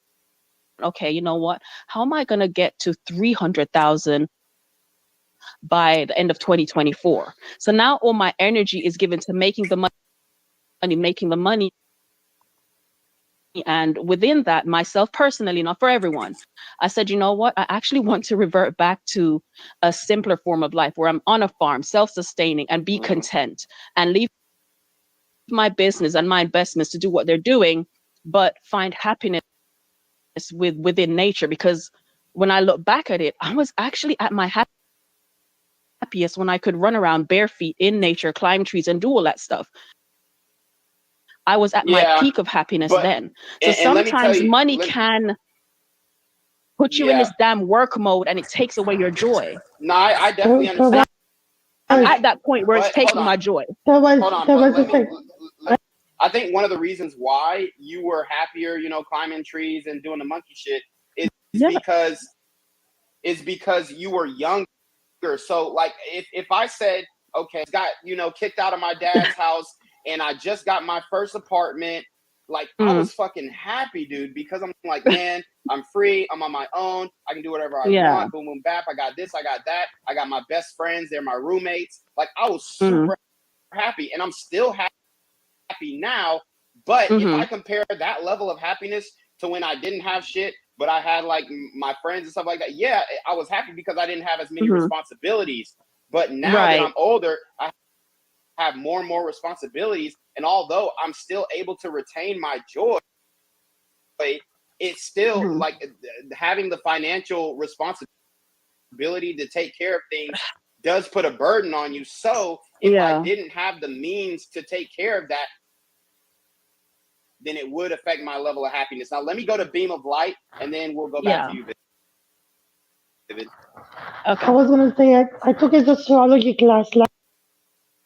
okay, you know what? How am I going to get to 300,000 by the end of 2024? So now all my energy is given to making the money. And within that, myself personally, not for everyone, I said, you know what? I actually want to revert back to a simpler form of life where I'm on a farm, self-sustaining, and be content, and leave my business and my investments to do what they're doing, but find happiness within nature. Because when I look back at it, I was actually at my happiest when I could run around bare feet in nature, climb trees, and do all that stuff. I was at my peak of happiness then. So sometimes money can put you in this damn work mode, and it takes away your joy. No, I definitely understand. I'm at that point where it's taking my joy. Hold on, I think one of the reasons why you were happier, climbing trees and doing the monkey shit is because you were younger. So like if I said, okay, got kicked out of my dad's house and I just got my first apartment, like I was fucking happy, dude, because I'm like, man, I'm free, I'm on my own, I can do whatever I want, boom boom bap, I got this, I got that, I got my best friends, they're my roommates. Like I was super happy, and I'm still happy now. But if I compare that level of happiness to when I didn't have shit, but I had like my friends and stuff like that, yeah, I was happy because I didn't have as many responsibilities. But now that I'm older, I have more and more responsibilities, and although I'm still able to retain my joy, it's still like having the financial responsibility to take care of things does put a burden on you. So if I didn't have the means to take care of that, then it would affect my level of happiness. Now let me go to Beam of Light, and then we'll go back to you, Vivid. Okay. I was gonna say I took his astrology class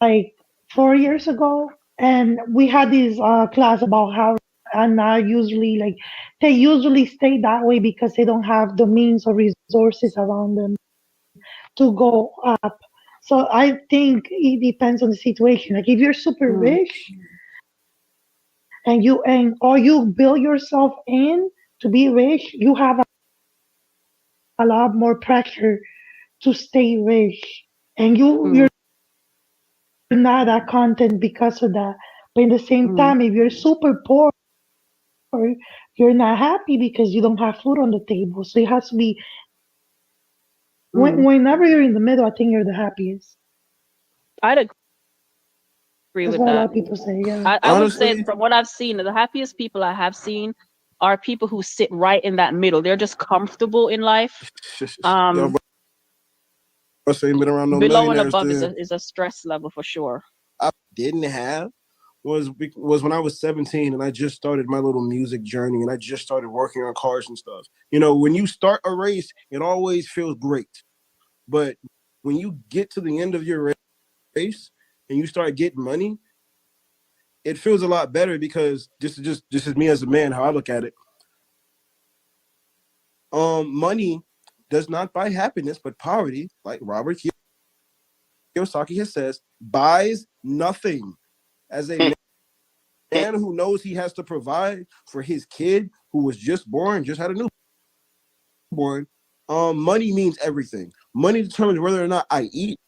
like 4 years ago, and we had this class about how, and usually they usually stay that way because they don't have the means or resources around them to go up. So I think it depends on the situation. Like if you're super rich and or you build yourself in to be rich, you have a lot more pressure to stay rich, and you're not that content because of that. But in the same time, if you're super poor, you're not happy because you don't have food on the table. So it has to be whenever you're in the middle, I think you're the happiest. I'd agree That's with what a lot that. of people say. Yeah. I would say from what I've seen, the happiest people I have seen are people who sit right in that middle. They're just comfortable in life. Been around no Below and millionaires above is a stress level for sure. I didn't have was when I was 17 and I just started my little music journey, and I just started working on cars and stuff. When you start a race, it always feels great. But when you get to the end of your race and you start getting money, it feels a lot better, because this is me as a man, how I look at it. Money does not buy happiness, but poverty, like Robert Kiyosaki has says, buys nothing. As a man who knows he has to provide for his kid who was just born, just had a newborn, money means everything. Money determines whether or not I eat.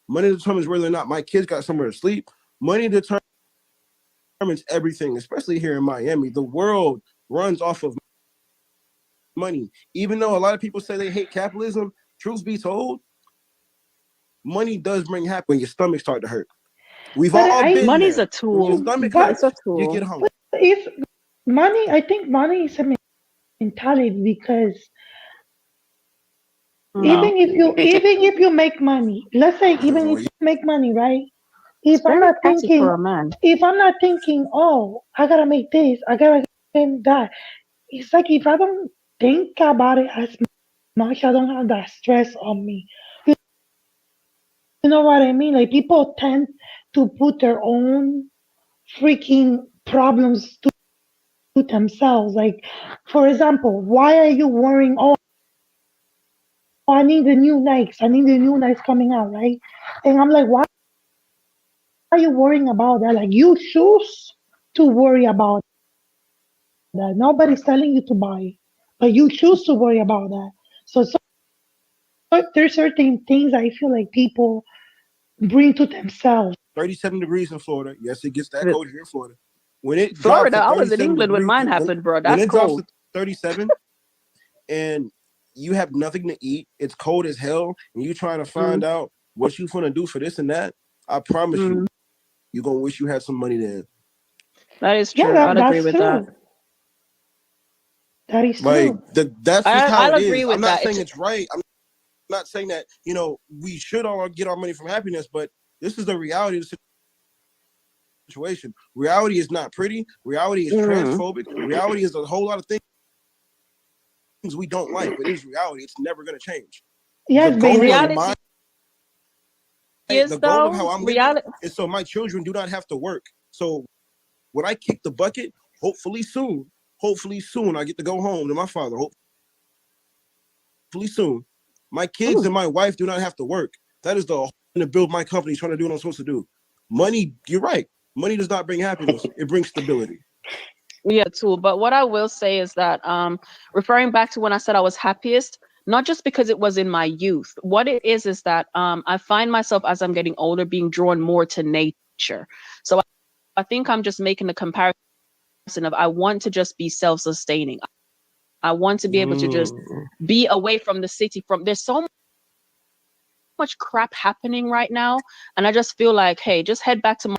Money determines whether or not my kids got somewhere to sleep. Money determines everything, especially here in Miami. The world runs off of money. Even though a lot of people say they hate capitalism, truth be told, money does bring happiness when your stomach start to hurt. We've But all been Money's there. a tool. When your stomach But hurts, It's a you tool. get hungry. if money, I think money is a mentality because No. even if you make money, let's say even if you make money, right? It's If I'm very not catchy thinking, for a man. if I'm not thinking, oh, I gotta make this, I gotta get that. It's like if I don't think about it as much, I don't have that stress on me. You know what I mean? Like people tend to put their own freaking problems to themselves. Like, for example, why are you worrying? Oh, I need the new Nikes. I need the new Nikes coming out, right? And I'm like, why are you worrying about that? Like, you choose to worry about that. Nobody's telling you to buy, but you choose to worry about that. So there's certain things I feel like people bring to themselves. 37 degrees in Florida. Yes, it gets that But cold here in Florida. When it drops Florida, to I was in 37 England when degrees, mine happened, bro. when That's it drops cold. to 37 and you have nothing to eat, it's cold as hell, and you trying to find out what you gonna do for this and that, I promise you're gonna wish you had some money then. That is Yeah, true. I'd agree that's with that. true. That is Like true. that's just how I'll it agree is. with I'm not that. saying it's right. I'm not saying that, we should all get our money from happiness, but this is the reality of the situation. Reality is not pretty. Reality is transphobic. Reality is a whole lot of things we don't like, but it's reality. It's never going to change. Yes, The goal baby. of the goal of how I'm living is so my children do not have to work. So when I kick the bucket, hopefully soon I get to go home to my father. Hopefully soon, my kids and my wife do not have to work. That is the to build my company, trying to do what I'm supposed to do. Money, you're right. Money does not bring happiness. It brings stability. Yeah, too. But what I will say is that referring back to when I said I was happiest, not just because it was in my youth. What it is that I find myself as I'm getting older being drawn more to nature. So I think I'm just making the comparison of I want to just be self-sustaining. I want to be able to just be away from the city. There's so much crap happening right now, and I just feel like, hey, just head back to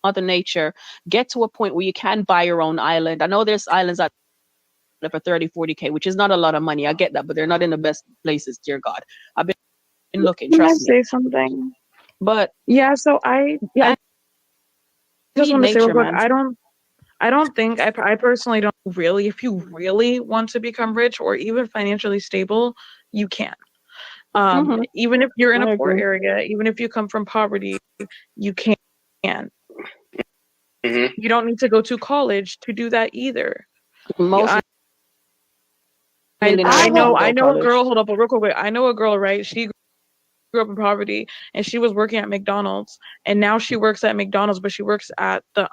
Mother Nature, get to a point where you can buy your own island. I know there's islands out there for 30, 40K, which is not a lot of money. I get that, but they're not in the best places, dear God. I've been looking, Can I trust me. say something? But yeah, so I just want to say real quick, man. I don't think I personally don't really, if you really want to become rich or even financially stable, you can. Even if you're in a poor area, even if you come from poverty, you can. You don't need to go to college to do that either. I know a girl, hold up real quick. I know a girl, right? She grew up in poverty and she was working at McDonald's, and now she works at McDonald's, but she works at the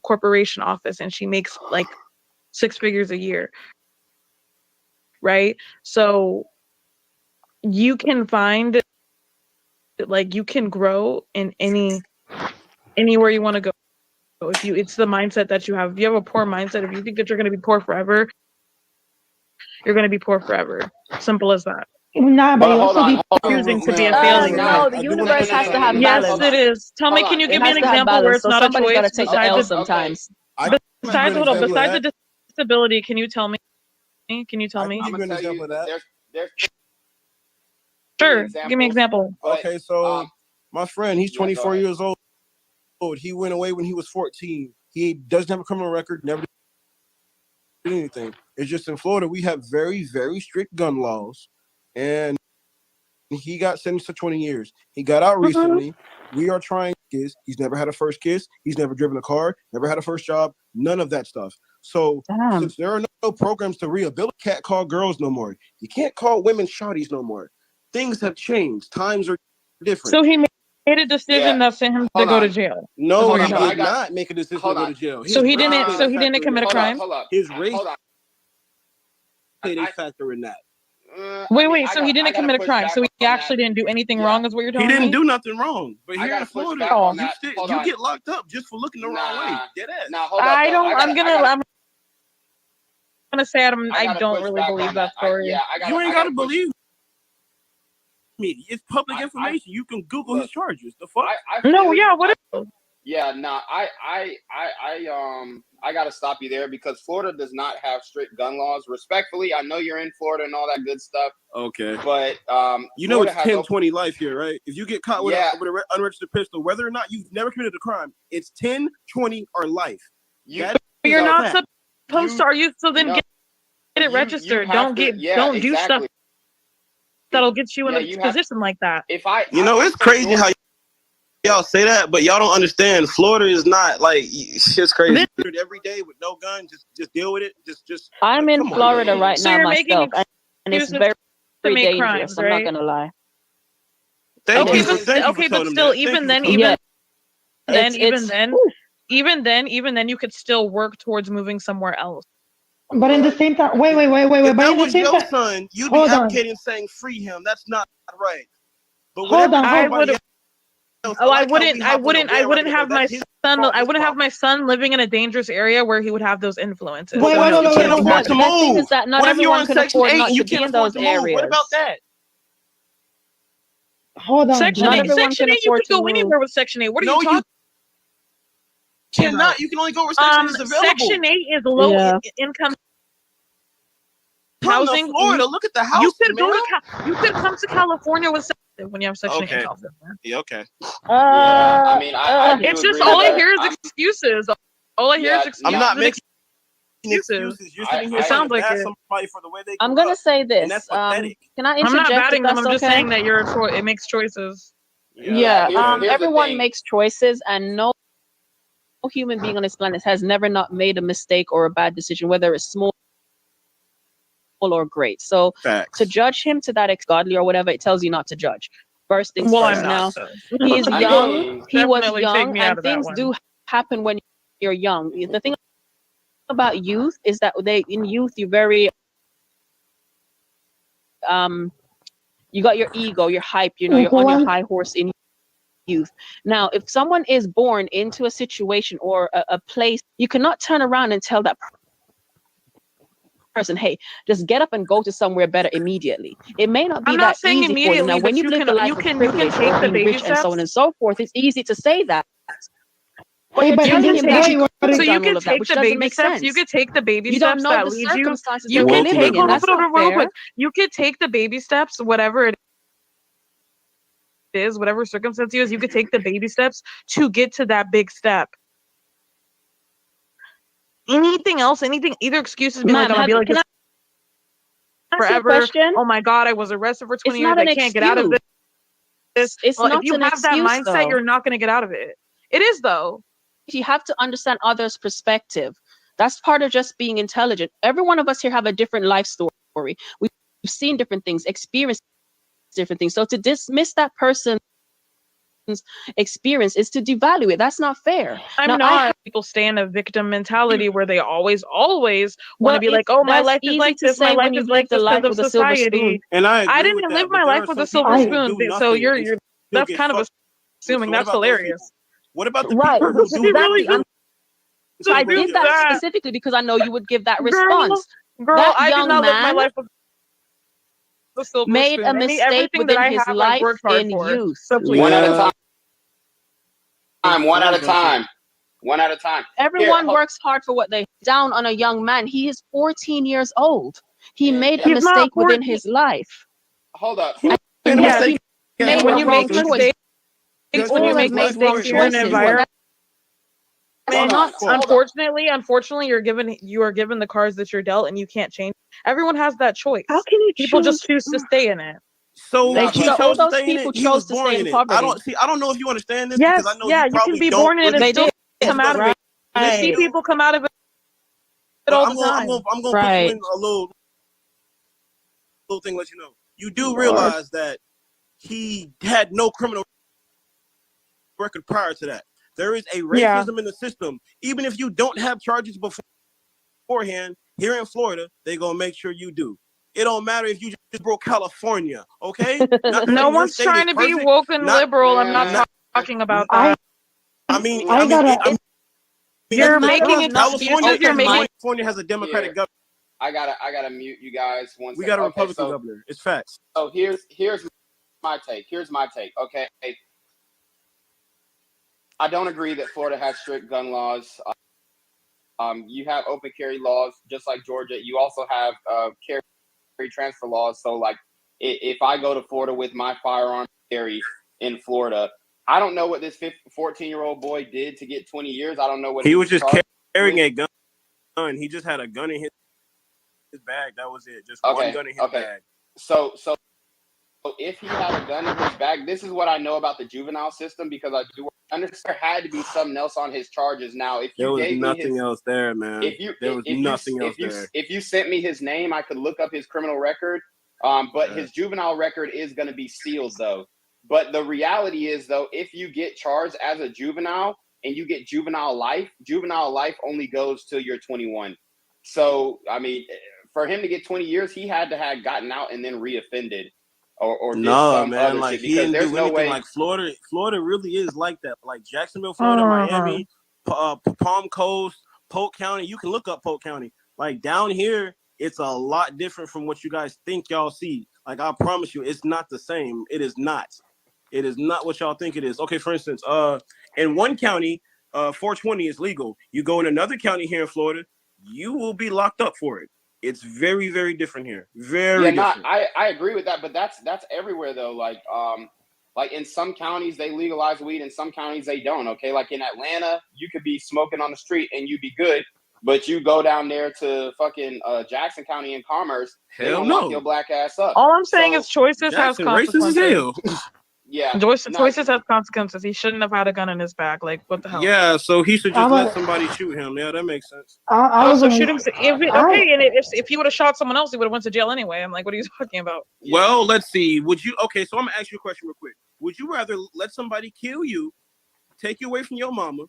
corporation office, and she makes like 6 figures a year. Right? So you can find, like, you can grow in anywhere you want to go. It's the mindset that you have. If you have a poor mindset, if you think that you're going to be poor forever, you're going to be poor forever. Simple as that. Nah, but you also be choosing to be a failure. No, the universe has to have balance. Yes, it is. Tell me, can you give me an example where it's not a choice? Gotta take the L sometimes. Besides the disability, can you tell me? Can you tell me? Give you an example of that. Sure. Give me an example. Okay, so my friend, he's 24 years old. He went away when he was 14. He doesn't have a criminal record, never did anything. It's just in Florida, we have very, very strict gun laws. And he got sentenced to 20 years. He got out recently. We are trying kiss. He's never had a first kiss. He's never driven a car, never had a first job, none of that stuff. So since there are no programs to rehabilitate, can't call girls no more. You can't call women shawties no more. Things have changed. Times are different. So he made a decision that sent him to go to jail. No, he did not make a decision to go to jail. So he didn't commit a crime? His race played a factor in that. Wait. So he didn't commit a crime. So he actually didn't do anything wrong, is what you're telling me? He didn't do nothing wrong. But here in Florida, you get locked up just for looking the wrong way. Get ass. I'm gonna say I gotta don't push really back believe on that that. story. You ain't gotta push. believe me. It's public information. You can Google his charges. The fuck? No, yeah, what? Yeah, no, I gotta stop you there because Florida does not have strict gun laws. Respectfully, I know you're in Florida and all that good stuff. Okay. But you know Florida it's 10-20 life here, right? If you get caught with an unregistered pistol, whether or not you've never committed a crime, it's 10-20 or life. You're not supposed to. Are you? So then get it registered. Don't do stuff that'll get you in a position like that. It's crazy how y'all say that, but y'all don't understand. Florida is not like shit's crazy. Every day with no gun, just deal with it. Just. I'm in Florida right now myself, and it's very dangerous. Crimes, I'm not gonna lie. Okay, but still, even then, you could still work towards moving somewhere else. But in the same time, wait. If but that in the was same your time, son, you'd be advocating saying free him. That's not right. But I wouldn't have my son. I wouldn't have my son living in a dangerous area where he would have those influences. Wait, you can't afford to move. Is that not what if you're everyone on can Section afford 8 not and you to be can't in afford those to move? areas? What about that? Hold on. Section 8, you can go anywhere with Section 8. What are you talking? You cannot. You can only go where Section 8 is available. Section 8 is low income housing. Florida, look at the house. You could come to California with when you have Section 8 in California. Yeah, okay. I mean, I do it's just agree all I with hear that. is excuses. All I hear is excuses. I'm not making excuses. You're sitting here It sounds like somebody for the way they I'm gonna say this. and that's pathetic. Can I I'm interject? not batting them. I'm just okay? saying that it makes choices. Yeah. Here's the Everyone thing. makes choices, and no human being on this planet has never not made a mistake or a bad decision, whether it's small or great. So to judge him to that godly or whatever, it tells you not to judge. First things first. Now he's young. He was young, and things do happen when you're young. The thing about youth is that in youth you're very you got your ego, your hype, you're on your high horse in youth. Now, if someone is born into a situation or a place, you cannot turn around and tell that person, hey, just get up and go to somewhere better immediately. It may not be that easy for you. Now, when you live the life of privilege or being rich and so on and so forth, it's easy to say that. But you're telling him that you could have done all of that, which doesn't make sense. You could take the baby You don't steps know that the lead circumstances you. You they're can living take in. That's not fair. You could take the baby steps, whatever it is, whatever circumstance is. You could take the baby steps to get to that big step. Anything else? Either excuses be like, I'm gonna be like this forever. Oh my God, I was arrested for 20 years. I can't get out of this. It's not if you have that mindset, you're not going to get out of it. It is, though. You have to understand others' perspective. That's part of just being intelligent. Every one of us here have a different life story. We've seen different things, experienced different things. So to dismiss that person's experience is to devalue it. That's not fair. People stay in a victim mentality where they always want to be like, oh, my life is like this. My life is like this because of society. And I didn't live my life with a silver spoon. So you're that's kind of assuming that's hilarious. What about the right? people who do exactly. So I did that specifically because I know you would give that response. Girl, that I young did not man live my life with the silver made spoon. a mistake within his life in youth. So One at a time. One at a time. One at a time. Everyone works hard for what they down on a young man. He is 14 years old. He made a mistake within his life. Hold up. When you make mistakes, you're in an environment. Unfortunately, you are given the cards that you're dealt, and you can't change. Everyone has that choice. How can you? People just choose to stay in it. So he chose to stay in it. He was born in it. I don't know if you understand this. Yes, because I know you can be born in it and still come out of it. You see people come out of it all the time. I'm going to put you in a little thing, let you know. You do realize that he had no criminal record prior to that. There is a racism in the system. Even if you don't have charges beforehand, here in Florida, they're going to make sure you do. It don't matter if you just broke California, okay? No one's trying to be woke and liberal. I'm not talking about that. You're making California has a Democratic government. gotta mute you guys. We got a Republican governor. It's facts. So here's my take. Okay, I don't agree that Florida has strict gun laws. You have open carry laws, just like Georgia. You also have carry transfer laws. So, like, if I go to Florida with my firearm carry in Florida, I don't know what this 14-year-old boy did to get 20 years. I don't know what he was just carrying a gun. He just had a gun in his bag. That was it. Just one gun in his bag. So if he had a gun in his bag, this is what I know about the juvenile system, because I do understand there had to be something else on his charges. Now, if you there was gave nothing me else there, man. If you sent me his name, I could look up his criminal record. But his juvenile record is going to be sealed, though. But the reality is, though, if you get charged as a juvenile and you get juvenile life only goes till you're 21. So, I mean, for him to get 20 years, he had to have gotten out and then reoffended. Or did some man, other like shit, he didn't there's do no anything. way. Like Florida really is like that. Like Jacksonville, Florida, Miami, Palm Coast, Polk County. You can look up Polk County. Like down here, it's a lot different from what you guys think y'all see. Like I promise you, it's not the same. It is not. It is not what y'all think it is. Okay, for instance, in one county, 420 is legal. You go in another county here in Florida, you will be locked up for it. It's very, very different here. Very different. I agree with that, but that's everywhere though. Like in some counties they legalize weed, in some counties they don't. Okay, like in Atlanta, you could be smoking on the street and you'd be good, but you go down there to fucking Jackson County in Commerce, they don't lock your black ass up. All I'm saying is choices has consequences. Racist as hell. Yeah, choices have consequences. He shouldn't have had a gun in his bag. Like, what the hell? Yeah, so he should just let somebody shoot him. Yeah, that makes sense. Also, shoot him. If he would have shot someone else, he would have went to jail anyway. I'm like, what are you talking about? Well, let's see. Would you? Okay, so I'm gonna ask you a question real quick. Would you rather let somebody kill you, take you away from your mama,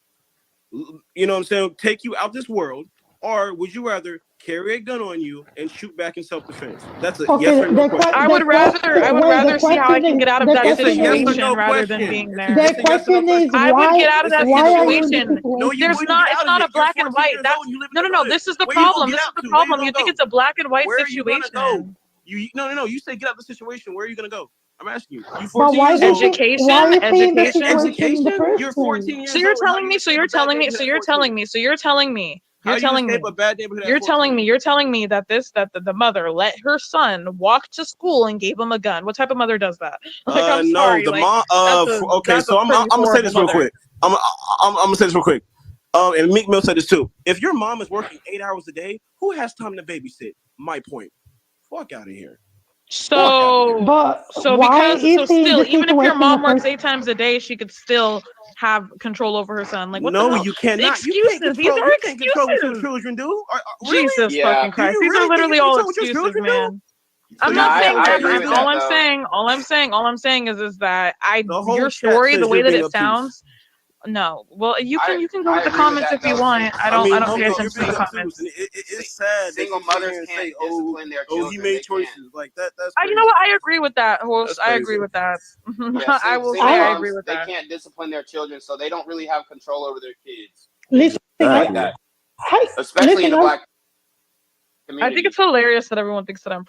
you know what I'm saying, take you out this world, or would you rather carry a gun on you and shoot back in self-defense? That's a yes or no question. I would rather see how I can get out of that situation rather than being there. The question is, I would get out of that situation. It's not a black and white. No. This is the problem. This is the problem. You think it's a black and white situation. No. You say get out of the situation. Where are you gonna go? I'm asking you. You 14 years old. Education. You're 14 years old. So you're telling me. You're telling me that the mother let her son walk to school and gave him a gun. What type of mother does that? Like, I'm sorry. Mom. Okay, so I'm gonna say this real quick. I'm gonna say this real quick. And Meek Mill said this too. If your mom is working 8 hours a day, who has time to babysit? My point. Fuck out of here. Still, even if your mom works 8 times a day, she could still have control over her son. Like, what the hell? You cannot. Excuses. These are excuses. You can't control what your children do. Really? Jesus fucking Christ. These are literally all excuses, man. I'm not saying that. All I'm saying is that your story, the way that it sounds. No, well, you can go with the comments if you want. I don't pay attention to the comments. It's sad. Single mothers can't discipline their children. He made choices like that. That's you know what? I agree with that, host. I agree with that. I will say I agree with that. They can't discipline their children, so they don't really have control over their kids. Listen, like that, especially in the black community. I think it's hilarious that everyone thinks that I'm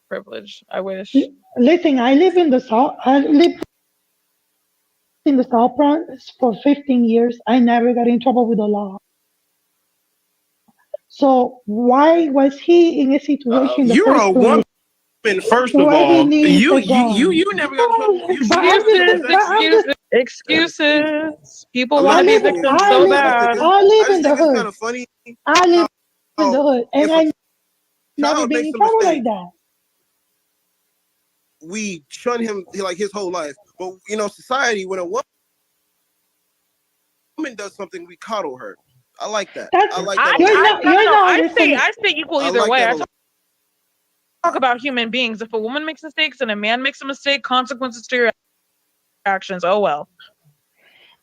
privileged. I wish. Listen, I live in the South. In the South Bronx for 15 years. I never got in trouble with the law. So why was he in a situation? You're a woman, first of all. You never got in trouble. Excuses. People want to be victims so bad. I live in the hood. It's kind of funny. I live in the hood, and I never been in trouble like that. We shun him like his whole life, but society, when a woman does something, we coddle her. I like that. I like that. I say equal either way. I talk about human beings. If a woman makes mistakes and a man makes a mistake, consequences to your actions. Oh well.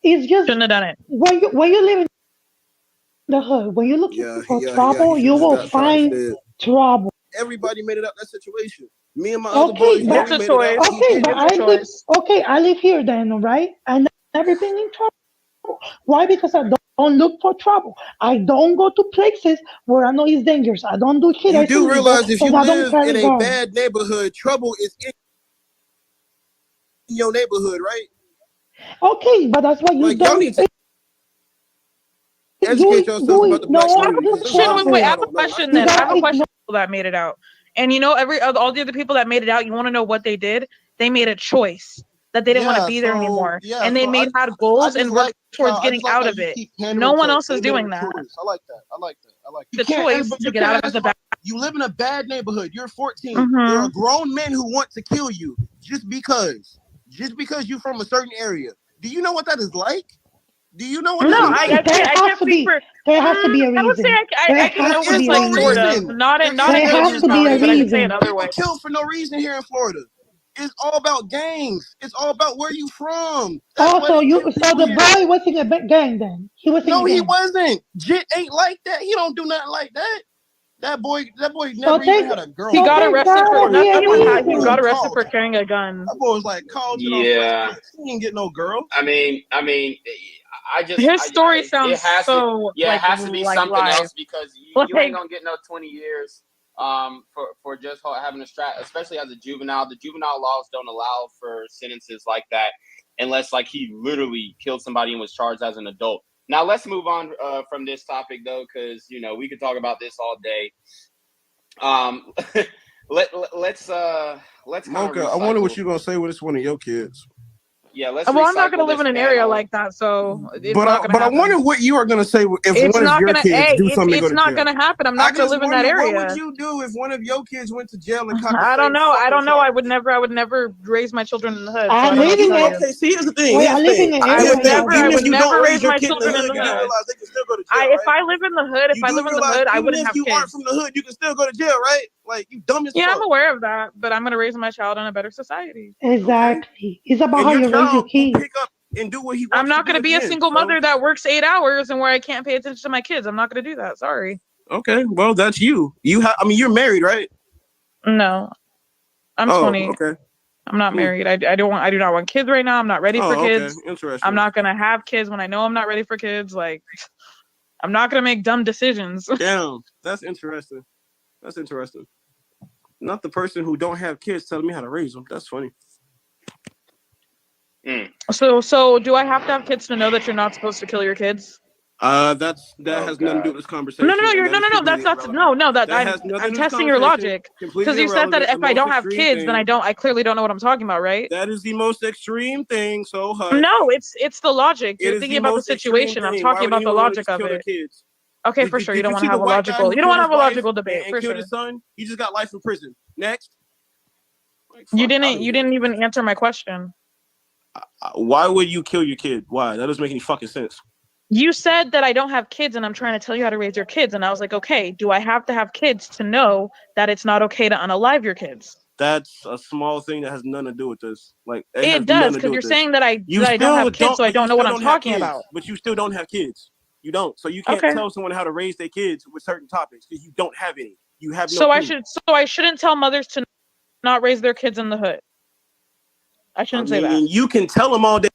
It's just shouldn't have done it. When you live in the hood, when you're looking for trouble, you will find trouble. Everybody made it up that situation. Me and my other boys. That's a choice. I live here then, right? I never been in trouble. Why? Because I don't look for trouble. I don't go to places where I know it's dangerous. I don't do shit You that's do illegal realize if because you I don't live carry in a guns. bad neighborhood, trouble is in your neighborhood, right? Okay, but that's what you Like y'all don't need to educate yourselves about the no black I have community a because question. y'all Wait, still wait. I have don't a know. question. You Then I have gotta a question. ignore. People that made it out, and all the other people that made it out. You want to know what they did? They made a choice that they didn't want to Yeah, be there so anymore, yeah, and they so had I goals just and worked like towards I just getting like out how of you it. keep No pandering one to. else They is made doing a that. choice. I like that. I like that. I like that. The choice to You get out can't. of That's the why back. you live in a bad neighborhood. You're 14. There are Mm-hmm. grown men who want to kill you just because you're from a certain area. Do you know what that is like? Do you know what No, that is I like? can't speak for. There has to be a I would say reason. I can There know what is it's like, no sort of. reason. Not There in There is good no has to be mentality, a but I can say it reason. other People way. kill for no reason here in Florida. It's all about gangs. It's all about where you from. That's why Also, they kill so people the here. boy was in a gang then. He was in No, a he gang. wasn't. Jit ain't like that. He don't do nothing like that. That boy So never even thank had a He got there girlfriend. arrested That for gotta boy, be a nothing. that boy was He reason. got arrested for Carlton. carrying a gun. That boy was like Carlton on Fresh Yeah. Prince. He didn't get no girls. I mean, His story it sounds has to, so yeah, it has to be something live. else because you ain't Like gonna get no 20 years for just having a strat, especially as a juvenile. The juvenile laws don't allow for sentences like that unless like he literally killed somebody and was charged as an adult. Now let's move on from this topic though, because we could talk about this all day. Let's kind Mocha, of I wonder what recycle. you're gonna say when it's one of your kids. Yeah, let's well, I'm not gonna recycle live this in an area panel. like that, so it's But not gonna I happen. wonder what you are gonna say if It's one of not your gonna. kids Hey, do something and go it's to not jail. gonna happen. I'm I not gonna just live in that wonder what would area. you do if one of your kids went to jail and caught the I don't same know. I fucking don't know. I charge? would never raise my children in the hood, so I I don't know what live to in tell it. you. Okay, see, here's the thing. Wait, Here's I the live in thing. an area right now. Even I if would you don't never raise raise your my kid in the children in hood, the you do hood. realize they can still go to jail, If right? I live in the hood, You do realize I even wouldn't if have you aren't kids. from the hood, you can still go to jail, right? Like you dumb as Yeah, I'm fuck. aware of that, but I'm gonna raise my child in a better society. Okay. Exactly. It's about And how your you raise your child will kids. pick up and do what he I'm wants to not do gonna at be the a end. single So mother that works 8 hours and where I can't pay attention to my kids. I'm not gonna do that. Sorry. okay, well that's you. I mean, you're married, right? No, I'm Oh, 20. okay. I'm not married. I do not want kids right now. I'm not ready for Oh, okay. kids. Interesting. I'm not gonna have kids when I know I'm not ready for kids. Like, I'm not gonna make dumb decisions. Damn, that's interesting. That's interesting. Not the person who don't have kids telling me how to raise them. That's funny. So do I have to have kids to know that you're not supposed to kill your kids? That has nothing to do with this conversation. I'm testing your logic because you said that if I don't have kids, then I clearly don't know what I'm talking about, right? That is the most extreme thing. So no, it's the logic. You're thinking about the situation. I'm talking about the logic of it. Kids? Okay, for sure. You don't want to have a logical. You don't want to have a logical debate and for killed sure. his son. He just got life in prison. Next. You didn't even answer my question. Why would you kill your kid? Why? That doesn't make any fucking sense. You said that I don't have kids and I'm trying to tell you how to raise your kids. And I was like, okay, do I have to have kids to know that it's not okay to unalive your kids? That's a small thing that has nothing to do with this. Like it does, because you're saying that I don't have kids, so I don't know what I'm talking about. But you still don't have kids. You don't. So you can't tell someone how to raise their kids with certain topics because you don't have any. You have no clue. I shouldn't tell mothers to not raise their kids in the hood. I shouldn't say that. You can tell them all day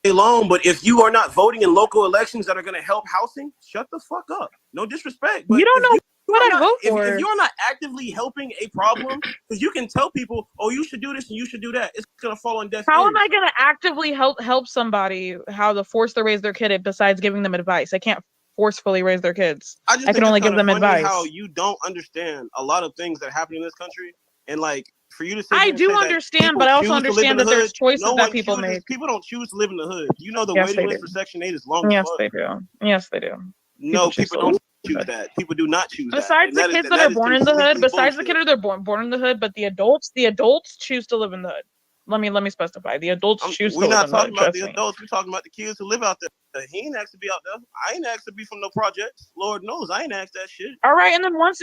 long, but if you are not voting in local elections that are going to help housing, shut the fuck up. No disrespect, but you don't know what I vote for. If you're not actively helping a problem, because you can tell people, oh, you should do this and you should do that, it's going to fall on deaf ears. How am I going to actively help somebody how to force to raise their kid besides giving them advice? I can't forcefully raise their kids. I can only give them advice. How you don't understand a lot of things that happen in this country, and like for you to say I do understand, but I also understand that there's choices that people make. People don't choose to live in the hood. You know the waiting list for Section 8 is long. Yes, they do. Yes, they do. No, people don't choose that. People do not choose besides that. The kids that are born in the hood, besides the kids that are born in the hood, but the adults choose to live in the hood. Let me specify. The adults choose to live in the hood. We're not talking about the adults. We're talking about the kids who live out there. He ain't asked to be out there. I ain't asked to be from no projects. Lord knows I ain't asked that shit. All right, and then once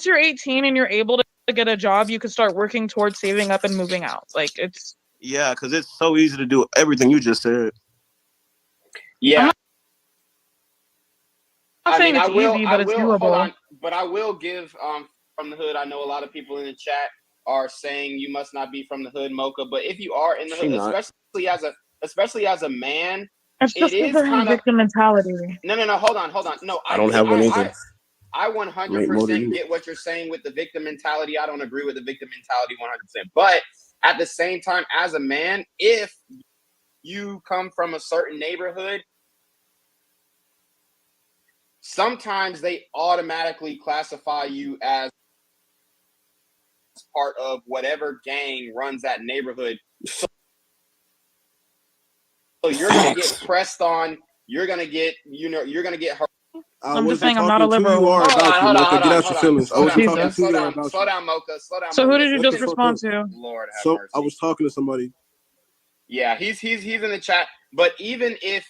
you're 18 and you're able to get a job, you can start working towards saving up and moving out. Like it's because it's so easy to do everything you just said. Yeah. I'm saying it's easy, but it's doable. Hold on, but I will give from the hood. I know a lot of people in the chat are saying you must not be from the hood, Mocha. But if you are in the hood, especially as a man, It's just because they're in victim mentality. No. Hold on. No, I don't have one either. I 100% get what you're saying with the victim mentality. I don't agree with the victim mentality 100%. But at the same time, as a man, if you come from a certain neighborhood, sometimes they automatically classify you as part of whatever gang runs that neighborhood. So you're going to get pressed on. You're going to get, you're going to get hurt. I'm just saying I'm not a liberal. Hold on. Get out your feelings. I wasn't talking to you or about you. Slow down, Mocha. Slow down. So who did you just respond to? Lord have mercy. I was talking to somebody. Yeah, he's in the chat. But even if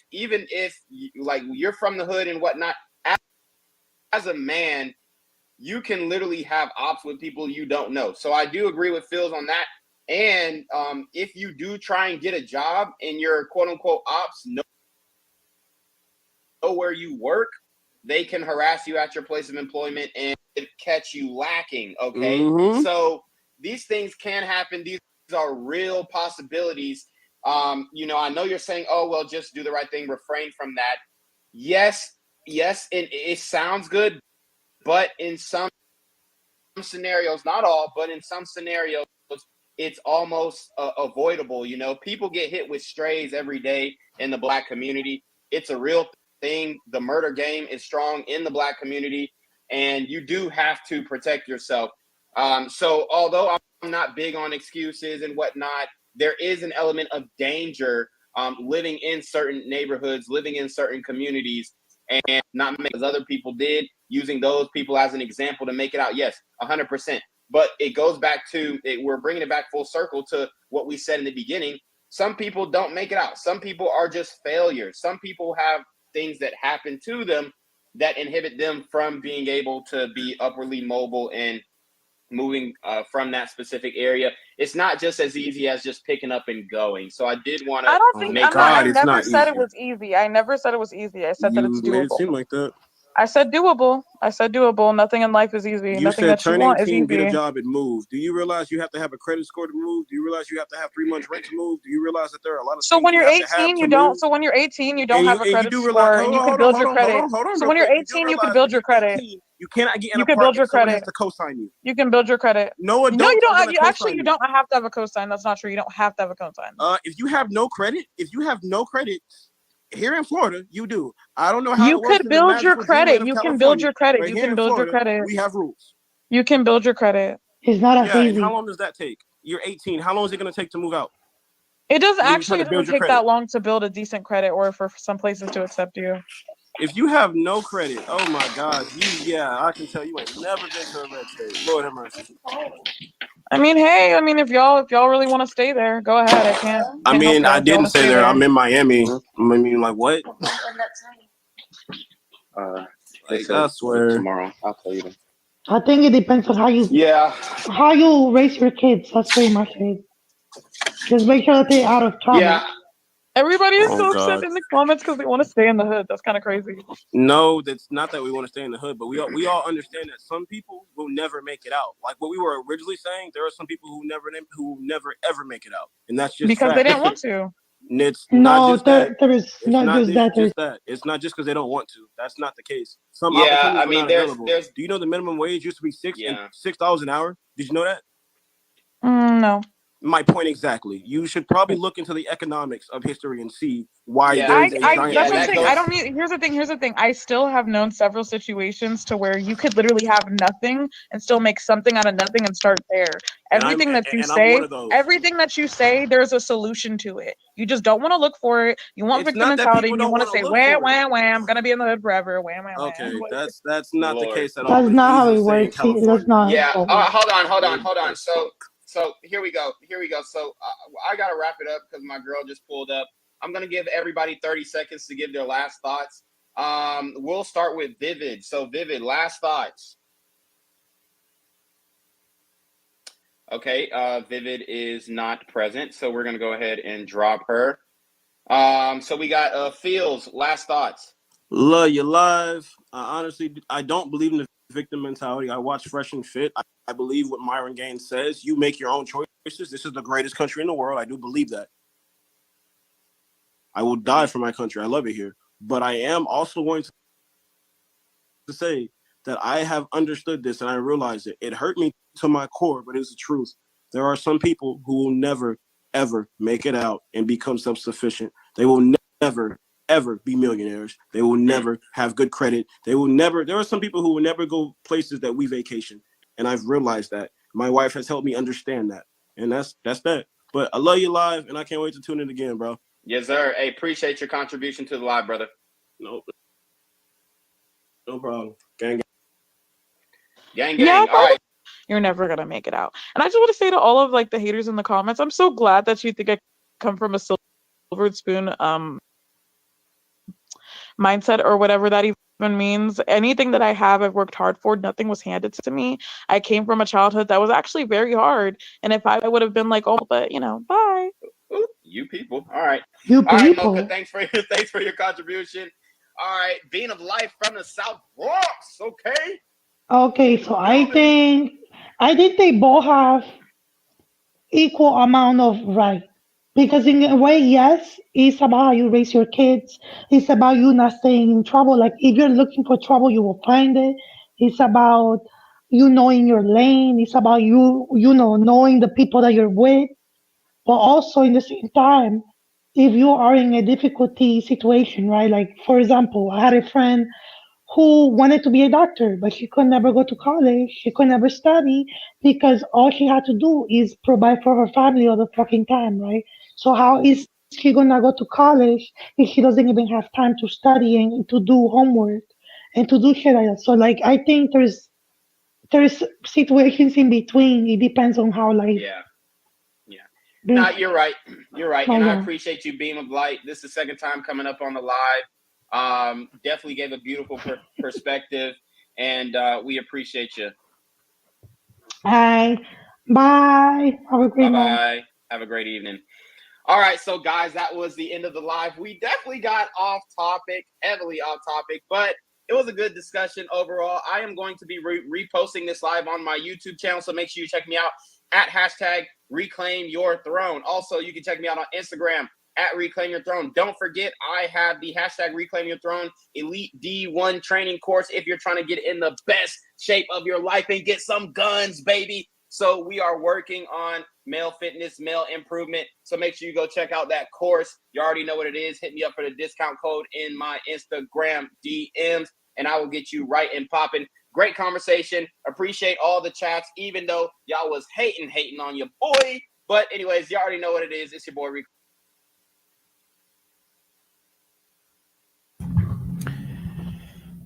like you're from the hood and whatnot, as a man, you can literally have ops with people you don't know. So I do agree with Phil's on that. And if you do try and get a job and your quote unquote ops know where you work, they can harass you at your place of employment and catch you lacking. Okay. Mm-hmm. So these things can happen. These are real possibilities. I know you're saying, oh, well, just do the right thing, refrain from that. Yes, it sounds good, but in some scenarios, not all, but in some scenarios, it's almost avoidable. People get hit with strays every day in the Black community. It's a real thing. The murder game is strong in the Black community, and you do have to protect yourself. So although I'm not big on excuses and whatnot, there is an element of danger living in certain neighborhoods, living in certain communities, and not as other people did, using those people as an example to make it out. Yes, 100%. But it goes back to, we're bringing it back full circle to what we said in the beginning. Some people don't make it out. Some people are just failures. Some people have things that happen to them that inhibit them from being able to be upwardly mobile and moving from that specific area. It's not just as easy as just picking up and going. So I did want to. I don't think I never said it was easy. I never said it was easy. I said that it's doable. You made it seem like that. I said doable. Nothing in life is easy. You Nothing said that you turn want is 18, easy. get a job, and move. Do you realize you have to have a credit score to move? Do you realize you have to have 3 months rent to move? Do you realize that there are a lot of So things when you're you have to have 18, to you don't. move? So when you're 18, you don't have a credit do score, realize, and you can build your credit. So when you're 18, you can build your credit. You cannot get in You a can park build your if someone credit. has to co-sign you. You can build your credit. No adults you are don't. gonna You actually co-sign you don't have to have a cosign. That's not true. You don't have to have a cosign. If you have no credit, here in Florida, you do. I don't know how you it works could in the build your magical credit. dreamland of You can build California, your credit. but You here can in build your Florida, credit. we have rules. You can build your credit. It's not as easy. And how long does that take? You're 18. How long is it going to take to move out? It doesn't Then you actually try to build doesn't your take credit. that long to build a decent credit, or for some places to accept you. If you have no credit, oh my God, I can tell you ain't never been to a red state. Lord have mercy. I mean, hey, if y'all really want to stay there, go ahead. I can't I help mean, that I if y'all didn't wanna say stay there. I'm in Miami. I mean, like what? Like, I swear. Tomorrow, I'll tell you. I think it depends on how you raise your kids. That's pretty much it. Just make sure that they're out of trouble. Yeah. Everybody is Oh, so God. upset in the comments because they want to stay in the hood. That's kind of crazy. No, that's not that we want to stay in the hood, but we all understand that some people will never make it out. Like what we were originally saying, there are some people who never ever make it out, and that's just because fact. they didn't want to. And it's not just that. There is not just that. Just that. It's not just because they don't want to. That's not the case. Some Yeah, opportunities I mean, are not available. Do you know the minimum wage used to be $6 an hour? Did you know that? No. My point exactly. You should probably look into the economics of history and see why Yeah, there's a giant that's what I'm wage saying. gap. I don't need. Here's the thing. I still have known several situations to where you could literally have nothing and still make something out of nothing and start there. Everything that you say, there's a solution to it. You just don't want to look for it. You want victim mentality. You want to say, wham, wham, wham. I'm gonna be in the hood forever. Wham, wham, wham. Okay, that's not the case at all. That's not how it works. That's not. Yeah. Hold on. So here we go. So I gotta wrap it up because my girl just pulled up. I'm gonna give everybody 30 seconds to give their last thoughts. We'll start with Vivid. So Vivid, last thoughts. Okay. Vivid is not present, so we're gonna go ahead and drop her. So we got Fields, last thoughts. Love you live. Honestly, I don't believe in the victim mentality. I watch Fresh and Fit. I believe what Myron Gaines says. You make your own choices. This is the greatest country in the world. I do believe that. I will die for my country. I love it here. But I am also going to say that I have understood this and I realize it. It hurt me to my core, but it's the truth. There are some people who will never, ever make it out and become self-sufficient. They will never, ever be millionaires. They will never have good credit. There are some people who will never go places that we vacation. And I've realized that. My wife has helped me understand that. And that's that. But I love you live, and I can't wait to tune in again, bro. Yes, sir. Hey, appreciate your contribution to the live, brother. No problem. Gang. Yeah, All right. You're never gonna make it out. And I just want to say to all of like the haters in the comments, I'm so glad that you think I come from a silver spoon mindset or whatever that even means. Anything that I have, I've worked hard for. Nothing was handed to me. I came from a childhood that was actually very hard. And if I would have been like, oh, but bye. You people. All right. You All right, people. Mocha, thanks for your contribution. All right, Being of Life from the South Bronx. Okay. Okay, so I think they both have equal amount of right. Because in a way, yes, it's about how you raise your kids. It's about you not staying in trouble. Like if you're looking for trouble, you will find it. It's about you knowing your lane. It's about knowing the people that you're with. But also in the same time, if you are in a difficulty situation, right? Like for example, I had a friend who wanted to be a doctor, but she could never go to college. She could never study because all she had to do is provide for her family all the fucking time, right? So how is she gonna go to college if she doesn't even have time to study and to do homework and to do shit like that? So like I think there's situations in between. It depends on how life. Yeah. No, you're right. You're right. And I appreciate you, Beam of Light. This is the second time coming up on the live. Definitely gave a beautiful perspective, and we appreciate you. Hi. Bye. Have a great night. Bye. Have a great evening. All right, so guys, that was the end of the live. We definitely got off topic, heavily off topic, but it was a good discussion overall. I am going to be reposting this live on my YouTube channel, so make sure you check me out at #ReclaimYourThrone. Also, you can check me out on Instagram at Reclaim Your Throne. Don't forget, I have the #Reclaim Your Throne Elite D1 training course if you're trying to get in the best shape of your life and get some guns, baby. So we are working on male fitness, male improvement. So make sure you go check out that course. You already know what it is. Hit me up for the discount code in my Instagram DMs, and I will get you right and popping. Great conversation. Appreciate all the chats, even though y'all was hating on your boy. But anyways, you already know what it is. It's your boy Rico.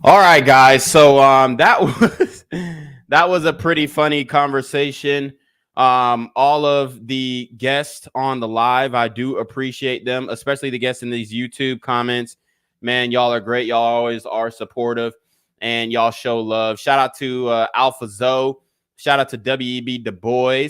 All right, guys. So that was a pretty funny conversation. All of the guests on the live, I do appreciate them, especially the guests in these YouTube comments. Man, y'all are great. Y'all always are supportive, and y'all show love. Shout out to Alpha Zoe. Shout out to W.E.B. Du Bois.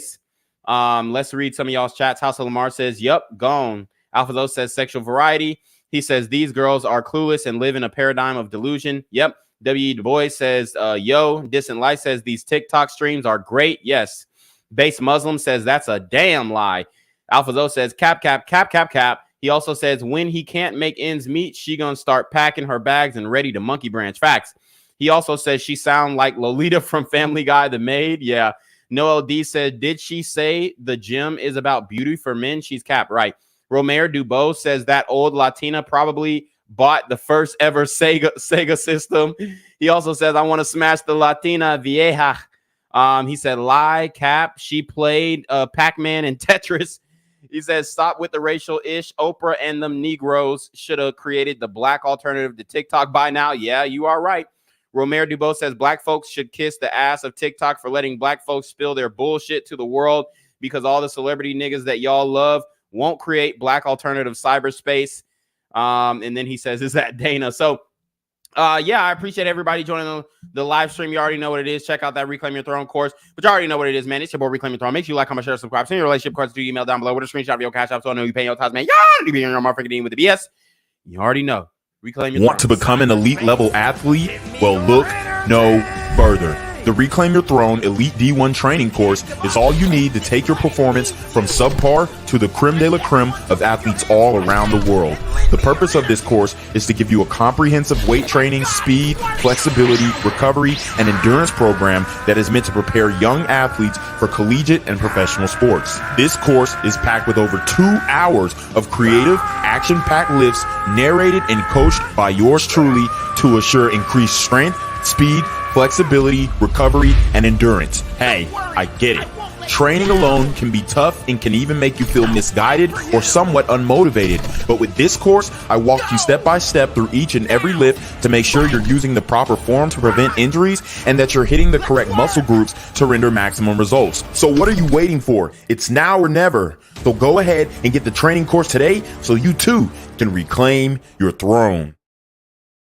Let's read some of y'all's chats. House of Lamar says, "Yup, gone." Alpha Zoe says, "Sexual variety." He says, "These girls are clueless and live in a paradigm of delusion." Yep. W.E. Du Bois says, "Yo." Distant Light says, "These TikTok streams are great." Yes. Base Muslim says, "That's a damn lie." Alpha Zoe says, cap. He also says, "When he can't make ends meet, she gonna start packing her bags and ready to monkey branch." Facts. He also says she sound like Lolita from Family Guy, the maid. Yeah. Noel D said, "Did she say the gym is about beauty for men?" She's cap. Right. Romero Dubois says that old Latina probably bought the first ever Sega system. He also says, "I want to smash the Latina vieja." He said, "Lie, cap. She played Pac-Man and Tetris." He says, "Stop with the racial ish. Oprah and them Negroes should have created the black alternative to TikTok by now." Yeah, you are right. Romero Dubois says, "Black folks should kiss the ass of TikTok for letting black folks spill their bullshit to the world, because all the celebrity niggas that y'all love won't create black alternative cyberspace." And then he says, "Is that Dana?" So yeah, I appreciate everybody joining the live stream. You already know what it is. Check out that Reclaim Your Throne course, but you already know what it is, man. It's your boy Reclaim Your Throne. Make sure you like, comment, share, subscribe. Send your relationship cards to your email down below with a screenshot of your cash app so I know you pay your tithes, man. Y'all be in your motherfucking dean with the BS. You already know. Reclaim Your Want Throne. to become an elite level athlete? Well, look no further. The Reclaim Your Throne Elite D1 training course is all you need to take your performance from subpar to the creme de la creme of athletes all around the world. The purpose of this course is to give you a comprehensive weight training, speed, flexibility, recovery, and endurance program that is meant to prepare young athletes for collegiate and professional sports. This course is packed with over 2 hours of creative, action-packed lifts narrated and coached by yours truly to assure increased strength, speed, flexibility, recovery, and endurance. Hey, I get it. Training alone can be tough and can even make you feel misguided or somewhat unmotivated. But with this course, I walk you step by step through each and every lift to make sure you're using the proper form to prevent injuries and that you're hitting the correct muscle groups to render maximum results. So what are you waiting for? It's now or never. So go ahead and get the training course today so you too can reclaim your throne.